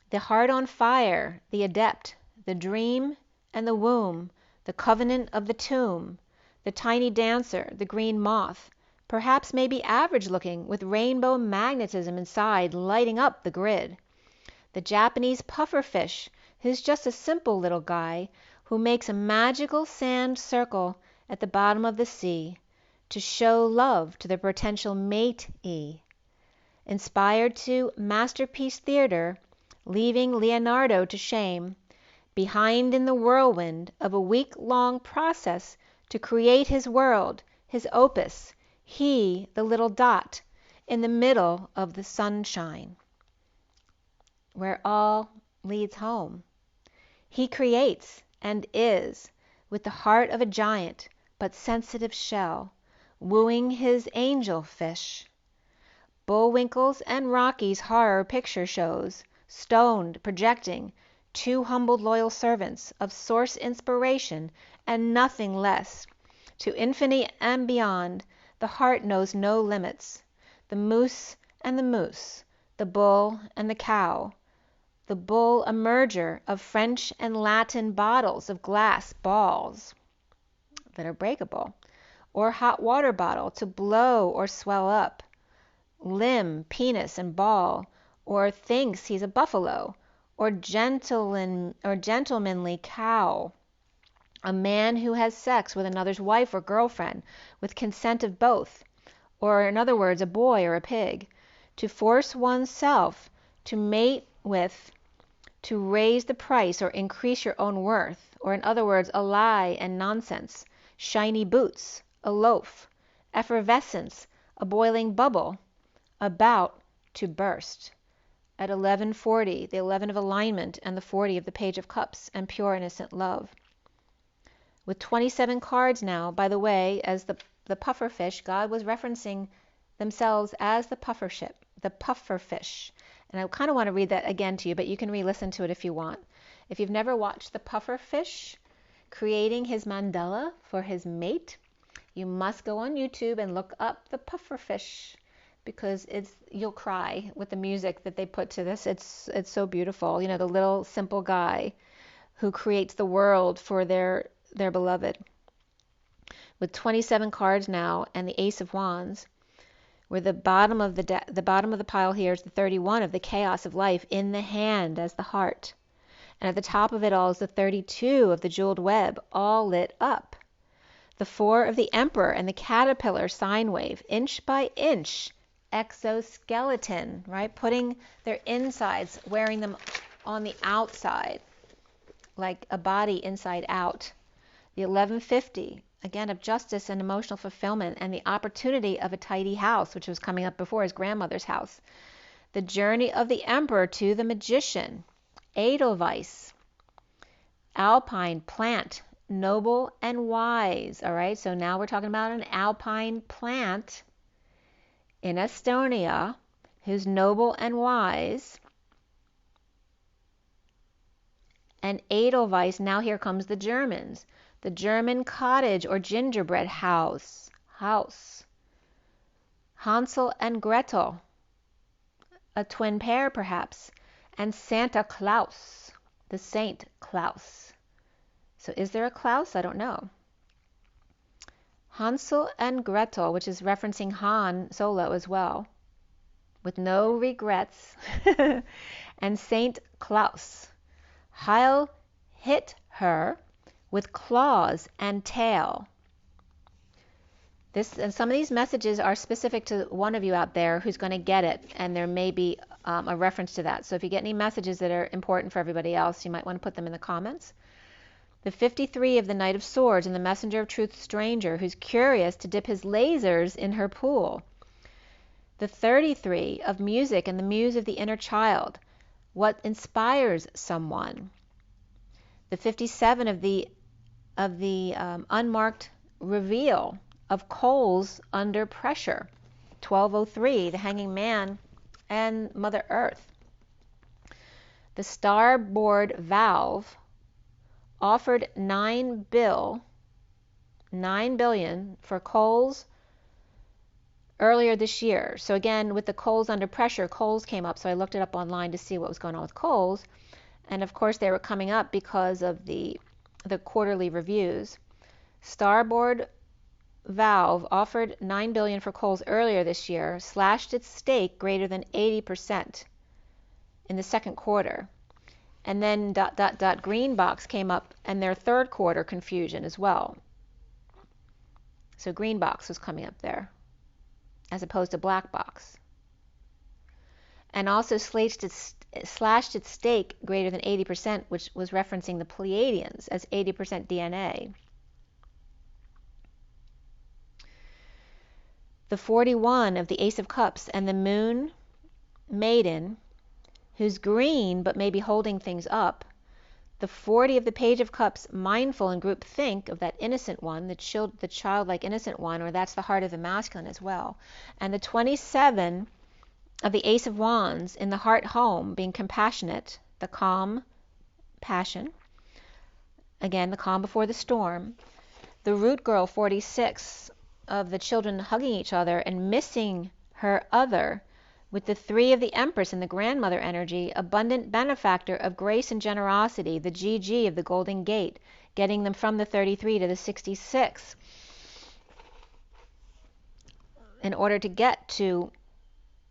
the heart on fire, the adept, the dream and the womb, the covenant of the tomb, the tiny dancer, the green moth, perhaps maybe average looking with rainbow magnetism inside lighting up the grid. The Japanese pufferfish, who's just a simple little guy who makes a magical sand circle at the bottom of the sea to show love to the potential mate-y. Inspired to masterpiece theater, leaving Leonardo to shame, behind in the whirlwind of a week-long process to create his world, his opus, he, the little dot, in the middle of the sunshine, where all leads home. He creates and is, with the heart of a giant, but sensitive shell, wooing his angel fish. Bullwinkles and Rocky's horror picture shows, stoned, projecting, two humbled loyal servants of source inspiration and nothing less. To infinity and beyond, the heart knows no limits. The moose and the moose, the bull and the cow. The bull a merger of French and Latin bottles of glass balls that are breakable, or hot water bottle to blow or swell up. Limb, penis and ball, or thinks he's a buffalo, or gentlemanly cow. A man who has sex with another's wife or girlfriend with consent of both, or in other words, a boy or a pig. To force oneself to mate with, to raise the price or increase your own worth, or in other words, a lie and nonsense. Shiny boots, a loaf, effervescence, a boiling bubble, about to burst. At 11:40, the 11 of alignment and the 40 of the Page of Cups and pure innocent love. With 27 cards now, by the way, as the pufferfish, God was referencing themselves as the pufferfish. And I kind of want to read that again to you, but you can re-listen to it if you want. If you've never watched the pufferfish creating his mandala for his mate, you must go on YouTube and look up the pufferfish, because you'll cry with the music that they put to this. It's so beautiful. You know, the little simple guy who creates the world for their beloved. With 27 cards now and the Ace of Wands, where the bottom of the pile here is the 31 of the chaos of life in the hand as the heart. And at the top of it all is the 32 of the jeweled web, all lit up. The 4 of the Emperor and the caterpillar sine wave, inch by inch, exoskeleton, right? Putting their insides, wearing them on the outside, like a body inside out. The 1150, again, of justice and emotional fulfillment and the opportunity of a tidy house, which was coming up before his grandmother's house. The journey of the Emperor to the magician. Edelweiss, alpine plant, noble and wise. All right, so now we're talking about an alpine plant in Estonia who's noble and wise. And Edelweiss, now here comes the Germans. The German cottage or gingerbread house. Hansel and Gretel, a twin pair perhaps. And Santa Claus, the Saint Claus. So is there a Claus? I don't know. Hansel and Gretel, which is referencing Han Solo as well, with no regrets. And Saint Claus. Heil hit her with claws and tail. And some of these messages are specific to one of you out there who's going to get it, and there may be a reference to that. So if you get any messages that are important for everybody else, you might want to put them in the comments. The 53 of the Knight of Swords and the Messenger of Truth stranger who's curious to dip his lasers in her pool. The 33 of music and the muse of the inner child, what inspires someone. The 57 of the unmarked reveal of coals under pressure. 1203, the hanging man and Mother Earth. The starboard valve offered $9 billion for coals earlier this year. So again, with the coals under pressure, coals came up. So I looked it up online to see what was going on with coals. And of course, they were coming up because of the quarterly reviews. Starboard valve offered $9 billion for coals earlier this year, slashed its stake greater than 80% in the second quarter. And then ... green box came up and their third quarter confusion as well. So green box was coming up there as opposed to black box. And also slashed its stake greater than 80%, which was referencing the Pleiadians as 80% DNA. The 41 of the Ace of Cups and the Moon Maiden, who's green but may be holding things up. The 40 of the Page of Cups, mindful and group think of that innocent one, the childlike innocent one, or that's the heart of the masculine as well. And the 27 of the Ace of Wands in the heart home, being compassionate, the calm passion. Again, the calm before the storm. The Root Girl 46 of the children hugging each other and missing her other, with the 3 of the Empress and the grandmother energy, abundant benefactor of grace and generosity, the GG of the Golden Gate, getting them from the 33 to the 66 in order to get to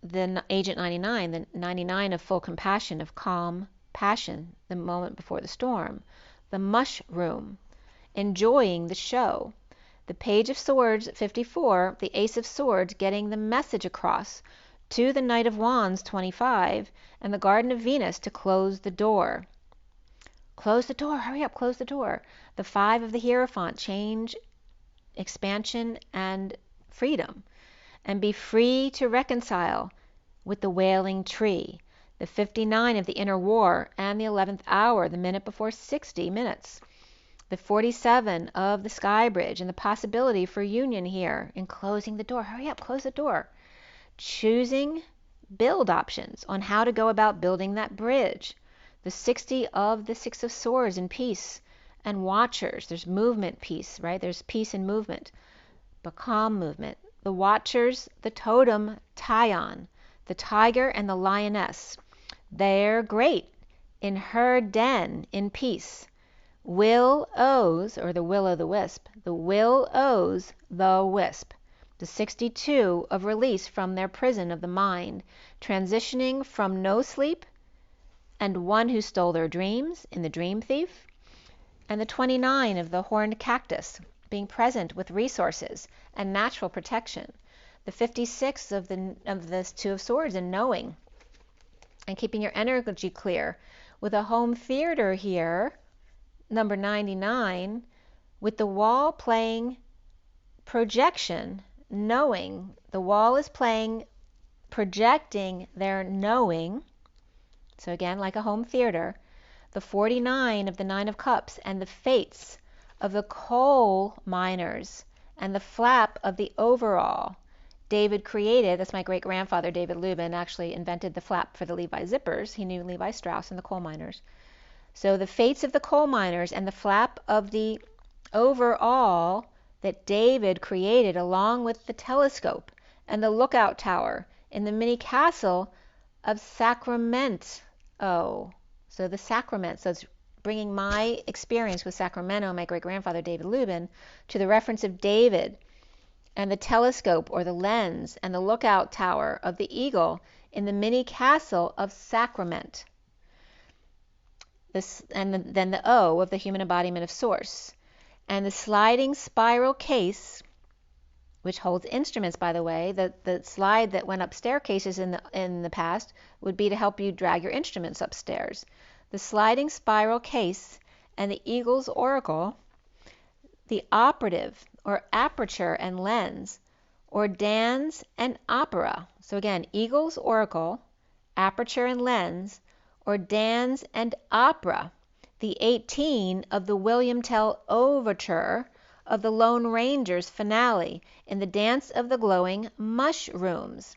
the Agent 99, the 99 of full compassion, of calm passion, the moment before the storm. The Mushroom, enjoying the show. The Page of Swords 54, the Ace of Swords, getting the message across to the Knight of Wands 25 and the Garden of Venus to close the door. Close the door, hurry up, close the door. The 5 of the Hierophant, change, expansion, and freedom. And be free to reconcile with the Wailing Tree. The 59 of the Inner War and the 11th hour, the minute before 60 minutes. The 47 of the Sky Bridge and the possibility for union here in closing the door. Hurry up, close the door. Choosing build options on how to go about building that bridge. The 60 of the Six of Swords in peace and Watchers. There's movement, peace, right? There's peace and movement, but calm movement. The Watchers, the Totem, Tyon, the Tiger and the Lioness. They're great in her den in peace. Will O's, or the Will-o'-the-Wisp, the Will O's the Wisp. The 62 of release from their prison of the mind, transitioning from no sleep and one who stole their dreams in the Dream Thief. And the 29 of the Horned Cactus, being present with resources and natural protection. The 56 of this Two of Swords and knowing and keeping your energy clear. With a home theater here, number 99, with the wall playing projection, knowing. The wall is playing, projecting their knowing. So again, like a home theater. The 49 of the Nine of Cups and the fates of the coal miners and the flap of the overall. David created, that's my great-grandfather, David Lubin, actually invented the flap for the Levi zippers. He knew Levi Strauss and the coal miners. So the fates of the coal miners and the flap of the overall that David created, along with the telescope and the lookout tower in the mini castle of Sacramento. So the Sacrament, so it's bringing my experience with Sacramento, my great-grandfather David Lubin, to the reference of David and the telescope or the lens and the lookout tower of the eagle in the mini castle of Sacrament. then the O of the human embodiment of Source. And the sliding spiral case, which holds instruments, by the way, the slide that went up staircases in the past would be to help you drag your instruments upstairs. The sliding spiral case and the eagle's oracle, the operative or aperture and lens, or dans and opera. So again, eagle's oracle, aperture and lens, or dans and opera. The 18 of the William Tell Overture of the Lone Ranger's finale in the Dance of the Glowing Mushrooms.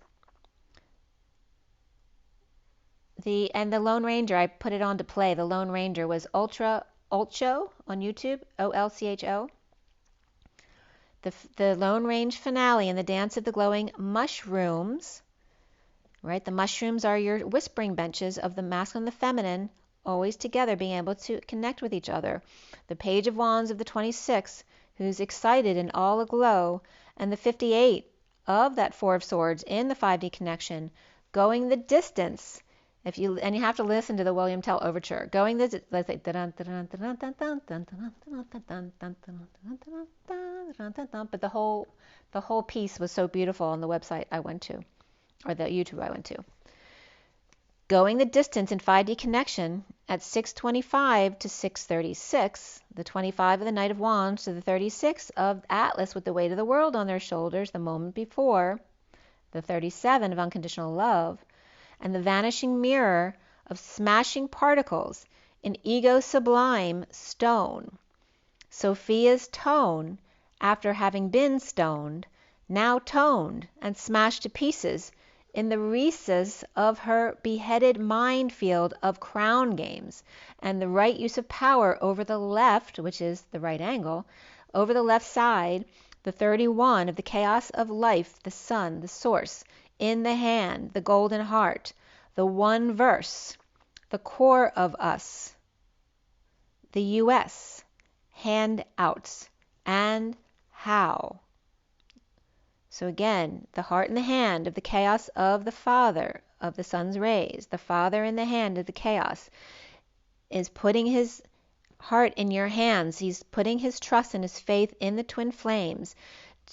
The Lone Ranger, I put it on to play. The Lone Ranger was Ulcho on YouTube, OLCHO. The Lone Range finale in the Dance of the Glowing Mushrooms, right? The mushrooms are your whispering benches of the masculine and the feminine, always together, being able to connect with each other. The Page of Wands of the 26, who's excited and all aglow, and the 58 of that Four of Swords in the 5D connection, going the distance. You have to listen to the William Tell Overture. Going the let's say but the whole piece was so beautiful on the website I went to, or the YouTube I went to. Going the distance in 5D connection at 6:25 to 6:36, the 25 of the Knight of Wands to the 36 of Atlas with the weight of the world on their shoulders the moment before, the 37 of unconditional love, and the vanishing mirror of smashing particles in ego sublime stone. Sophia's tone, after having been stoned, now toned and smashed to pieces in the recess of her beheaded mind field of crown games, and the right use of power over the left, which is the right angle, over the left side, the 31 of the chaos of life, the sun, the source, in the hand, the golden heart, the one verse, the core of us, the US, handouts, and how. So again, the heart in the hand of the chaos of the Father, of the sun's rays, the Father in the hand of the chaos, is putting his heart in your hands. He's putting his trust and his faith in the twin flames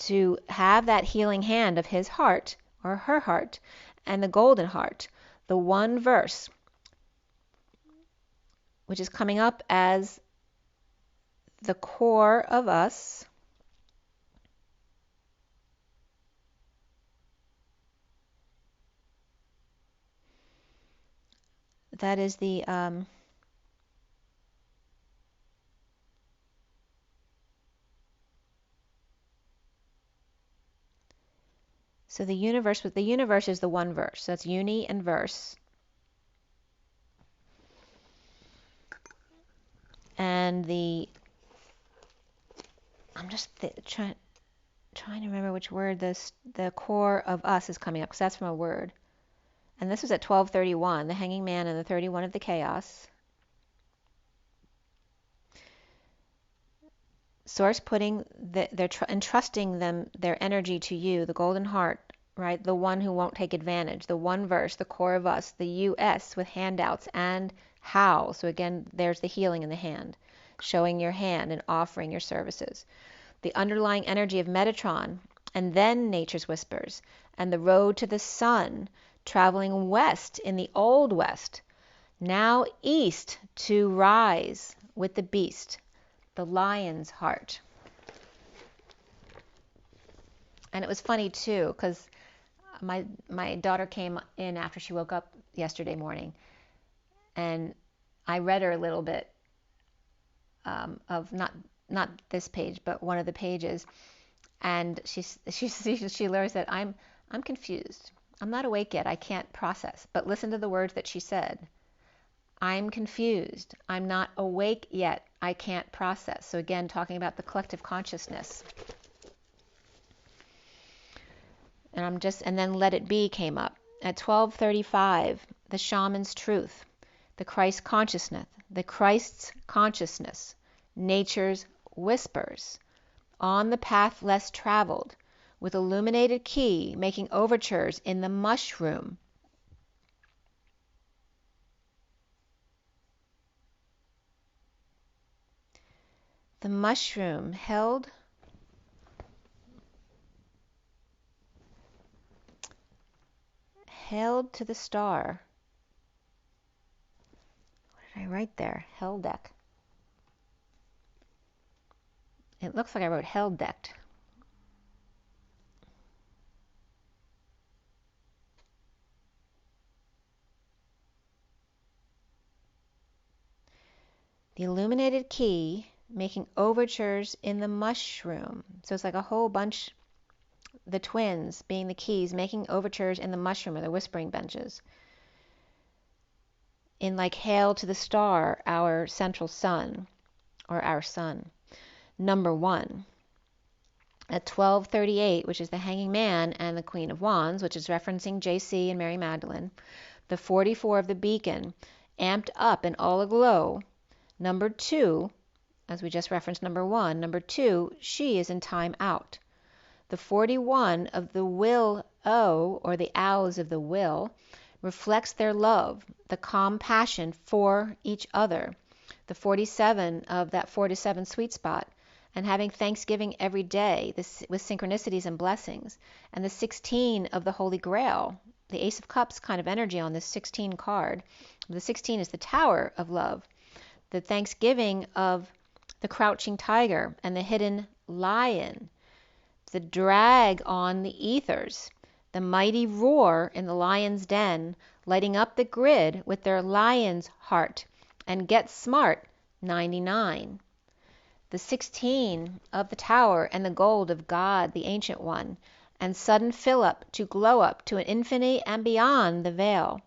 to have that healing hand of his heart, or her heart, and the golden heart, the one verse, which is coming up as the core of us. That is the so the universe is the one verse. So that's uni and verse. And I'm just trying to remember which word the core of us is coming up, because that's from a word. And this was at 12:31, the Hanging Man and the 31 of the chaos. Source putting entrusting their energy to you, the golden heart, right? The one who won't take advantage, the one verse, the core of us, the US with handouts, and how. So again, there's the healing in the hand, showing your hand and offering your services. The underlying energy of Metatron, and then nature's whispers, and the road to the sun, traveling west in the old west, now east to rise with the beast, the lion's heart. And it was funny too, because my daughter came in after she woke up yesterday morning, and I read her a little bit of not this page, but one of the pages, and she learns that I'm confused. I'm not awake yet. I can't process. But listen to the words that she said. I'm confused. I'm not awake yet. I can't process. So again, talking about the collective consciousness. And then Let It Be came up. At 12:35, the shaman's truth, the Christ consciousness, the Christ's consciousness, nature's whispers, on the path less traveled, with illuminated key making overtures in the mushroom. The mushroom held to the star. What did I write there? Held deck. It looks like I wrote held decked. The illuminated key making overtures in the mushroom. So it's like a whole bunch, the twins being the keys, making overtures in the mushroom, or the whispering benches. In like hail to the star, our central sun, or our sun. Number 1. At 12:38, which is the Hanging Man and the Queen of Wands, which is referencing JC and Mary Magdalene. The 44 of the beacon, amped up and all aglow. Number 2, as we just referenced number 1, number 2, she is in time out. The 41 of the will O, or the owls of the will, reflects their love, the calm passion for each other. The 47 of that 4 to 7 sweet spot, and having thanksgiving every day with synchronicities and blessings. And the 16 of the Holy Grail, the Ace of Cups kind of energy on this 16 card. The 16 is the Tower of Love. The thanksgiving of the crouching tiger and the hidden lion. The drag on the ethers. The mighty roar in the lion's den, lighting up the grid with their lion's heart. And get smart, 99. The 16 of the tower and the gold of God, the Ancient One, and sudden fill up to glow up to an infinity and beyond the veil.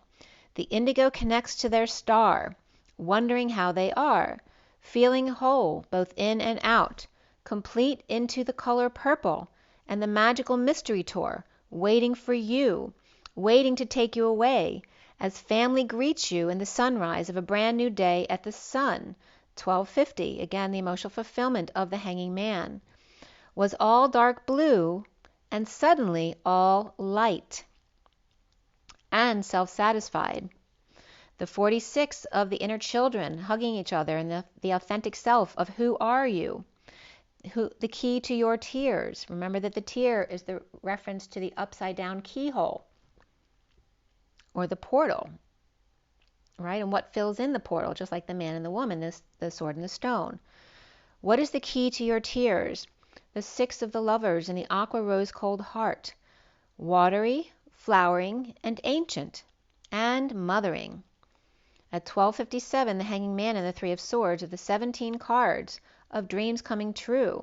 The indigo connects to their star, wondering how they are, feeling whole both in and out, complete into the color purple, and the magical mystery tour, waiting for you, waiting to take you away, as family greets you in the sunrise of a brand new day at the sun. 12:50, again the emotional fulfillment of the Hanging Man, was all dark blue and suddenly all light and self-satisfied. The 46 of the inner children hugging each other and the authentic self of who are you, the key to your tears. Remember that the tear is the reference to the upside down keyhole or the portal, right? And what fills in the portal, just like the man and the woman, the sword and the stone. What is the key to your tears? The 6 of the lovers in the aqua rose cold heart, watery, flowering, and ancient, and mothering. At 12:57, the Hanging Man and the 3 of Swords of the 17 cards of dreams coming true,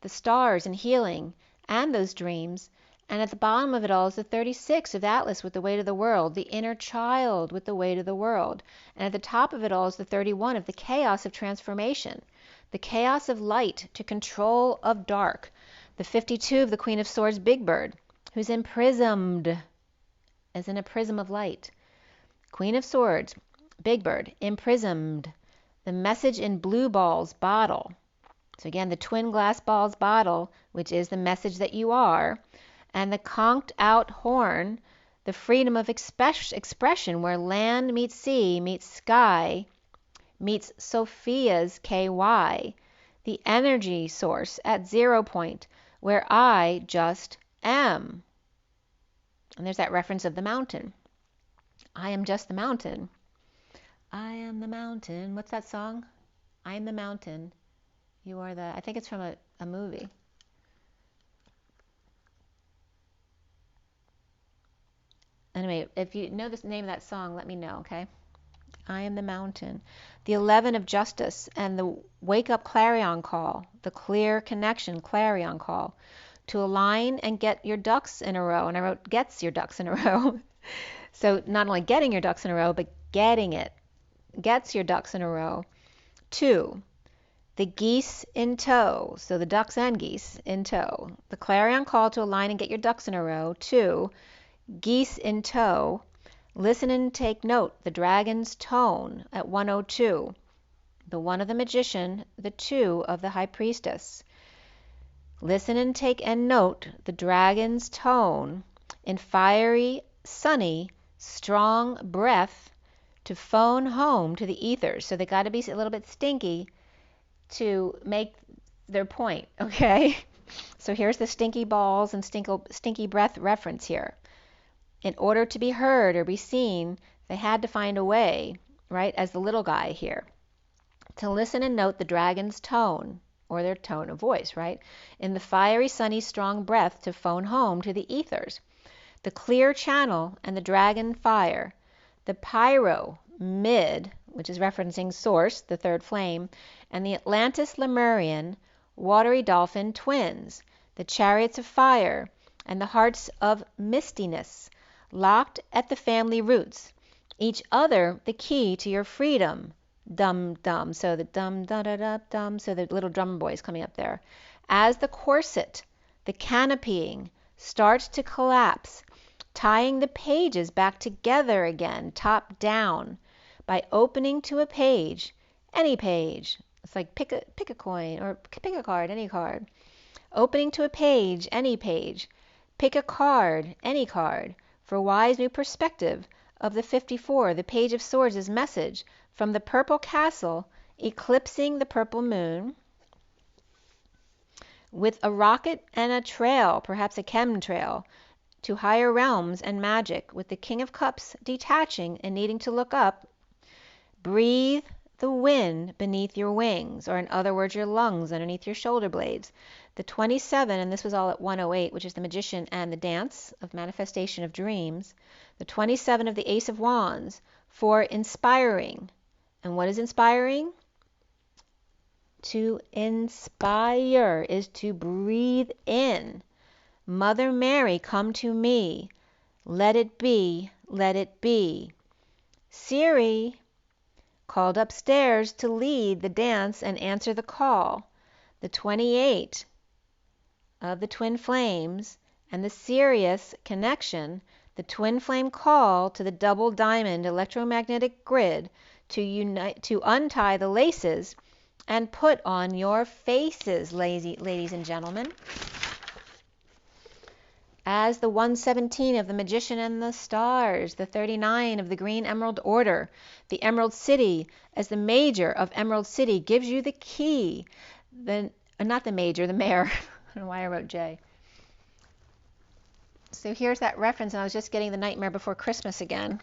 the stars and healing, and those dreams. And at the bottom of it all is the 36 of the Atlas with the weight of the world, the inner child with the weight of the world. And at the top of it all is the 31 of the chaos of transformation, the chaos of light to control of dark, the 52 of the Queen of Swords, Big Bird, who's imprisoned, as in a prism of light. Queen of Swords, Big Bird, imprisoned, the message in blue balls bottle. So again, the twin glass balls bottle, which is the message that you are, and the conked out horn, the freedom of expression where land meets sea meets sky meets Sophia's KY, the energy source at 0 point where I just am. And there's that reference of the mountain. I am just the mountain. I am the mountain. What's that song? I am the mountain. You are the, I think it's from a movie. Anyway, if you know the name of that song, let me know, okay? I am the mountain. The 11 of justice and the wake up clarion call, the clear connection clarion call, to align and get your ducks in a row. And I wrote gets your ducks in a row. So not only getting your ducks in a row, but getting it. Gets your ducks in a row. 2, the geese in tow. So the ducks and geese in tow. The clarion call to align and get your ducks in a row. 2, geese in tow. Listen and take note, the dragon's tone at 102. The 1 of the magician, the 2 of the high priestess. Listen and take and note the dragon's tone in fiery, sunny, strong breath to phone home to the ethers. So they got to be a little bit stinky to make their point, okay? So here's the stinky balls and stinky breath reference here. In order to be heard or be seen, they had to find a way, right, as the little guy here, to listen and note the dragon's tone, or their tone of voice, right, in the fiery, sunny, strong breath to phone home to the ethers. The clear channel and the dragon fire, the pyro mid, which is referencing source, the third flame, and the Atlantis Lemurian watery dolphin twins, the chariots of fire, and the hearts of mistiness, locked at the family roots, each other the key to your freedom. Dum dum, so the dum da da da dum, so the little drum boys coming up there. As the corset, the canopying, starts to collapse, tying the pages back together again, top down, by opening to a page, any page. It's like pick a coin or pick a card, any card. Opening to a page, any page. Pick a card, any card, for wise new perspective of the 54, the Page of Swords' message from the purple castle, eclipsing the purple moon, with a rocket and a trail, perhaps a chemtrail, to higher realms and magic, with the King of Cups detaching and needing to look up. Breathe the wind beneath your wings, or in other words, your lungs underneath your shoulder blades. The 27, and this was all at 108, which is the magician and the dance of manifestation of dreams. The 27 of the Ace of Wands for inspiring. And what is inspiring? To inspire is to breathe in. Mother Mary, come to me. Let it be, let it be. Siri, called upstairs to lead the dance and answer the call. The 28 of the twin flames and the Sirius connection, the twin flame call to the double diamond electromagnetic grid to unite, to untie the laces and put on your faces, ladies and gentlemen. As the 117 of the magician and the stars, the 39 of the green emerald order, the Emerald City, as the major of Emerald City gives you the key, not the major, the mayor. I don't know why I wrote J. So here's that reference, and I was just getting the Nightmare Before Christmas again.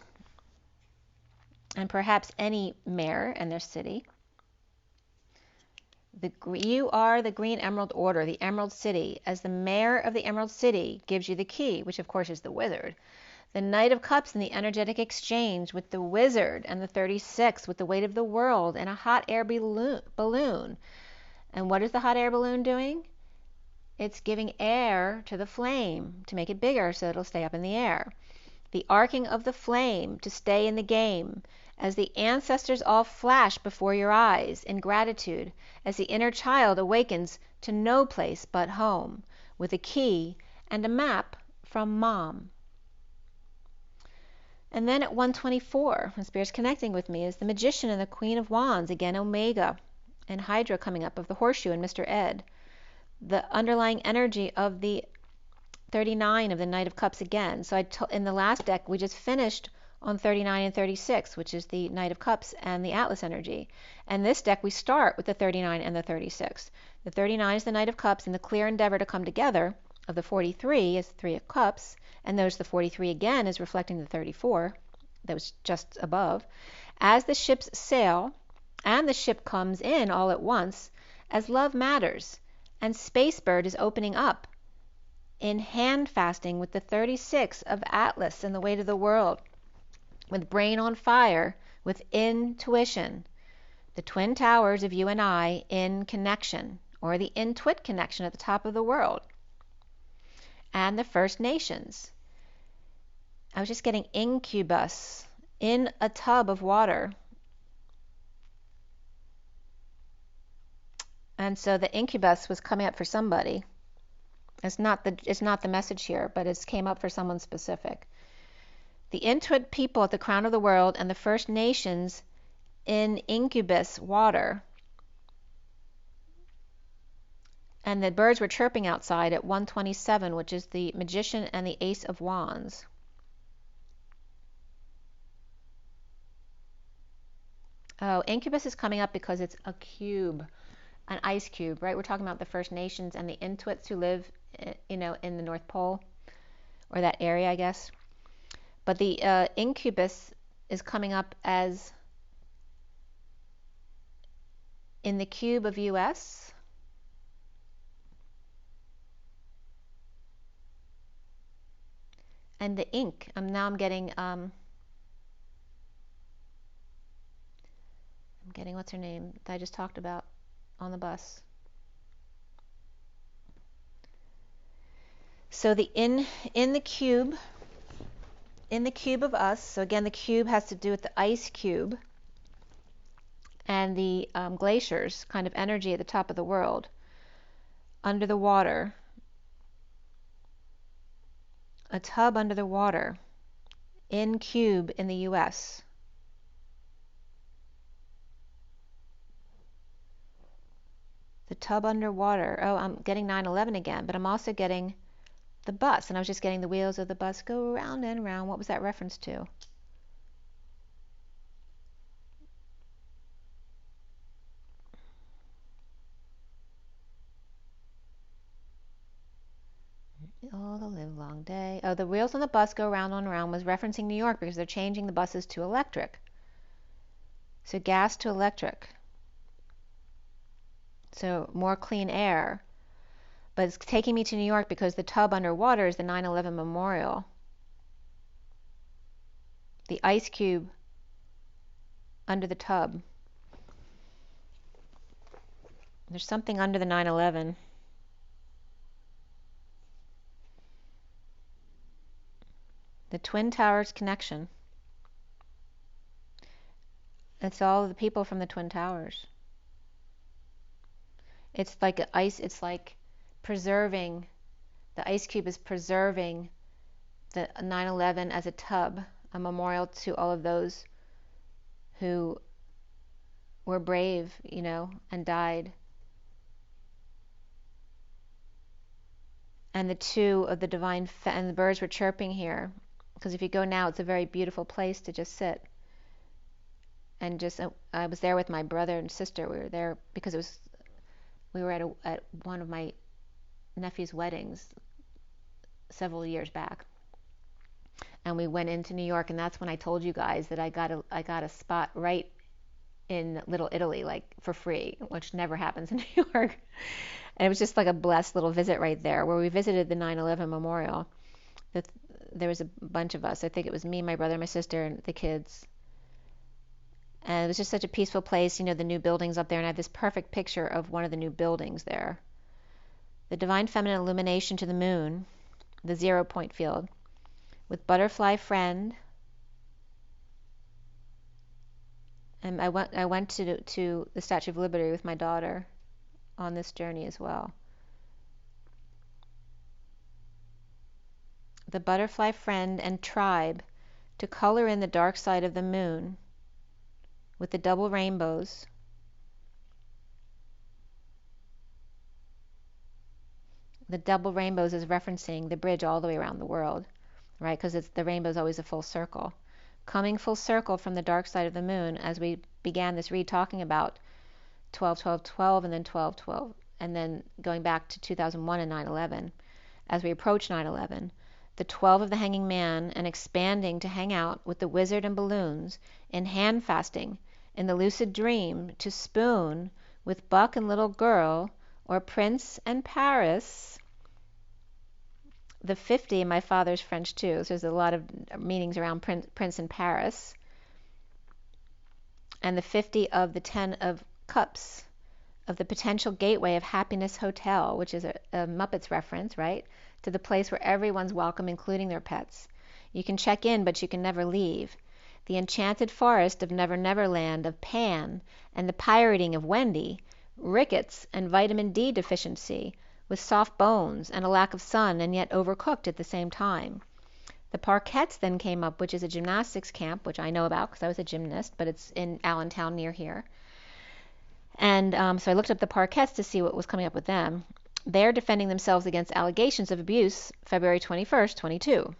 And perhaps any mayor and their city. You are the green emerald order, the Emerald City, as the mayor of the Emerald City gives you the key, which of course is the wizard. The Knight of Cups and the energetic exchange with the wizard, and the 36 with the weight of the world and a hot air balloon. And what is the hot air balloon doing? It's giving air to the flame to make it bigger so it'll stay up in the air. The arcing of the flame to stay in the game, as the ancestors all flash before your eyes in gratitude, as the inner child awakens to no place but home, with a key and a map from Mom. And then at 124, when Spirit's connecting with me, is the Magician and the Queen of Wands, again Omega, and Hydra coming up of the Horseshoe and Mr. Ed. The underlying energy of the 39 of the Knight of Cups again. So in the last deck, we just finished on 39 and 36, which is the Knight of Cups and the Atlas energy. And this deck, we start with the 39 and the 36. The 39 is the Knight of Cups and the clear endeavor to come together of the 43 is the Three of Cups. And notice the 43 again is reflecting the 34 that was just above. As the ships sail, and the ship comes in all at once, as love matters, and Spacebird is opening up in hand fasting with the 36 of Atlas and the weight of the world, with brain on fire, with intuition, the twin towers of you and I in connection, or the Intwit connection at the top of the world, and the First Nations. I was just getting incubus in a tub of water. And so the incubus was coming up for somebody. It's not the message here, but it came up for someone specific. The Intwit people at the crown of the world and the First Nations in incubus water. And the birds were chirping outside at 127, which is the Magician and the Ace of Wands. Oh, incubus is coming up because it's a cube. an ice cube, right? We're talking about the First Nations and the Inuits who live, in the North Pole, or that area, I guess. But the incubus is coming up as in the cube of US. And the ink, now I'm getting what's her name that I just talked about on the bus. So the in the cube of us. So again, the cube has to do with the ice cube and the glaciers, kind of energy at the top of the world, under the water, a tub under the water, in cube in the US. The tub underwater. Oh, I'm getting 9/11 again, but I'm also getting the bus, and I was just getting the wheels of the bus go round and round. What was that reference to? All the live long day. Oh, the wheels on the bus go round and round was referencing New York because they're changing the buses to electric. So gas to electric. So more clean air. But it's taking me to New York because the tub underwater is the 9/11 memorial. The ice cube under the tub. There's something under the 9/11. The Twin Towers connection. It's all the people from the Twin Towers. It's like ice. It's like preserving. The ice cube is preserving the 9/11 as a tub, a memorial to all of those who were brave, and died. And the two of the divine, and the birds were chirping here, because if you go now, it's a very beautiful place to just sit. And I was there with my brother and sister. We were there because we were at one of my nephew's weddings several years back, and we went into New York, and that's when I told you guys that I got a spot right in Little Italy, like for free, which never happens in New York. And it was just like a blessed little visit right there, where we visited the 9/11 memorial. There was a bunch of us. I think it was me, my brother, my sister, and the kids. And it was just such a peaceful place, the new buildings up there, and I have this perfect picture of one of the new buildings there. The divine feminine illumination to the moon, the 0 point field, with butterfly friend. And I went to the Statue of Liberty with my daughter on this journey as well. The butterfly friend and tribe to color in the dark side of the moon with the double rainbows. The double rainbows is referencing the bridge all the way around the world, right? Because the rainbow is always a full circle. Coming full circle from the dark side of the moon, as we began this read talking about 12-12-12 and then 12-12, and then going back to 2001 and 9/11. As we approach 9/11, the 12 of the hanging man, and expanding to hang out with the wizard and balloons, in hand fasting, in the lucid dream, to spoon with Buck and little girl, or Prince and Paris. The 50, my father's French too, so there's a lot of meanings around Prince and Paris. And the 50 of the 10 of cups, of the potential gateway of Happiness Hotel, which is a Muppets reference, right? To the place where everyone's welcome, including their pets. You can check in, but you can never leave. The enchanted forest of Never Never Land of Pan, and the pirating of Wendy, rickets and vitamin D deficiency, with soft bones and a lack of sun, and yet overcooked at the same time. The Parkettes then came up, which is a gymnastics camp, which I know about because I was a gymnast, but it's in Allentown near here. And so I looked up the Parkettes to see what was coming up with them. They're defending themselves against allegations of abuse, February 21st, 22.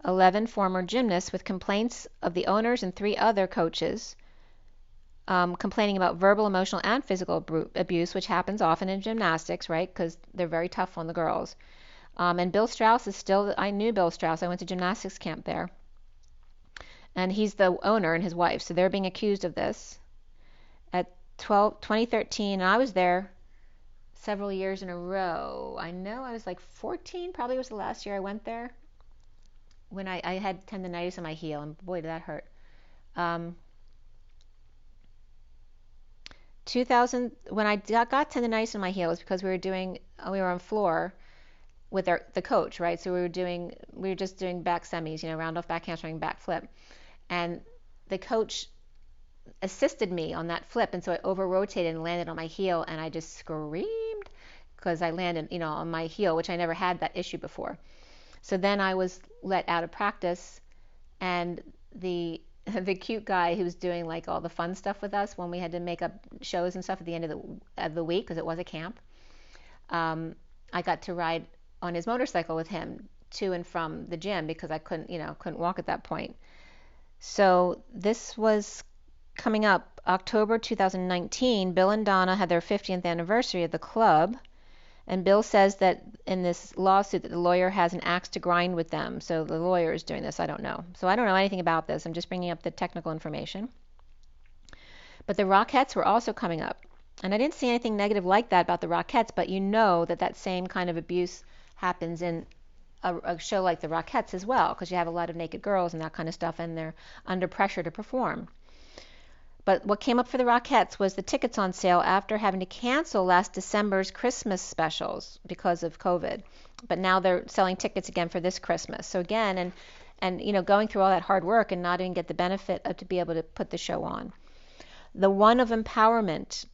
11 former gymnasts with complaints of the owners and 3 other coaches complaining about verbal, emotional, and physical abuse, which happens often in gymnastics, right? Because they're very tough on the girls. And Bill Strauss is still, I knew Bill Strauss. I went to gymnastics camp there. And he's the owner and his wife. So they're being accused of this. At 2013, and I was there several years in a row. I know I was like 14, probably was the last year I went there, when I had tendonitis in my heel, and boy, did that hurt. 2000, when I got tendonitis in my heel, was because we were on floor with the coach, right? So we were just doing back semis, round off, back handspring, back flip, and the coach assisted me on that flip, and so I over rotated and landed on my heel, and I just screamed because I landed, on my heel, which I never had that issue before. So then I was let out of practice, and the cute guy who was doing like all the fun stuff with us when we had to make up shows and stuff at the end of the week, because it was a camp, I got to ride on his motorcycle with him to and from the gym because I couldn't walk at that point. So this was coming up October 2019. Bill and Donna had their 50th anniversary of the club, and Bill says that in this lawsuit that the lawyer has an axe to grind with them. So the lawyer is doing this. I don't know. So I don't know anything about this. I'm just bringing up the technical information. But the Rockettes were also coming up, and I didn't see anything negative like that about the Rockettes, but that same kind of abuse happens in a show like the Rockettes as well, because you have a lot of naked girls and that kind of stuff, and they're under pressure to perform. But what came up for the Rockettes was the tickets on sale after having to cancel last December's Christmas specials because of COVID. But now they're selling tickets again for this Christmas. So again, and going through all that hard work and not even get the benefit of to be able to put the show on. The one of empowerment,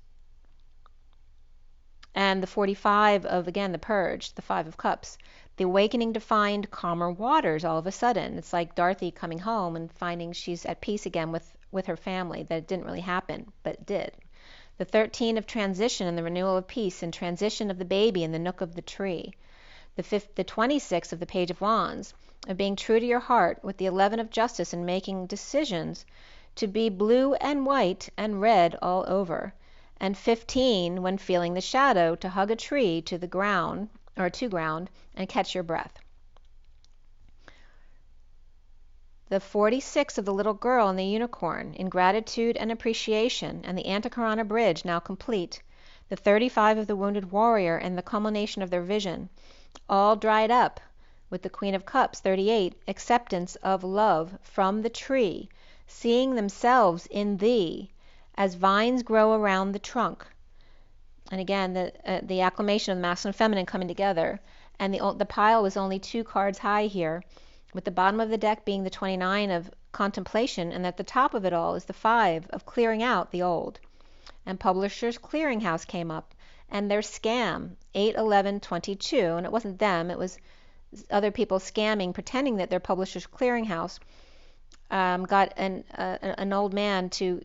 and the 45 of, again, the purge, the 5 of cups. The awakening to find calmer waters all of a sudden. It's like Dorothy coming home and finding she's at peace again with her family, that it didn't really happen, but it did. The 13 of transition and the renewal of peace, and transition of the baby in the nook of the tree. The 26 of the Page of Wands, of being true to your heart, with the 11 of justice and making decisions to be blue and white and red all over. And 15, when feeling the shadow, to hug a tree to the ground, or to ground, and catch your breath. The 46 of the little girl and the unicorn, in gratitude and appreciation, and the Antikarana bridge now complete. The 35 of the wounded warrior, and the culmination of their vision, all dried up, with the Queen of Cups, 38, acceptance of love from the tree, seeing themselves in thee, as vines grow around the trunk. And again, the acclamation of the masculine and feminine coming together. And the pile was only 2 cards high here, with the bottom of the deck being the 29 of contemplation, and at the top of it all is the 5 of clearing out the old. And Publishers Clearinghouse came up, and their scam, 8, 11, 22, and it wasn't them, it was other people scamming, pretending that they're Publishers Clearinghouse, got an old man to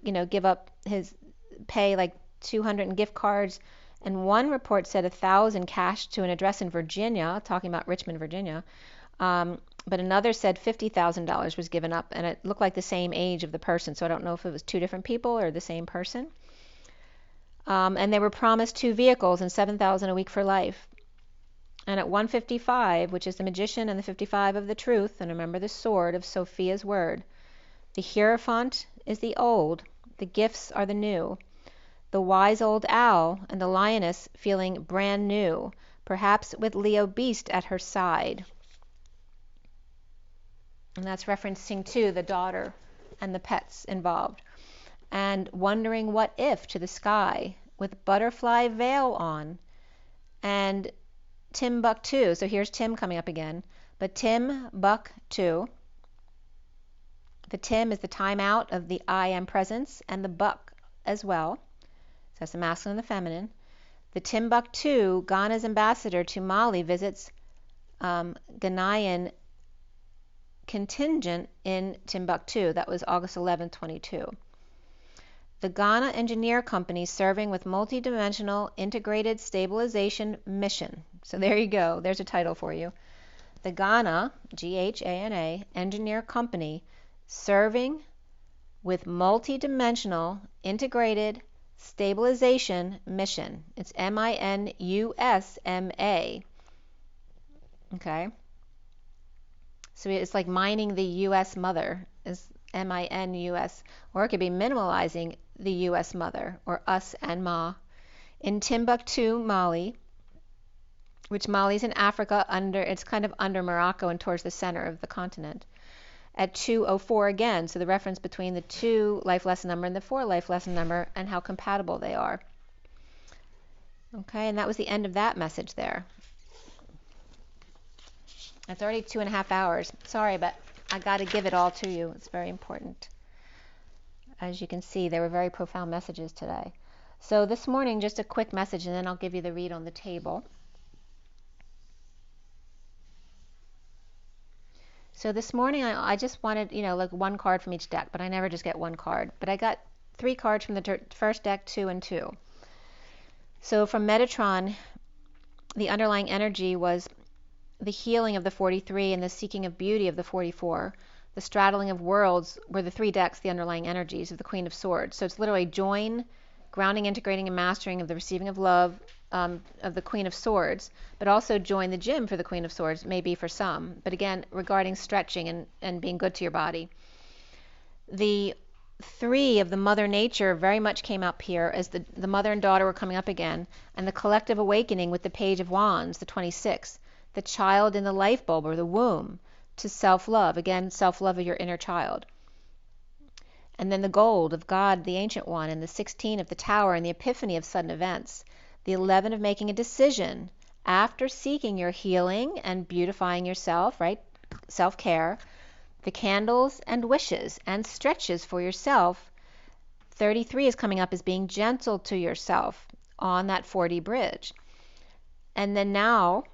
pay like 200 in gift cards, and one report said 1,000 cash to an address in Virginia, talking about Richmond, Virginia, but another said $50,000 was given up, and it looked like the same age of the person, so I don't know if it was 2 different people or the same person. And they were promised 2 vehicles and $7,000 a week for life. And at 155, which is the Magician and the 55 of the Truth, and remember the sword of Sophia's word, the Hierophant is the old, the gifts are the new, the wise old owl and the lioness feeling brand new, perhaps with Leo Beast at her side. And that's referencing to the daughter and the pets involved. And wondering what if to the sky with butterfly veil on. And Timbuktu. So here's Tim coming up again. But Timbuktu. The Tim is the time out of the I am presence, and the buck as well. So that's the masculine and the feminine. The Timbuktu, Ghana's ambassador to Mali, visits Ghanaian contingent in Timbuktu. That was August 11, 22. The Ghana Engineer Company serving with multidimensional integrated stabilization mission. So there you go. There's a title for you. The Ghana, Ghana, Engineer Company, serving with multi-dimensional integrated stabilization mission. It's MINUSMA. Okay? So it's like mining the U.S. mother, is MINUS, or it could be minimalizing the U.S. mother, or us and Ma, in Timbuktu, Mali, which Mali's in Africa, it's kind of under Morocco and towards the center of the continent, at 204 again, so the reference between the 2 life lesson number and the 4 life lesson number and how compatible they are. Okay, and that was the end of that message there. It's already 2.5 hours. Sorry, but I got to give it all to you. It's very important. As you can see, they were very profound messages today. So this morning, just a quick message, and then I'll give you the read on the table. So this morning, I just wanted, like 1 card from each deck, but I never just get 1 card. But I got 3 cards from the first deck, 2 and 2. So from Metatron, the underlying energy was the healing of the 43 and the seeking of beauty of the 44. The straddling of worlds were the 3 decks, the underlying energies of the Queen of Swords. So it's literally join, grounding, integrating, and mastering of the receiving of love of the Queen of Swords, but also join the gym for the Queen of Swords, maybe for some, but again, regarding stretching and being good to your body. The 3 of the Mother Nature very much came up here as the mother and daughter were coming up again, and the collective awakening with the Page of Wands, the 26, the child in the life bulb or the womb, to self-love, again, self-love of your inner child. And then the gold of God, the Ancient One, and the 16 of the Tower, and the epiphany of sudden events. The 11 of making a decision after seeking your healing and beautifying yourself, right? Self-care. The candles and wishes and stretches for yourself. 33 is coming up as being gentle to yourself on that 4D bridge. And then now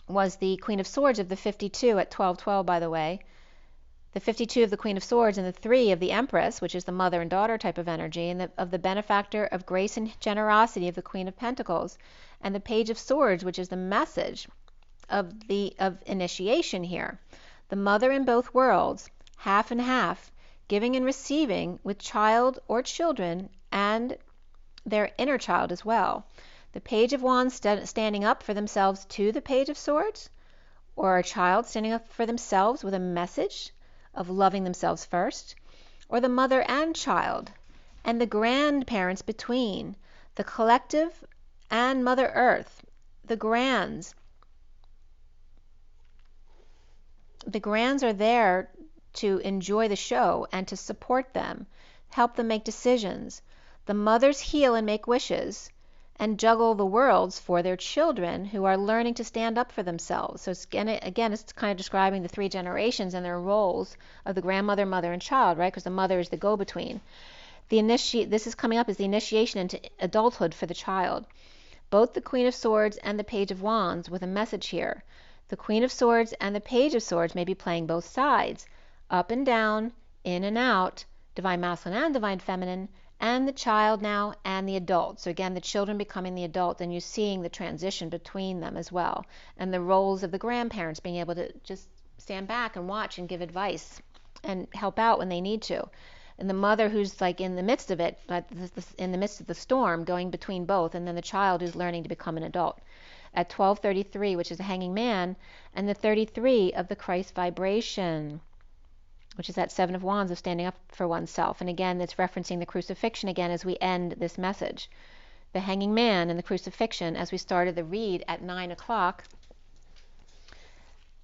was the Queen of Swords of the 52 at 12:12, by the way. The 52 of the Queen of Swords and the 3 of the Empress, which is the mother and daughter type of energy, and of the benefactor of grace and generosity of the Queen of Pentacles, and the Page of Swords, which is the message of initiation here. The mother in both worlds, half and half, giving and receiving with child or children and their inner child as well. The Page of Wands standing up for themselves to the Page of Swords, or a child standing up for themselves with a message of loving themselves first, or the mother and child, and the grandparents between, the collective and Mother Earth, the grands. The grands are there to enjoy the show and to support them, help them make decisions. The mothers heal and make wishes and juggle the worlds for their children who are learning to stand up for themselves. So again, it's kind of describing the 3 generations and their roles of the grandmother, mother, and child, right? Because the mother is the go-between. This is coming up as the initiation into adulthood for the child. Both the Queen of Swords and the Page of Wands with a message here. The Queen of Swords and the Page of Swords may be playing both sides, up and down, in and out, divine masculine and divine feminine, and the child now and the adult. So again, the children becoming the adult, and you're seeing the transition between them as well, and the roles of the grandparents being able to just stand back and watch and give advice and help out when they need to. And the mother who's like in the midst of it, in the midst of the storm, going between both, and then the child who's learning to become an adult. At 12:33, which is a hanging man, and the 33 of the Christ vibration, which is that 7 of Wands of standing up for oneself. And again, it's referencing the crucifixion again as we end this message. The hanging man and the crucifixion as we started the read at 9 o'clock.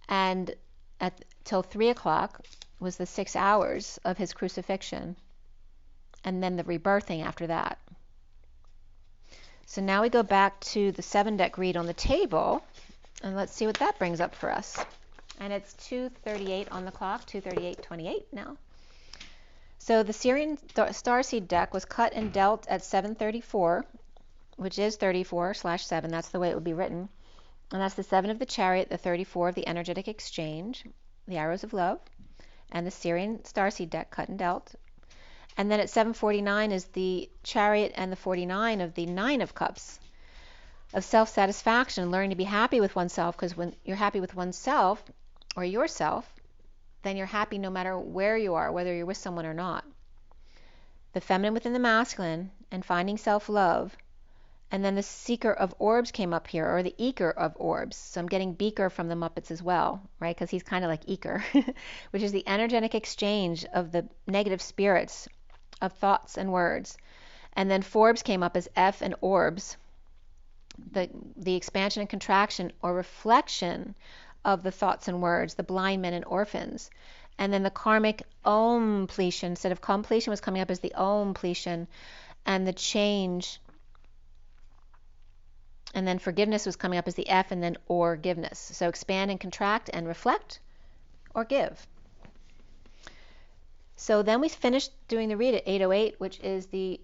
And till 3 o'clock was the 6 hours of his crucifixion. And then the rebirthing after that. So now we go back to the 7-deck read on the table. And let's see what that brings up for us. And it's 2:38 on the clock, 2:38:28 now. So the SIRIAN Starseed deck was cut and dealt at 7:34, which is 34/7. That's the way it would be written. And that's the 7 of the Chariot, the 34 of the Energetic Exchange, the Arrows of Love, and the SIRIAN Starseed deck cut and dealt. And then at 7:49 is the Chariot and the 49 of the 9 of Cups, of self-satisfaction, learning to be happy with oneself, because when you're happy with oneself, or yourself, then you're happy no matter where you are, whether you're with someone or not. the feminine within the masculine, and finding self-love. And then the seeker of orbs came up here, or the eker of orbs. So I'm getting beaker from the Muppets as well, right? Because he's kind of like eker, which is the energetic exchange of the negative spirits of thoughts and words. And then Forbes came up as F and orbs, the expansion and contraction or reflection of the thoughts and words, the blind men and orphans. And then the karmic completion, instead of completion, was coming up as the completion, and the change. And then forgiveness was coming up as the F, and then or giveness. So expand and contract and reflect or give. So then we finished doing the read at 808, which is the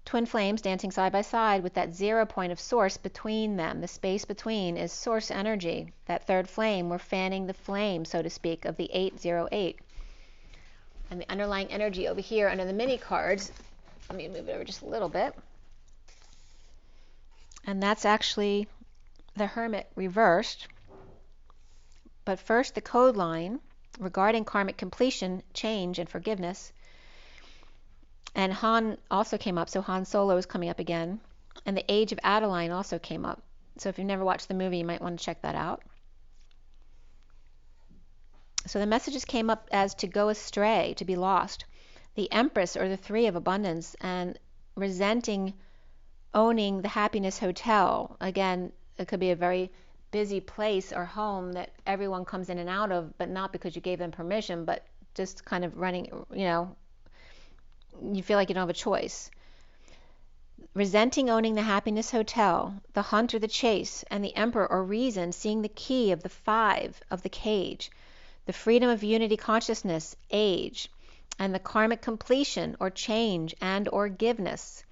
twin flames dancing side by side with that 0 point of source between them. The space between is source energy. That third flame, we're fanning the flame, so to speak, of the 808. And the underlying energy over here under the mini cards, let me move it over just a little bit. And that's actually the Hermit reversed. But first, the code line regarding karmic completion, change, and forgiveness. And Han also came up, so Han Solo is coming up again. And the Age of Adeline also came up. So if you've never watched the movie, you might want to check that out. So the messages came up as to go astray, to be lost. The Empress, or the Three of Abundance, and resenting owning the Happiness Hotel. Again, it could be a very busy place or home that everyone comes in and out of, but not because you gave them permission, but just kind of running, you feel like you don't have a choice. Resenting owning the Happiness Hotel, the Hunt or the Chase, and the Emperor or Reason, seeing the key of the 5 of the cage, the freedom of unity consciousness, age, and the karmic completion or change and or giveness.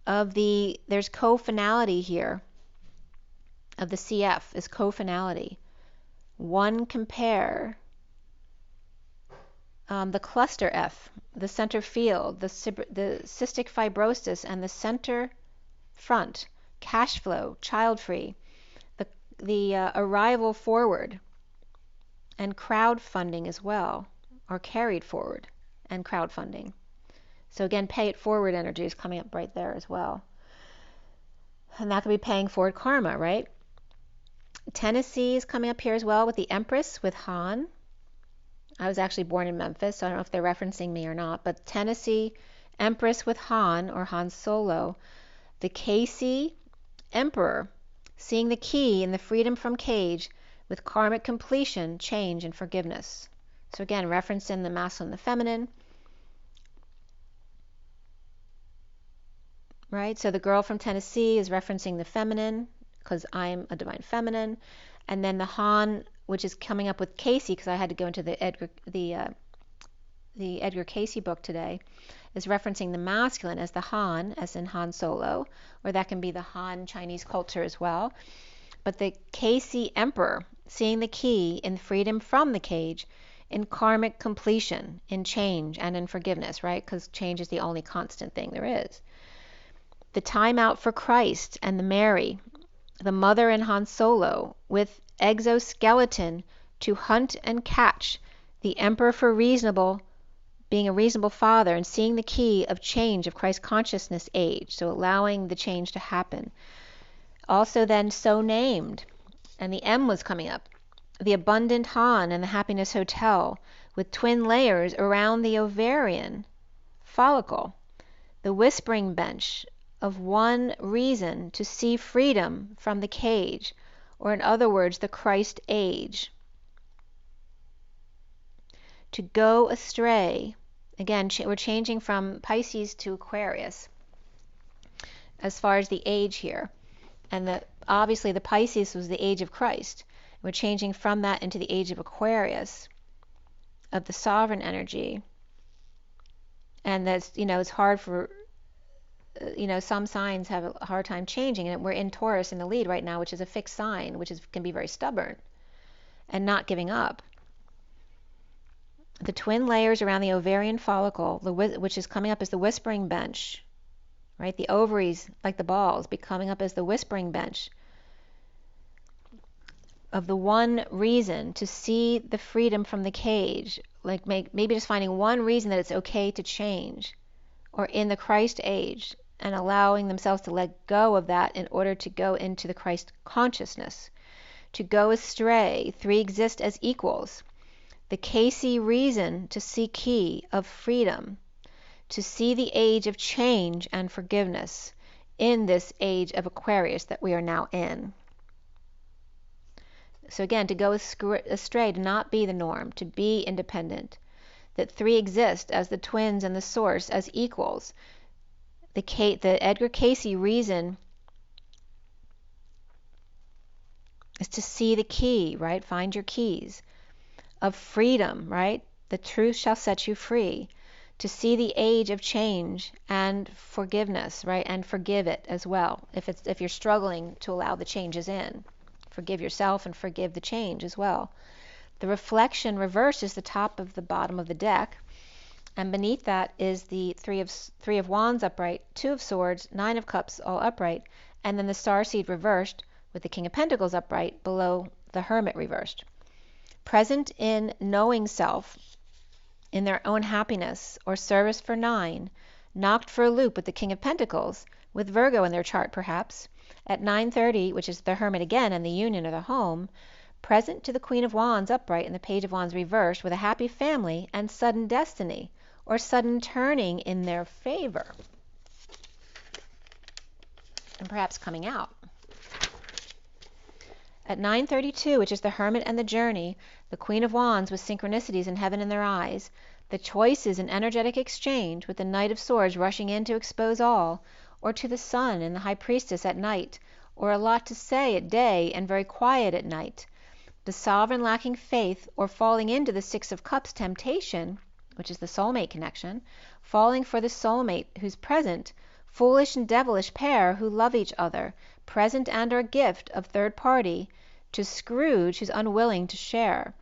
There's co-finality here of the CF is co-finality. One compare the cluster F, the center field, the cystic fibrosis, and the center front, cash flow, child free, the arrival forward, and crowdfunding as well, or carried forward, and crowdfunding. So again, pay it forward energy is coming up right there as well. And that could be paying forward karma, right? Tennessee is coming up here as well with the Empress, with Han. I was actually born in Memphis, so I don't know if they're referencing me or not. But Tennessee, Empress with Han, or Han Solo. The Cayce, Emperor, seeing the key in the freedom from cage with karmic completion, change, and forgiveness. So again, referencing the masculine and the feminine. Right? So the girl from Tennessee is referencing the feminine, because I'm a divine feminine. And then the Han, which is coming up with Cayce, because I had to go into the Edgar Cayce book today, is referencing the masculine as the Han, as in Han Solo, or that can be the Han Chinese culture as well. But the Cayce Emperor, seeing the key in freedom from the cage, in karmic completion, in change, and in forgiveness, right? Because change is the only constant thing there is. The time out for Christ and the Mary, the mother in Han Solo, with exoskeleton to hunt and catch, the Emperor for reasonable, being a reasonable father, and seeing the key of change of Christ consciousness age, so allowing the change to happen. Also then so named, and the M was coming up, the abundant Han and the Happiness Hotel, with twin layers around the ovarian follicle, the whispering bench of one reason to see freedom from the cage, or in other words, the Christ age. To go astray, again, we're changing from Pisces to Aquarius as far as the age here. And obviously the Pisces was the age of Christ. We're changing from that into the age of Aquarius, of the sovereign energy. And that's, it's hard for, some signs have a hard time changing. And we're in Taurus in the lead right now, which is a fixed sign, which can be very stubborn and not giving up. The twin layers around the ovarian follicle, which is coming up as the whispering bench, right? The ovaries, like the balls, be coming up as the whispering bench. of the one reason to see the freedom from the cage, like maybe just finding one reason that it's okay to change, or in the Christ age, and allowing themselves to let go of that in order to go into the Christ consciousness. To go astray, three exist as equals. The Cayce reason to see key of freedom, to see the age of change and forgiveness in this age of Aquarius that we are now in. So again, to go astray, to not be the norm, to be independent. That three exist as the twins and the source as equals. The Edgar Cayce reason is to see the key, right? Find your keys of freedom, right? The truth shall set you free. To see the age of change and forgiveness, right? And forgive it as well. If you're struggling to allow the changes in, forgive yourself and forgive the change as well. The reflection reverse is the top of the bottom of the deck, and beneath that is the three of wands upright, 2 of swords, 9 of cups all upright, and then the starseed reversed with the King of Pentacles upright below the Hermit reversed. Present in knowing self, in their own happiness or service for 9, knocked for a loop with the King of Pentacles, with Virgo in their chart perhaps, at 9:30, which is the Hermit again and the union or the home, present to the Queen of Wands upright and the Page of Wands reversed with a happy family and sudden destiny, or sudden turning in their favor, and perhaps coming out. At 9:32, which is the Hermit and the journey, the Queen of Wands with synchronicities in heaven in their eyes, the choices in energetic exchange with the Knight of Swords rushing in to expose all, or to the Sun and the High Priestess at night, or a lot to say at day and very quiet at night. The sovereign lacking faith or falling into the 6 of Cups temptation, which is the soulmate connection, falling for the soulmate who's present, foolish and devilish pair who love each other, present and or gift of third party, to Scrooge who's unwilling to share.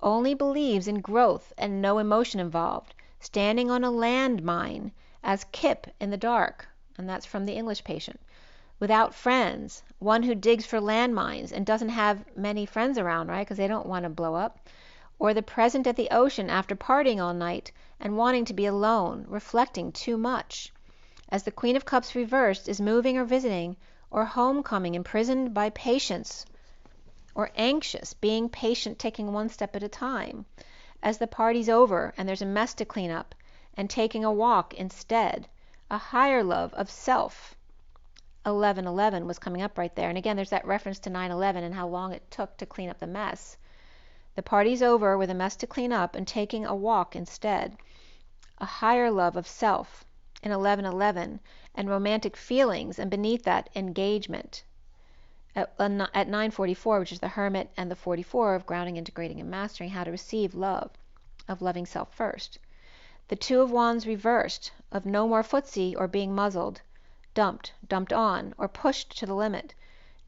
Only believes in growth and no emotion involved, standing on a landmine as Kip in the dark, and that's from the English Patient. Without friends, one who digs for landmines and doesn't have many friends around, right, because they don't want to blow up. Or the present at the ocean after partying all night and wanting to be alone, reflecting too much. As the Queen of Cups reversed is moving or visiting, or homecoming, imprisoned by patience, or anxious, being patient, taking one step at a time. As the party's over and there's a mess to clean up, and taking a walk instead. A higher love of self. 11:11 was coming up right there. And again, there's that reference to 9/11 and how long it took to clean up the mess. The party's over with a mess to clean up and taking a walk instead. A higher love of self in 11:11, and romantic feelings, and beneath that, engagement. At 9:44, which is the Hermit and the 44 of grounding, integrating, and mastering how to receive love, of loving self first. The 2 of Wands reversed, of no more footsie or being muzzled, dumped on, or pushed to the limit,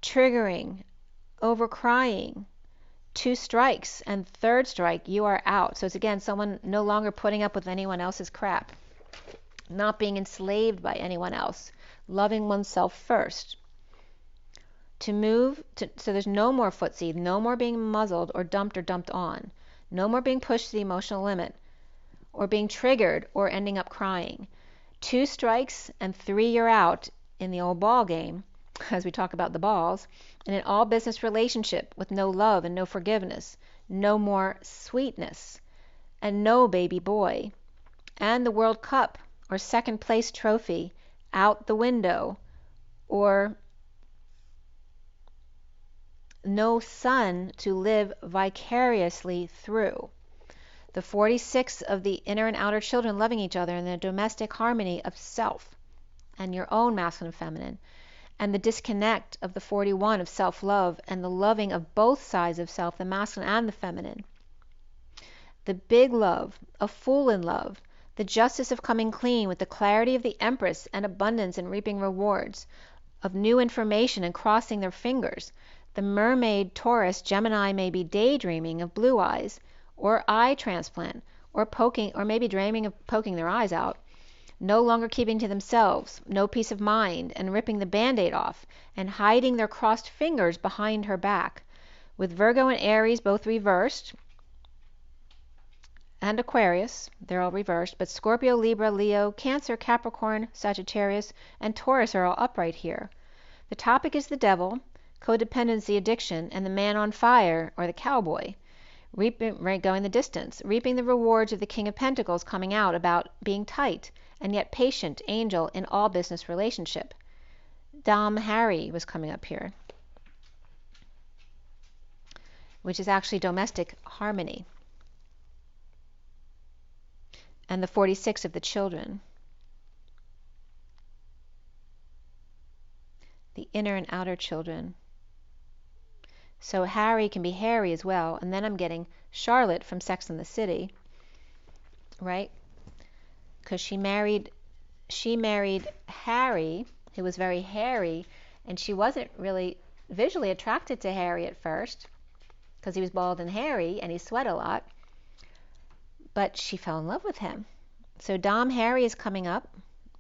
triggering, over crying. 2 strikes, and third strike, you are out. So it's again someone no longer putting up with anyone else's crap, not being enslaved by anyone else, loving oneself first. So there's no more footsie, no more being muzzled or dumped on, no more being pushed to the emotional limit, or being triggered or ending up crying. 2 strikes and 3 you're out in the old ball game, as we talk about the balls, and in all business relationship with no love and no forgiveness, no more sweetness, and no baby boy. And the World Cup or second place trophy out the window, or no son to live vicariously through. The 46 of the inner and outer children loving each other in the domestic harmony of self and your own masculine and feminine, and the disconnect of the 41 of self-love and the loving of both sides of self, the masculine and the feminine. The big love, a fool in love, the justice of coming clean with the clarity of the Empress and abundance and reaping rewards, of new information and crossing their fingers. The mermaid, Taurus, Gemini may be daydreaming of blue eyes, or eye transplant, or poking, or maybe dreaming of poking their eyes out, no longer keeping to themselves, no peace of mind, and ripping the Band-Aid off, and hiding their crossed fingers behind her back, with Virgo and Aries both reversed, and Aquarius, they're all reversed, but Scorpio, Libra, Leo, Cancer, Capricorn, Sagittarius, and Taurus are all upright here. The topic is the devil, codependency, addiction, and the man on fire, or the cowboy, going the distance, reaping the rewards of the King of Pentacles, coming out about being tight, and yet patient, angel in all business relationship. Dom Harry was coming up here, which is actually domestic harmony. And the 46 of the children. The inner and outer children. So Harry can be Harry as well. And then I'm getting Charlotte from Sex and the City, right? Because she married Harry, who was very hairy, and she wasn't really visually attracted to Harry at first because he was bald and hairy and he sweat a lot. But she fell in love with him. So Dom Harry is coming up,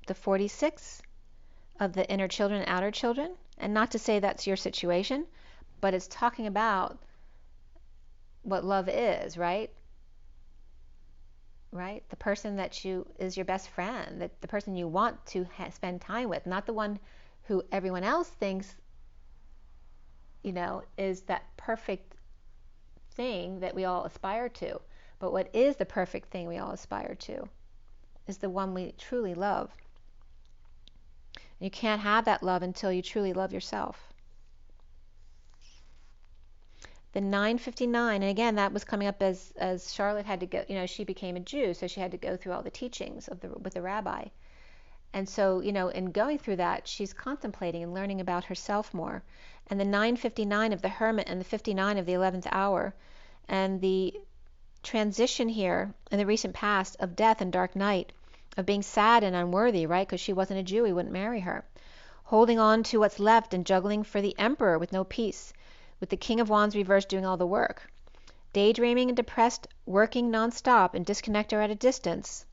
the 46 of the inner children and outer children. And not to say that's your situation, but it's talking about what love is, right? Right? The person that is your best friend, the person you want to spend time with, not the one who everyone else thinks, is that perfect thing that we all aspire to. But what is the perfect thing we all aspire to is the one we truly love. You can't have that love until you truly love yourself. The 959, and again, that was coming up as Charlotte had to go, she became a Jew, so she had to go through all the teachings with the rabbi. And so, in going through that, she's contemplating and learning about herself more. And the 959 of the Hermit and the 59 of the 11th hour, and the transition here in the recent past of death and dark night, of being sad and unworthy, right? Because she wasn't a Jew, he wouldn't marry her. Holding on to what's left and juggling for the Emperor with no peace, with the King of Wands reversed doing all the work. Daydreaming and depressed, working nonstop and disconnect or at a distance,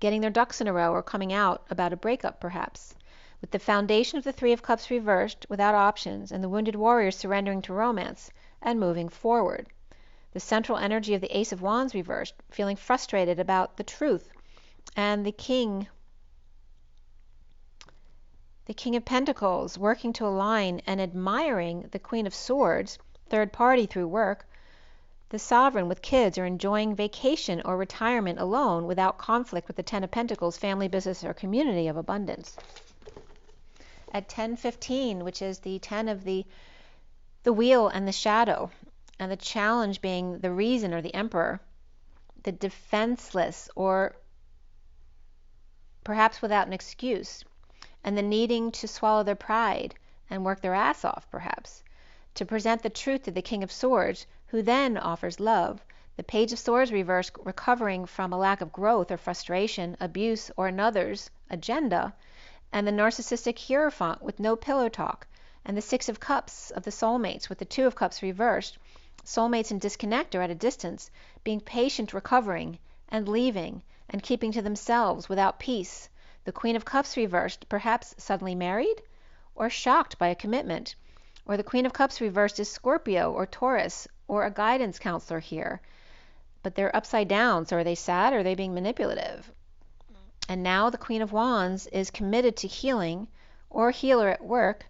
getting their ducks in a row or coming out about a breakup perhaps. With the foundation of the Three of Cups reversed, without options, and the wounded warrior surrendering to romance and moving forward. The central energy of the Ace of Wands reversed, feeling frustrated about the truth, and the King of Pentacles working to align and admiring the Queen of Swords, third party through work, the Sovereign with kids or enjoying vacation or retirement alone without conflict with the Ten of Pentacles, family, business, or community of abundance. At 10:15, which is the 10 of the wheel and the shadow, and the challenge being the reason or the Emperor, the defenseless or perhaps without an excuse, and the needing to swallow their pride and work their ass off perhaps, to present the truth to the King of Swords, who then offers love, the Page of Swords reversed recovering from a lack of growth or frustration, abuse, or another's agenda, and the narcissistic Hierophant with no pillow talk, and the Six of Cups of the soulmates with the Two of Cups reversed, soulmates in disconnect or at a distance, being patient, recovering, and leaving, and keeping to themselves without peace. The Queen of Cups reversed, perhaps suddenly married, or shocked by a commitment. Or the Queen of Cups reversed is Scorpio or Taurus, or a guidance counselor here. But they're upside down, so are they sad or are they being manipulative? And now the Queen of Wands is committed to healing, or healer at work,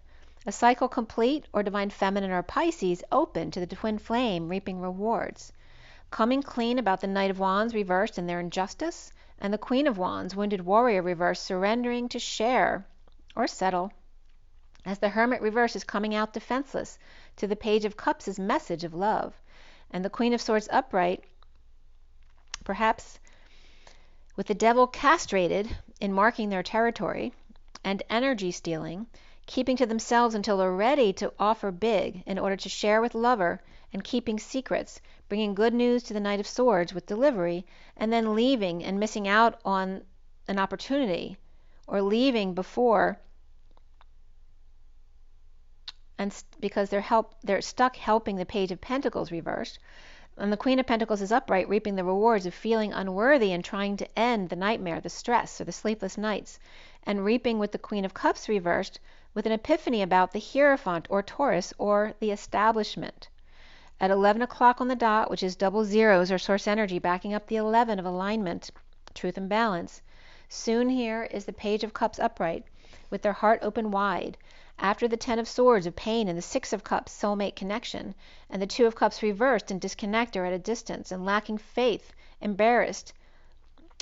a cycle complete, or divine feminine or Pisces open to the twin flame, reaping rewards. Coming clean about the Knight of Wands reversed and their injustice, and the Queen of Wands, wounded warrior reversed, surrendering to share or settle. As the Hermit reverse is coming out defenseless to the Page of Cups' message of love, and the Queen of Swords upright, perhaps with the devil castrated in marking their territory, and energy stealing, keeping to themselves until they're ready to offer big in order to share with lover, and keeping secrets, bringing good news to the Knight of Swords with delivery, and then leaving and missing out on an opportunity, or leaving before, and because they're stuck helping the Page of Pentacles reversed, and the Queen of Pentacles is upright, reaping the rewards of feeling unworthy and trying to end the nightmare, the stress, or the sleepless nights, and reaping with the Queen of Cups reversed with an epiphany about the Hierophant or Taurus or the establishment. At 11 o'clock on the dot, which is double zeros or source energy backing up the 11 of alignment, truth and balance, soon here is the Page of Cups upright, with their heart open wide, after the 10 of Swords of pain and the 6 of Cups soulmate connection, and the 2 of Cups reversed and disconnect or at a distance and lacking faith, embarrassed,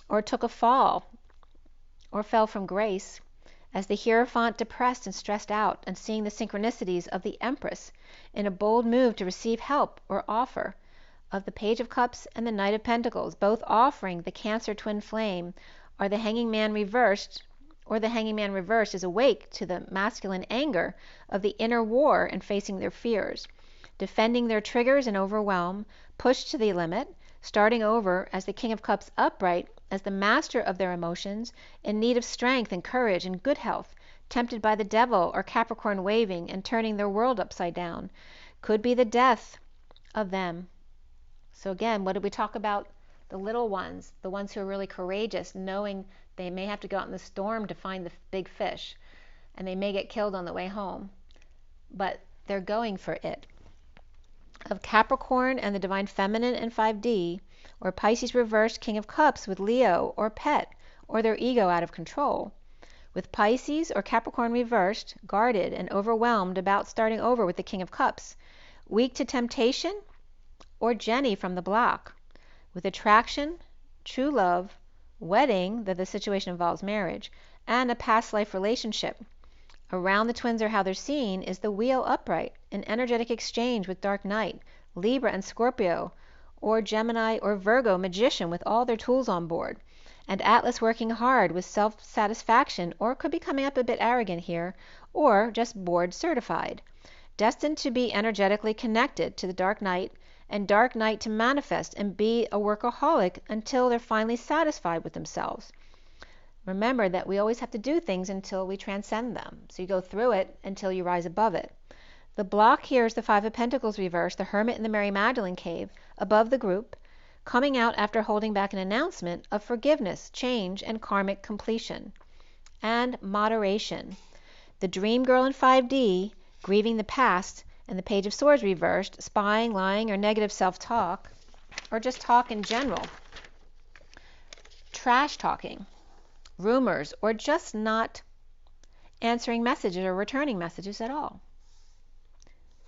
or took a fall, or fell from grace, as the Hierophant depressed and stressed out, and seeing the synchronicities of the Empress in a bold move to receive help or offer of the Page of Cups and the Knight of Pentacles, both offering the Cancer twin flame, or the Hanging Man reversed is awake to the masculine anger of the inner war and facing their fears, defending their triggers and overwhelm, pushed to the limit, starting over as the King of Cups upright, as the master of their emotions, in need of strength and courage and good health, tempted by the devil or Capricorn waving and turning their world upside down. Could be the death of them. So again, what did we talk about? The little ones, the ones who are really courageous, knowing they may have to go out in the storm to find the big fish, and they may get killed on the way home, but they're going for it. Of Capricorn and the Divine Feminine in 5D, or Pisces reversed King of Cups with Leo or Pet, or their ego out of control. With Pisces or Capricorn reversed, guarded and overwhelmed about starting over with the King of Cups, weak to temptation, or Jenny from the block. With attraction, true love, wedding, that the situation involves marriage, and a past life relationship. Around the twins or how they're seen is the Wheel upright, an energetic exchange with Dark Knight, Libra and Scorpio, or Gemini or Virgo magician with all their tools on board, and Atlas working hard with self-satisfaction, or could be coming up a bit arrogant here, or just board certified, destined to be energetically connected to the Dark Knight, and Dark Knight to manifest and be a workaholic until they're finally satisfied with themselves. Remember that we always have to do things until we transcend them. So you go through it until you rise above it. The block here is the Five of Pentacles reversed, the Hermit in the Mary Magdalene cave, above the group, coming out after holding back an announcement of forgiveness, change, and karmic completion. And moderation. The Dream Girl in 5D, grieving the past, and the Page of Swords reversed, spying, lying, or negative self-talk, or just talk in general. Trash talking. Rumors, or just not answering messages or returning messages at all.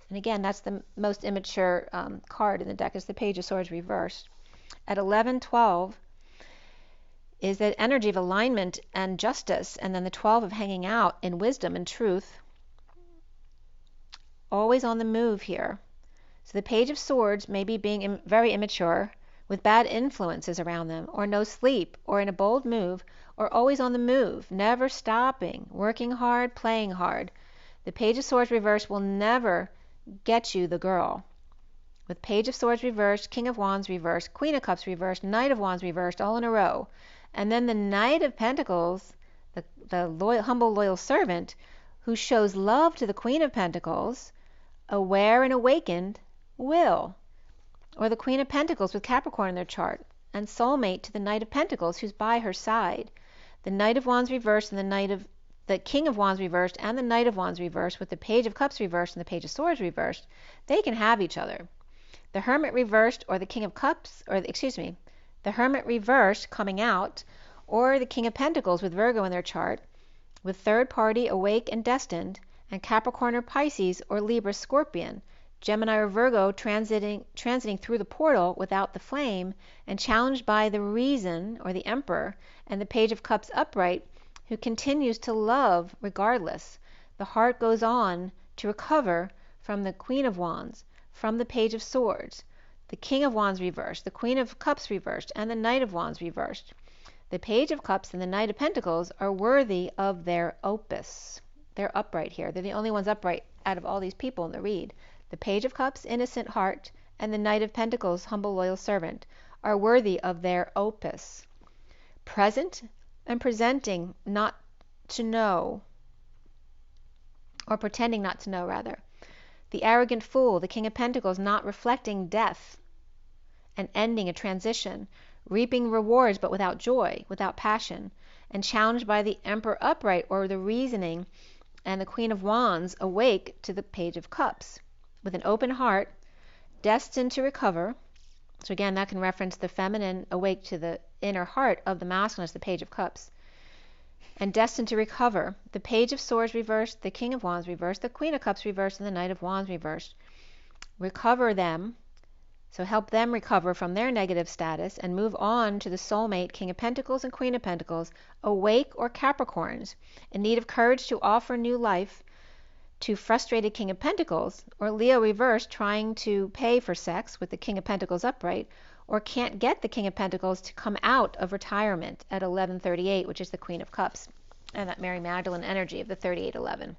And again, that's the most immature card in the deck, is the Page of Swords reversed. At 11-12 is the energy of alignment and justice, and then the 12 of hanging out in wisdom and truth. Always on the move here. So the Page of Swords may be being very immature, with bad influences around them, or no sleep, or in a bold move, or always on the move, never stopping, working hard, playing hard. The Page of Swords reversed will never get you the girl. With Page of Swords reversed, King of Wands reversed, Queen of Cups reversed, Knight of Wands reversed, all in a row. And then the Knight of Pentacles, the loyal, humble, loyal servant, who shows love to the Queen of Pentacles, aware and awakened, will. Or the Queen of Pentacles with Capricorn in their chart, and soulmate to the Knight of Pentacles who's by her side. The Knight of Wands reversed and the King of Wands reversed and the Knight of Wands reversed, with the Page of Cups reversed and the Page of Swords reversed, they can have each other. The Hermit reversed, or the King of Cups, the Hermit reversed coming out, or the King of Pentacles with Virgo in their chart, with third party awake and destined, and Capricorn or Pisces or Libra Scorpion, Gemini or Virgo transiting through the portal without the flame, and challenged by the Reason or the Emperor, and the Page of Cups upright, who continues to love regardless. The heart goes on to recover from the Queen of Wands, from the Page of Swords, the King of Wands reversed, the Queen of Cups reversed, and the Knight of Wands reversed. The Page of Cups and the Knight of Pentacles are worthy of their opus. They're upright here. They're the only ones upright out of all these people in the read. The Page of Cups, innocent heart, and the Knight of Pentacles, humble, loyal servant, are worthy of their opus. Present and presenting not to know, or pretending not to know, rather. The arrogant fool, the King of Pentacles, not reflecting death and ending a transition, reaping rewards but without joy, without passion, and challenged by the Emperor upright, or the Reasoning, and the Queen of Wands awake to the Page of Cups, with an open heart, destined to recover. So again, that can reference the feminine awake to the inner heart of the masculine as the Page of Cups. And destined to recover. The Page of Swords reversed, the King of Wands reversed, the Queen of Cups reversed, and the Knight of Wands reversed. Recover them. So help them recover from their negative status and move on to the soulmate, King of Pentacles and Queen of Pentacles, awake or Capricorns, in need of courage to offer new life to frustrated King of Pentacles, or Leo reversed trying to pay for sex with the King of Pentacles upright, or can't get the King of Pentacles to come out of retirement at 1138, which is the Queen of Cups, and that Mary Magdalene energy of the 3811.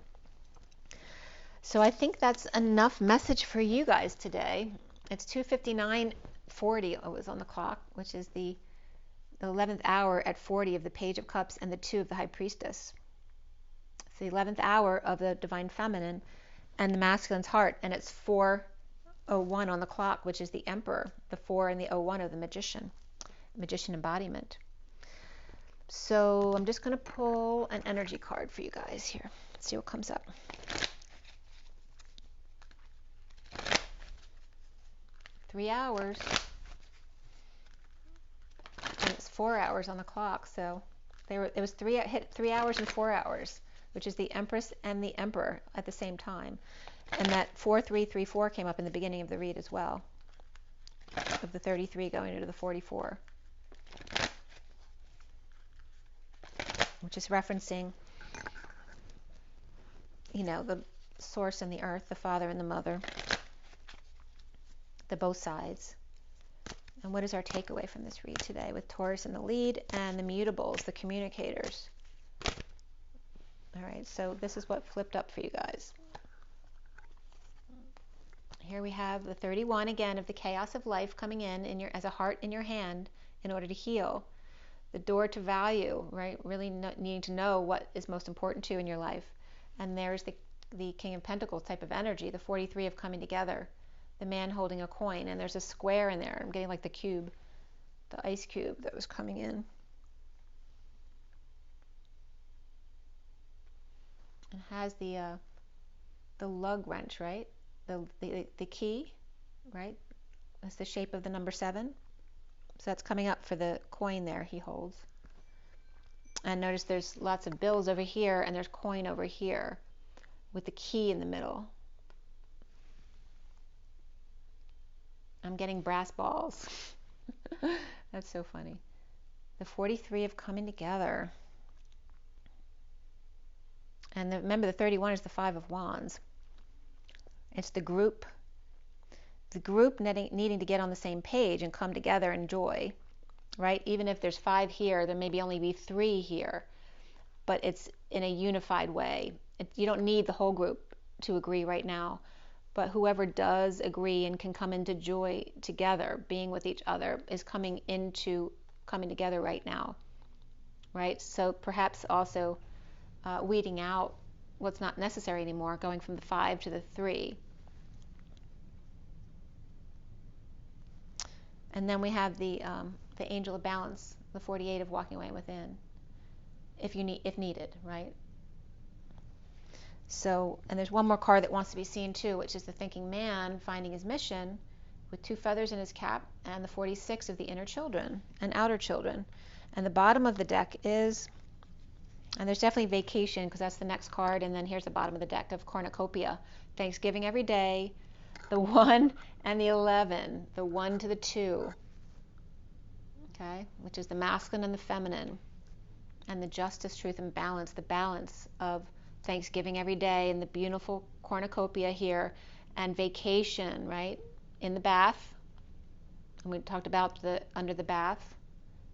So I think that's enough message for you guys today. It's 2:59:40 it was on the clock, which is the 11th hour at 40 of the Page of Cups and the 2 of the High Priestess. It's the 11th hour of the Divine Feminine and the masculine's heart, and it's 4:01 on the clock, which is the Emperor, the 4 and the 01 of the Magician embodiment. So I'm just going to pull an energy card for you guys here. Let's see what comes up. 3 hours, and it's 4 hours on the clock, so it was 3 hours and 4 hours, which is the Empress and the Emperor at the same time. And that 4334 came up in the beginning of the read as well, of the 33 going into the 44, which is referencing, you know, the source and the earth, the father and the mother, the both sides. And what is our takeaway from this read today, with Taurus in the lead and the mutables, the communicators? All right, so this is what flipped up for you guys. Here we have the 31 again of the chaos of life coming in your as a heart in your hand in order to heal. The door to value, right? Really needing to know what is most important to you in your life. And there's the King of Pentacles type of energy, the 43 of coming together. The man holding a coin, and there's a square in there. I'm getting like the cube, the ice cube that was coming in. It has the lug wrench, right? The key, right? That's the shape of the number 7. So that's coming up for the coin there he holds. And notice there's lots of bills over here, and there's coin over here with the key in the middle. I'm getting brass balls. That's so funny. The 43 of coming together. And remember, the 31 is the 5 of Wands. It's the group needing to get on the same page and come together in joy, right? Even if there's 5 here, there may only be 3 here, but it's in a unified way. You don't need the whole group to agree right now. But whoever does agree and can come into joy together, being with each other, is coming together right now, right? So perhaps also weeding out what's not necessary anymore, going from the 5 to the 3. And then we have the Angel of Balance, the 48 of walking away within, if needed, right? So, and there's one more card that wants to be seen too, which is the Thinking Man finding his mission with 2 feathers in his cap, and the 46 of the inner children and outer children. And the bottom of the deck is, and there's definitely vacation because that's the next card, and then here's the bottom of the deck of cornucopia. Thanksgiving every day, the 1 and the 11, the 1 to the 2, okay, which is the masculine and the feminine, and the justice, truth, and balance, the balance of Thanksgiving every day, and the beautiful cornucopia here, and vacation, right, in the bath. And we talked about the under the bath,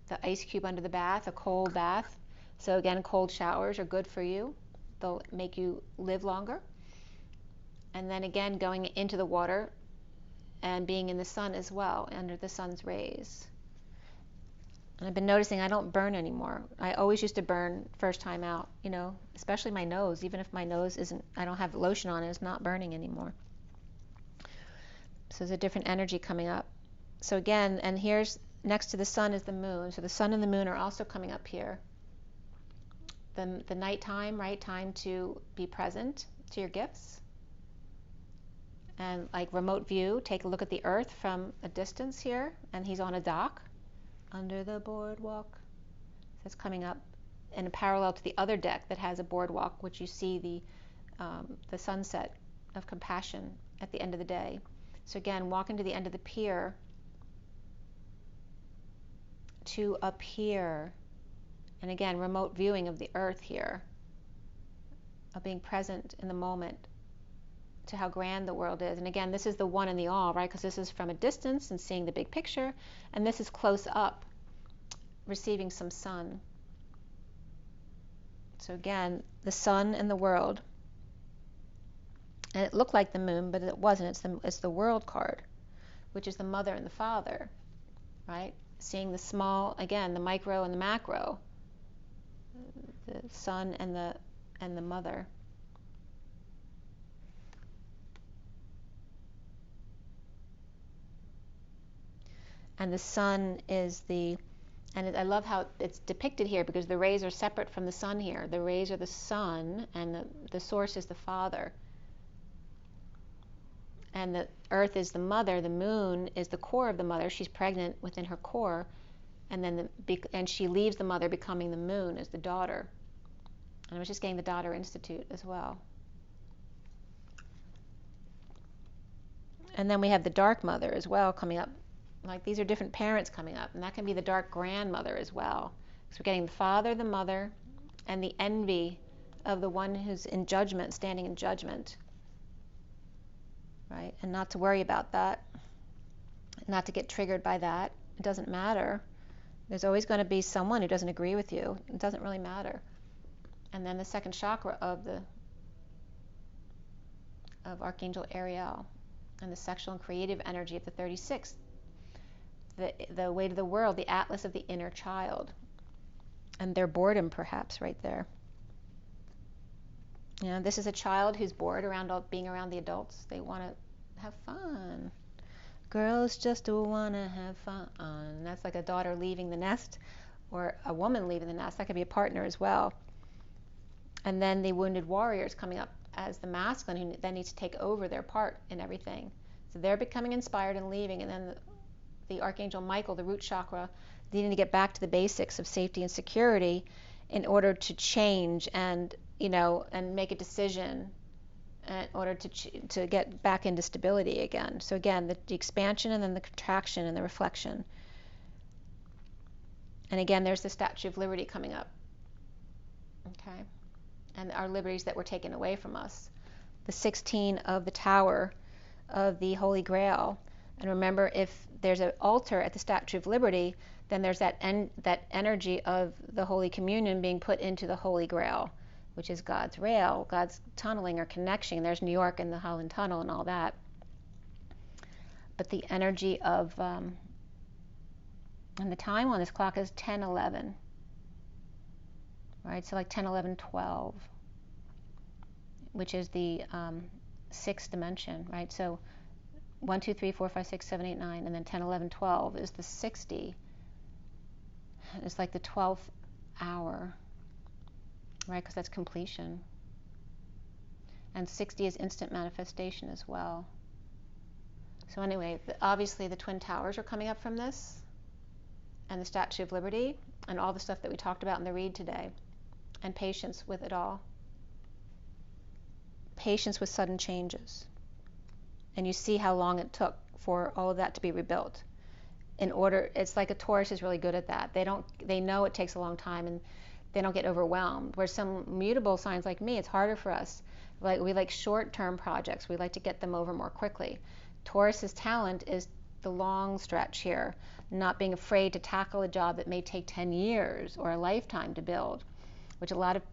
the ice cube under the bath, a cold bath. So again, cold showers are good for you. They'll make you live longer. And then again, going into the water and being in the sun as well, under the sun's rays. And I've been noticing I don't burn anymore. I always used to burn first time out, you know, especially my nose. Even if my nose I don't have lotion on it, it's not burning anymore. So there's a different energy coming up. So again, and here's next to the sun is the moon. So the sun and the moon are also coming up here. The nighttime, right? Time to be present to your gifts. And like remote view, take a look at the Earth from a distance here, and he's on a dock under the boardwalk. That's coming up in a parallel to the other deck that has a boardwalk, which you see the sunset of compassion at the end of the day. So again, walking to the end of the pier to appear. And again, remote viewing of the Earth here, of being present in the moment to how grand the world is. And again, this is the one and the all, right? Because this is from a distance and seeing the big picture, and this is close up, receiving some sun. So again, the sun and the world. And it looked like the moon, but it wasn't. It's the world card, which is the mother and the father, right? Seeing the small, again, the micro and the macro, the sun and the mother. And the sun is and I love how it's depicted here, because the rays are separate from the sun here. The rays are the sun, and the source is the father. And the earth is the mother, the moon is the core of the mother. She's pregnant within her core, and then and she leaves the mother, becoming the moon as the daughter. And I was just getting the Daughter Institute as well. And then we have the dark mother as well coming up. Like, these are different parents coming up, and that can be the dark grandmother as well. So we're getting the father, the mother, and the envy of the one who's in judgment, standing in judgment. Right? And not to worry about that, not to get triggered by that. It doesn't matter. There's always going to be someone who doesn't agree with you. It doesn't really matter. And then the second chakra of Archangel Ariel, and the sexual and creative energy of the 36th. The weight of the world, the atlas of the inner child, and their boredom perhaps right there. You know, this is a child who's bored being around the adults. They want to have fun. Girls just want to have fun. That's like a daughter leaving the nest, or a woman leaving the nest. That could be a partner as well. And then the wounded warriors coming up as the masculine, who then needs to take over their part in everything. So they're becoming inspired and leaving, and then the Archangel Michael, the root chakra, needing to get back to the basics of safety and security in order to change and make a decision in order to get back into stability again. So again, the expansion, and then the contraction and the reflection. And again, there's the Statue of Liberty coming up. Okay? And our liberties that were taken away from us. The 16 of the Tower of the Holy Grail. And remember, if there's an altar at the Statue of Liberty, then there's that energy of the Holy Communion being put into the Holy Grail, which is God's rail, God's tunneling or connection. There's New York and the Holland Tunnel and all that. But the energy of, and the time on this clock is 10:11, right? So like 10, 11, 12, which is the sixth dimension, right? So 1, 2, 3, 4, 5, 6, 7, 8, 9, and then 10, 11, 12 is the 60. It's like the 12th hour, right? Because that's completion. And 60 is instant manifestation as well. So anyway, obviously the Twin Towers are coming up from this, and the Statue of Liberty, and all the stuff that we talked about in the read today, and patience with it all. Patience with sudden changes. And you see how long it took for all of that to be rebuilt. It's like a Taurus is really good at that. They know it takes a long time, and they don't get overwhelmed. Where some mutable signs like me, it's harder for us. We like short-term projects. We like to get them over more quickly. Taurus's talent is the long stretch here, not being afraid to tackle a job that may take 10 years or a lifetime to build, which a lot of,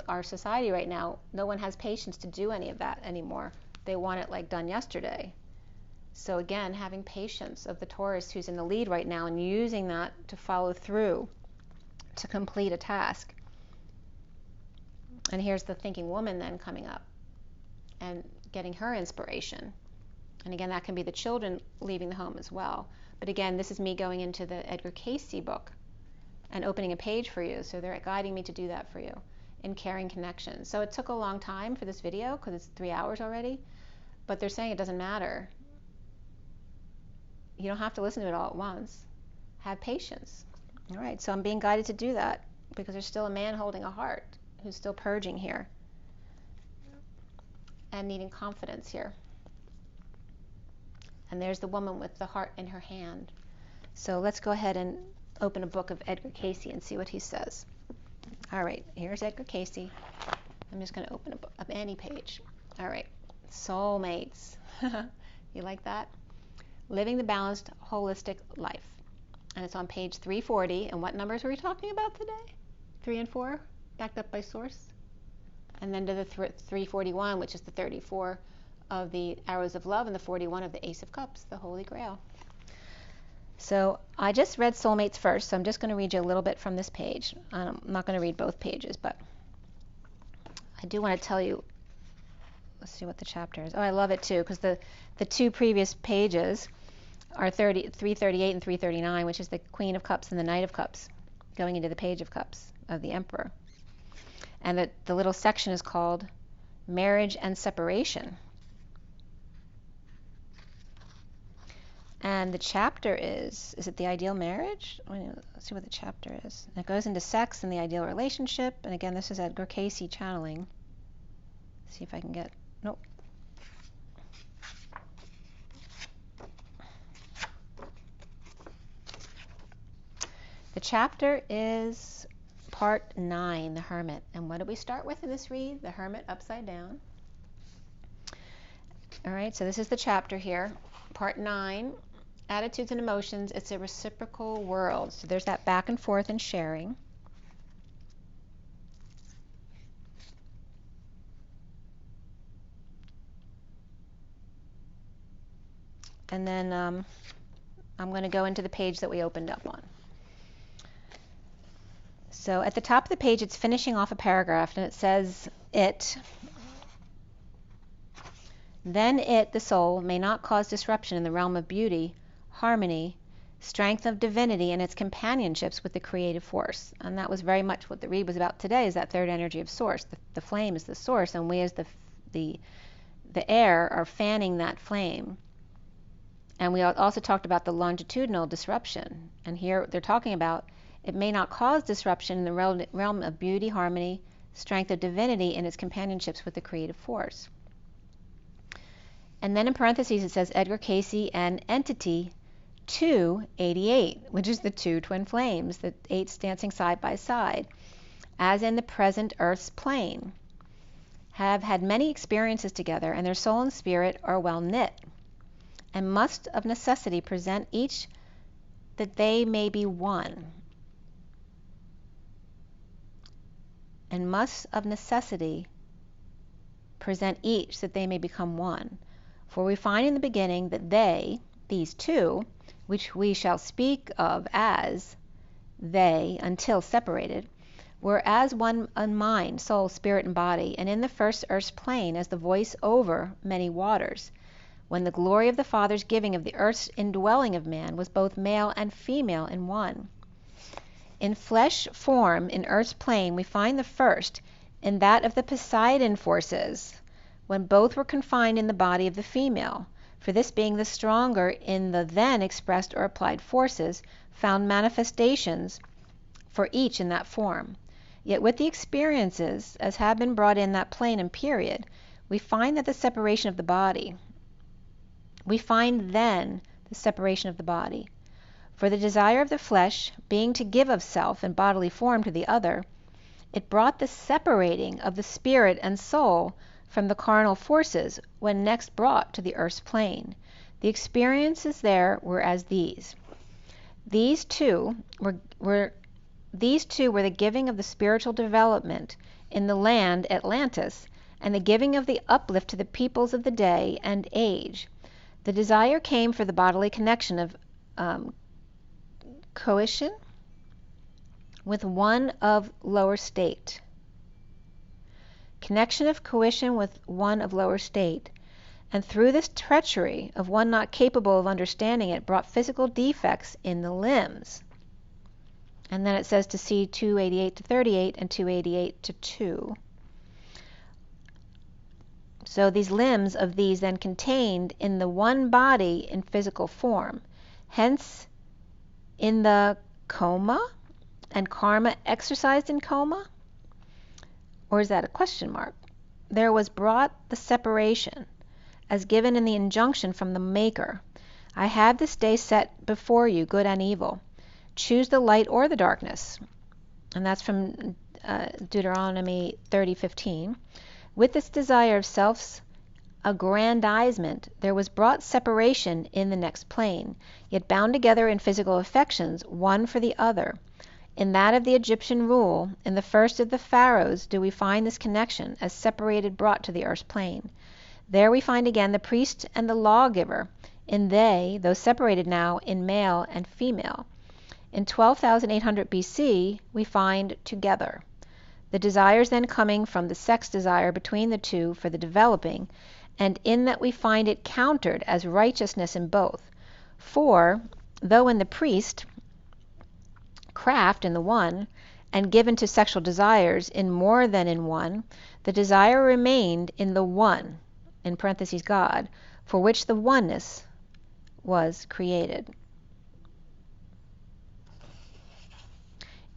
our society right now, no one has patience to do any of that anymore. They want it done yesterday. So again, having patience of the Taurus who's in the lead right now, and using that to follow through to complete a task. And here's the thinking woman then coming up and getting her inspiration. And again, that can be the children leaving the home as well. But again, this is me going into the Edgar Cayce book and opening a page for you. So they're guiding me to do that for you in Caring Connection. So it took a long time for this video, because it's 3 hours already. But they're saying it doesn't matter. You don't have to listen to it all at once. Have patience. All right, so I'm being guided to do that because there's still a man holding a heart who's still purging here and needing confidence here. And there's the woman with the heart in her hand. So let's go ahead and open a book of Edgar Cayce and see what he says. All right, here's Edgar Cayce. I'm just going to open a book of any page. All right, soulmates. You like that? Living the balanced, holistic life. And it's on page 340. And what numbers were we talking about today? 3 and 4, backed up by source. And then to the 341, which is the 34 of the Arrows of Love and the 41 of the Ace of Cups, the Holy Grail. So I just read Soulmates first, so I'm just going to read you a little bit from this page. I'm not going to read both pages, but I do want to tell you, let's see what the chapter is. Oh, I love it too, because the two previous pages are 338 and 339, which is the Queen of Cups and the Knight of Cups, going into the Page of Cups of the Emperor. And the little section is called Marriage and Separation. And the chapter is it the ideal marriage? Let's see what the chapter is. And it goes into sex and the ideal relationship. And again, this is Edgar Cayce channeling. Let's see if I can get, nope. The chapter is part 9, the Hermit. And what did we start with in this read? The Hermit upside down. All right, so this is the chapter here, part 9. Attitudes and emotions, it's a reciprocal world. So there's that back and forth and sharing. And then I'm going to go into the page that we opened up on. So at the top of the page, it's finishing off a paragraph, and it says, Then it, the soul, may not cause disruption in the realm of beauty, harmony, strength of divinity, and its companionships with the creative force. And that was very much what the read was about today, is that third energy of source. The flame is the source, and we as the air are fanning that flame. And we also talked about the longitudinal disruption. And here they're talking about it may not cause disruption in the realm of beauty, harmony, strength of divinity, and its companionships with the creative force. And then in parentheses it says Edgar Cayce and entity 288, which is the two twin flames, the 8s dancing side by side, as in the present Earth's plane, have had many experiences together, and their soul and spirit are well knit, and must of necessity present each that they may be one. And must of necessity present each that they may become one. For we find in the beginning that they, these two, which we shall speak of as they until separated, were as one mind, soul, spirit, and body, and in the first earth's plane as the voice over many waters, when the glory of the Father's giving of the earth's indwelling of man was both male and female in one. In flesh form, in earth's plane, we find the first in that of the Poseidon forces, when both were confined in the body of the female, for this being the stronger in the then expressed or applied forces, found manifestations for each in that form. Yet with the experiences, as have been brought in that plane and period, we find that the separation of the body. We find then the separation of the body. For the desire of the flesh, being to give of self and bodily form to the other, it brought the separating of the spirit and soul from the carnal forces when next brought to the earth's plane. The experiences there were as these. These two were the giving of the spiritual development in the land Atlantis, and the giving of the uplift to the peoples of the day and age. The desire came for the bodily connection of coition with one of lower state. Connection of coition with one of lower state, and through this treachery of one not capable of understanding it, brought physical defects in the limbs. And then it says to see 288 to 38 and 288 to 2. So these limbs of these then contained in the one body in physical form. Hence, in the coma and karma exercised in coma? Or is that a question mark? There was brought the separation, as given in the injunction from the Maker. I have this day set before you good and evil. Choose the light or the darkness. And that's from Deuteronomy 30:15. With this desire of self's aggrandizement, there was brought separation in the next plane, yet bound together in physical affections, one for the other. In that of the Egyptian rule, in the first of the pharaohs, do we find this connection, as separated brought to the earth's plane. There we find again the priest and the lawgiver, in they, though separated now, in male and female. In 12,800 BC, we find together. The desires then coming from the sex desire between the two for the developing, and in that we find it countered as righteousness in both. For, though in the priest, craft in the one, and given to sexual desires in more than in one, the desire remained in the one, in parentheses God, for which the oneness was created.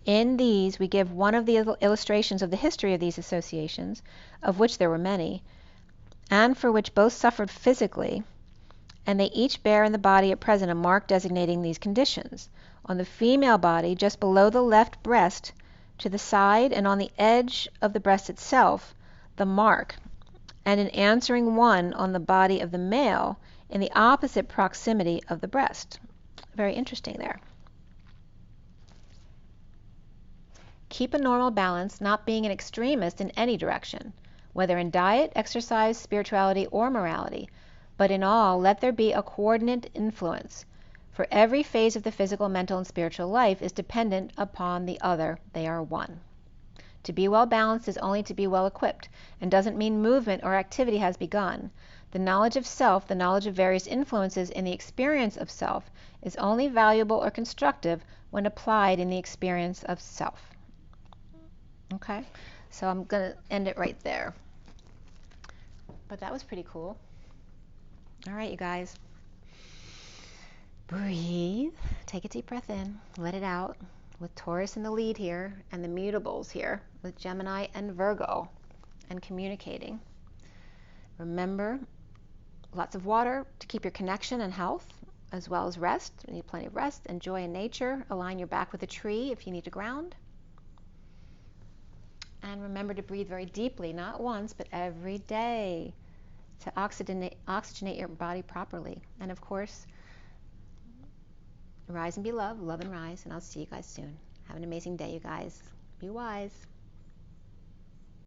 In these we give one of the illustrations of the history of these associations, of which there were many, and for which both suffered physically, and they each bear in the body at present a mark designating these conditions. On the female body, just below the left breast, to the side and on the edge of the breast itself, the mark, and an answering one on the body of the male in the opposite proximity of the breast. Very interesting there. Keep a normal balance, not being an extremist in any direction, whether in diet, exercise, spirituality, or morality, but in all let there be a coordinate influence, for every phase of the physical, mental, and spiritual life is dependent upon the other. They are one. To be well balanced is only to be well equipped, and doesn't mean movement or activity has begun. The knowledge of self, the knowledge of various influences in the experience of self, is only valuable or constructive when applied in the experience of self. Okay, so I'm going to end it right there. But that was pretty cool. All right, you guys. Breathe. Take a deep breath in. Let it out. With Taurus in the lead here, and the mutables here, with Gemini and Virgo, and communicating. Remember, lots of water to keep your connection and health, as well as rest. You need plenty of rest and joy in nature. Align your back with a tree if you need to ground. And remember to breathe very deeply, not once, but every day, to oxygenate your body properly. And of course, rise and be loved, love and rise, and I'll see you guys soon. Have an amazing day, you guys. Be wise.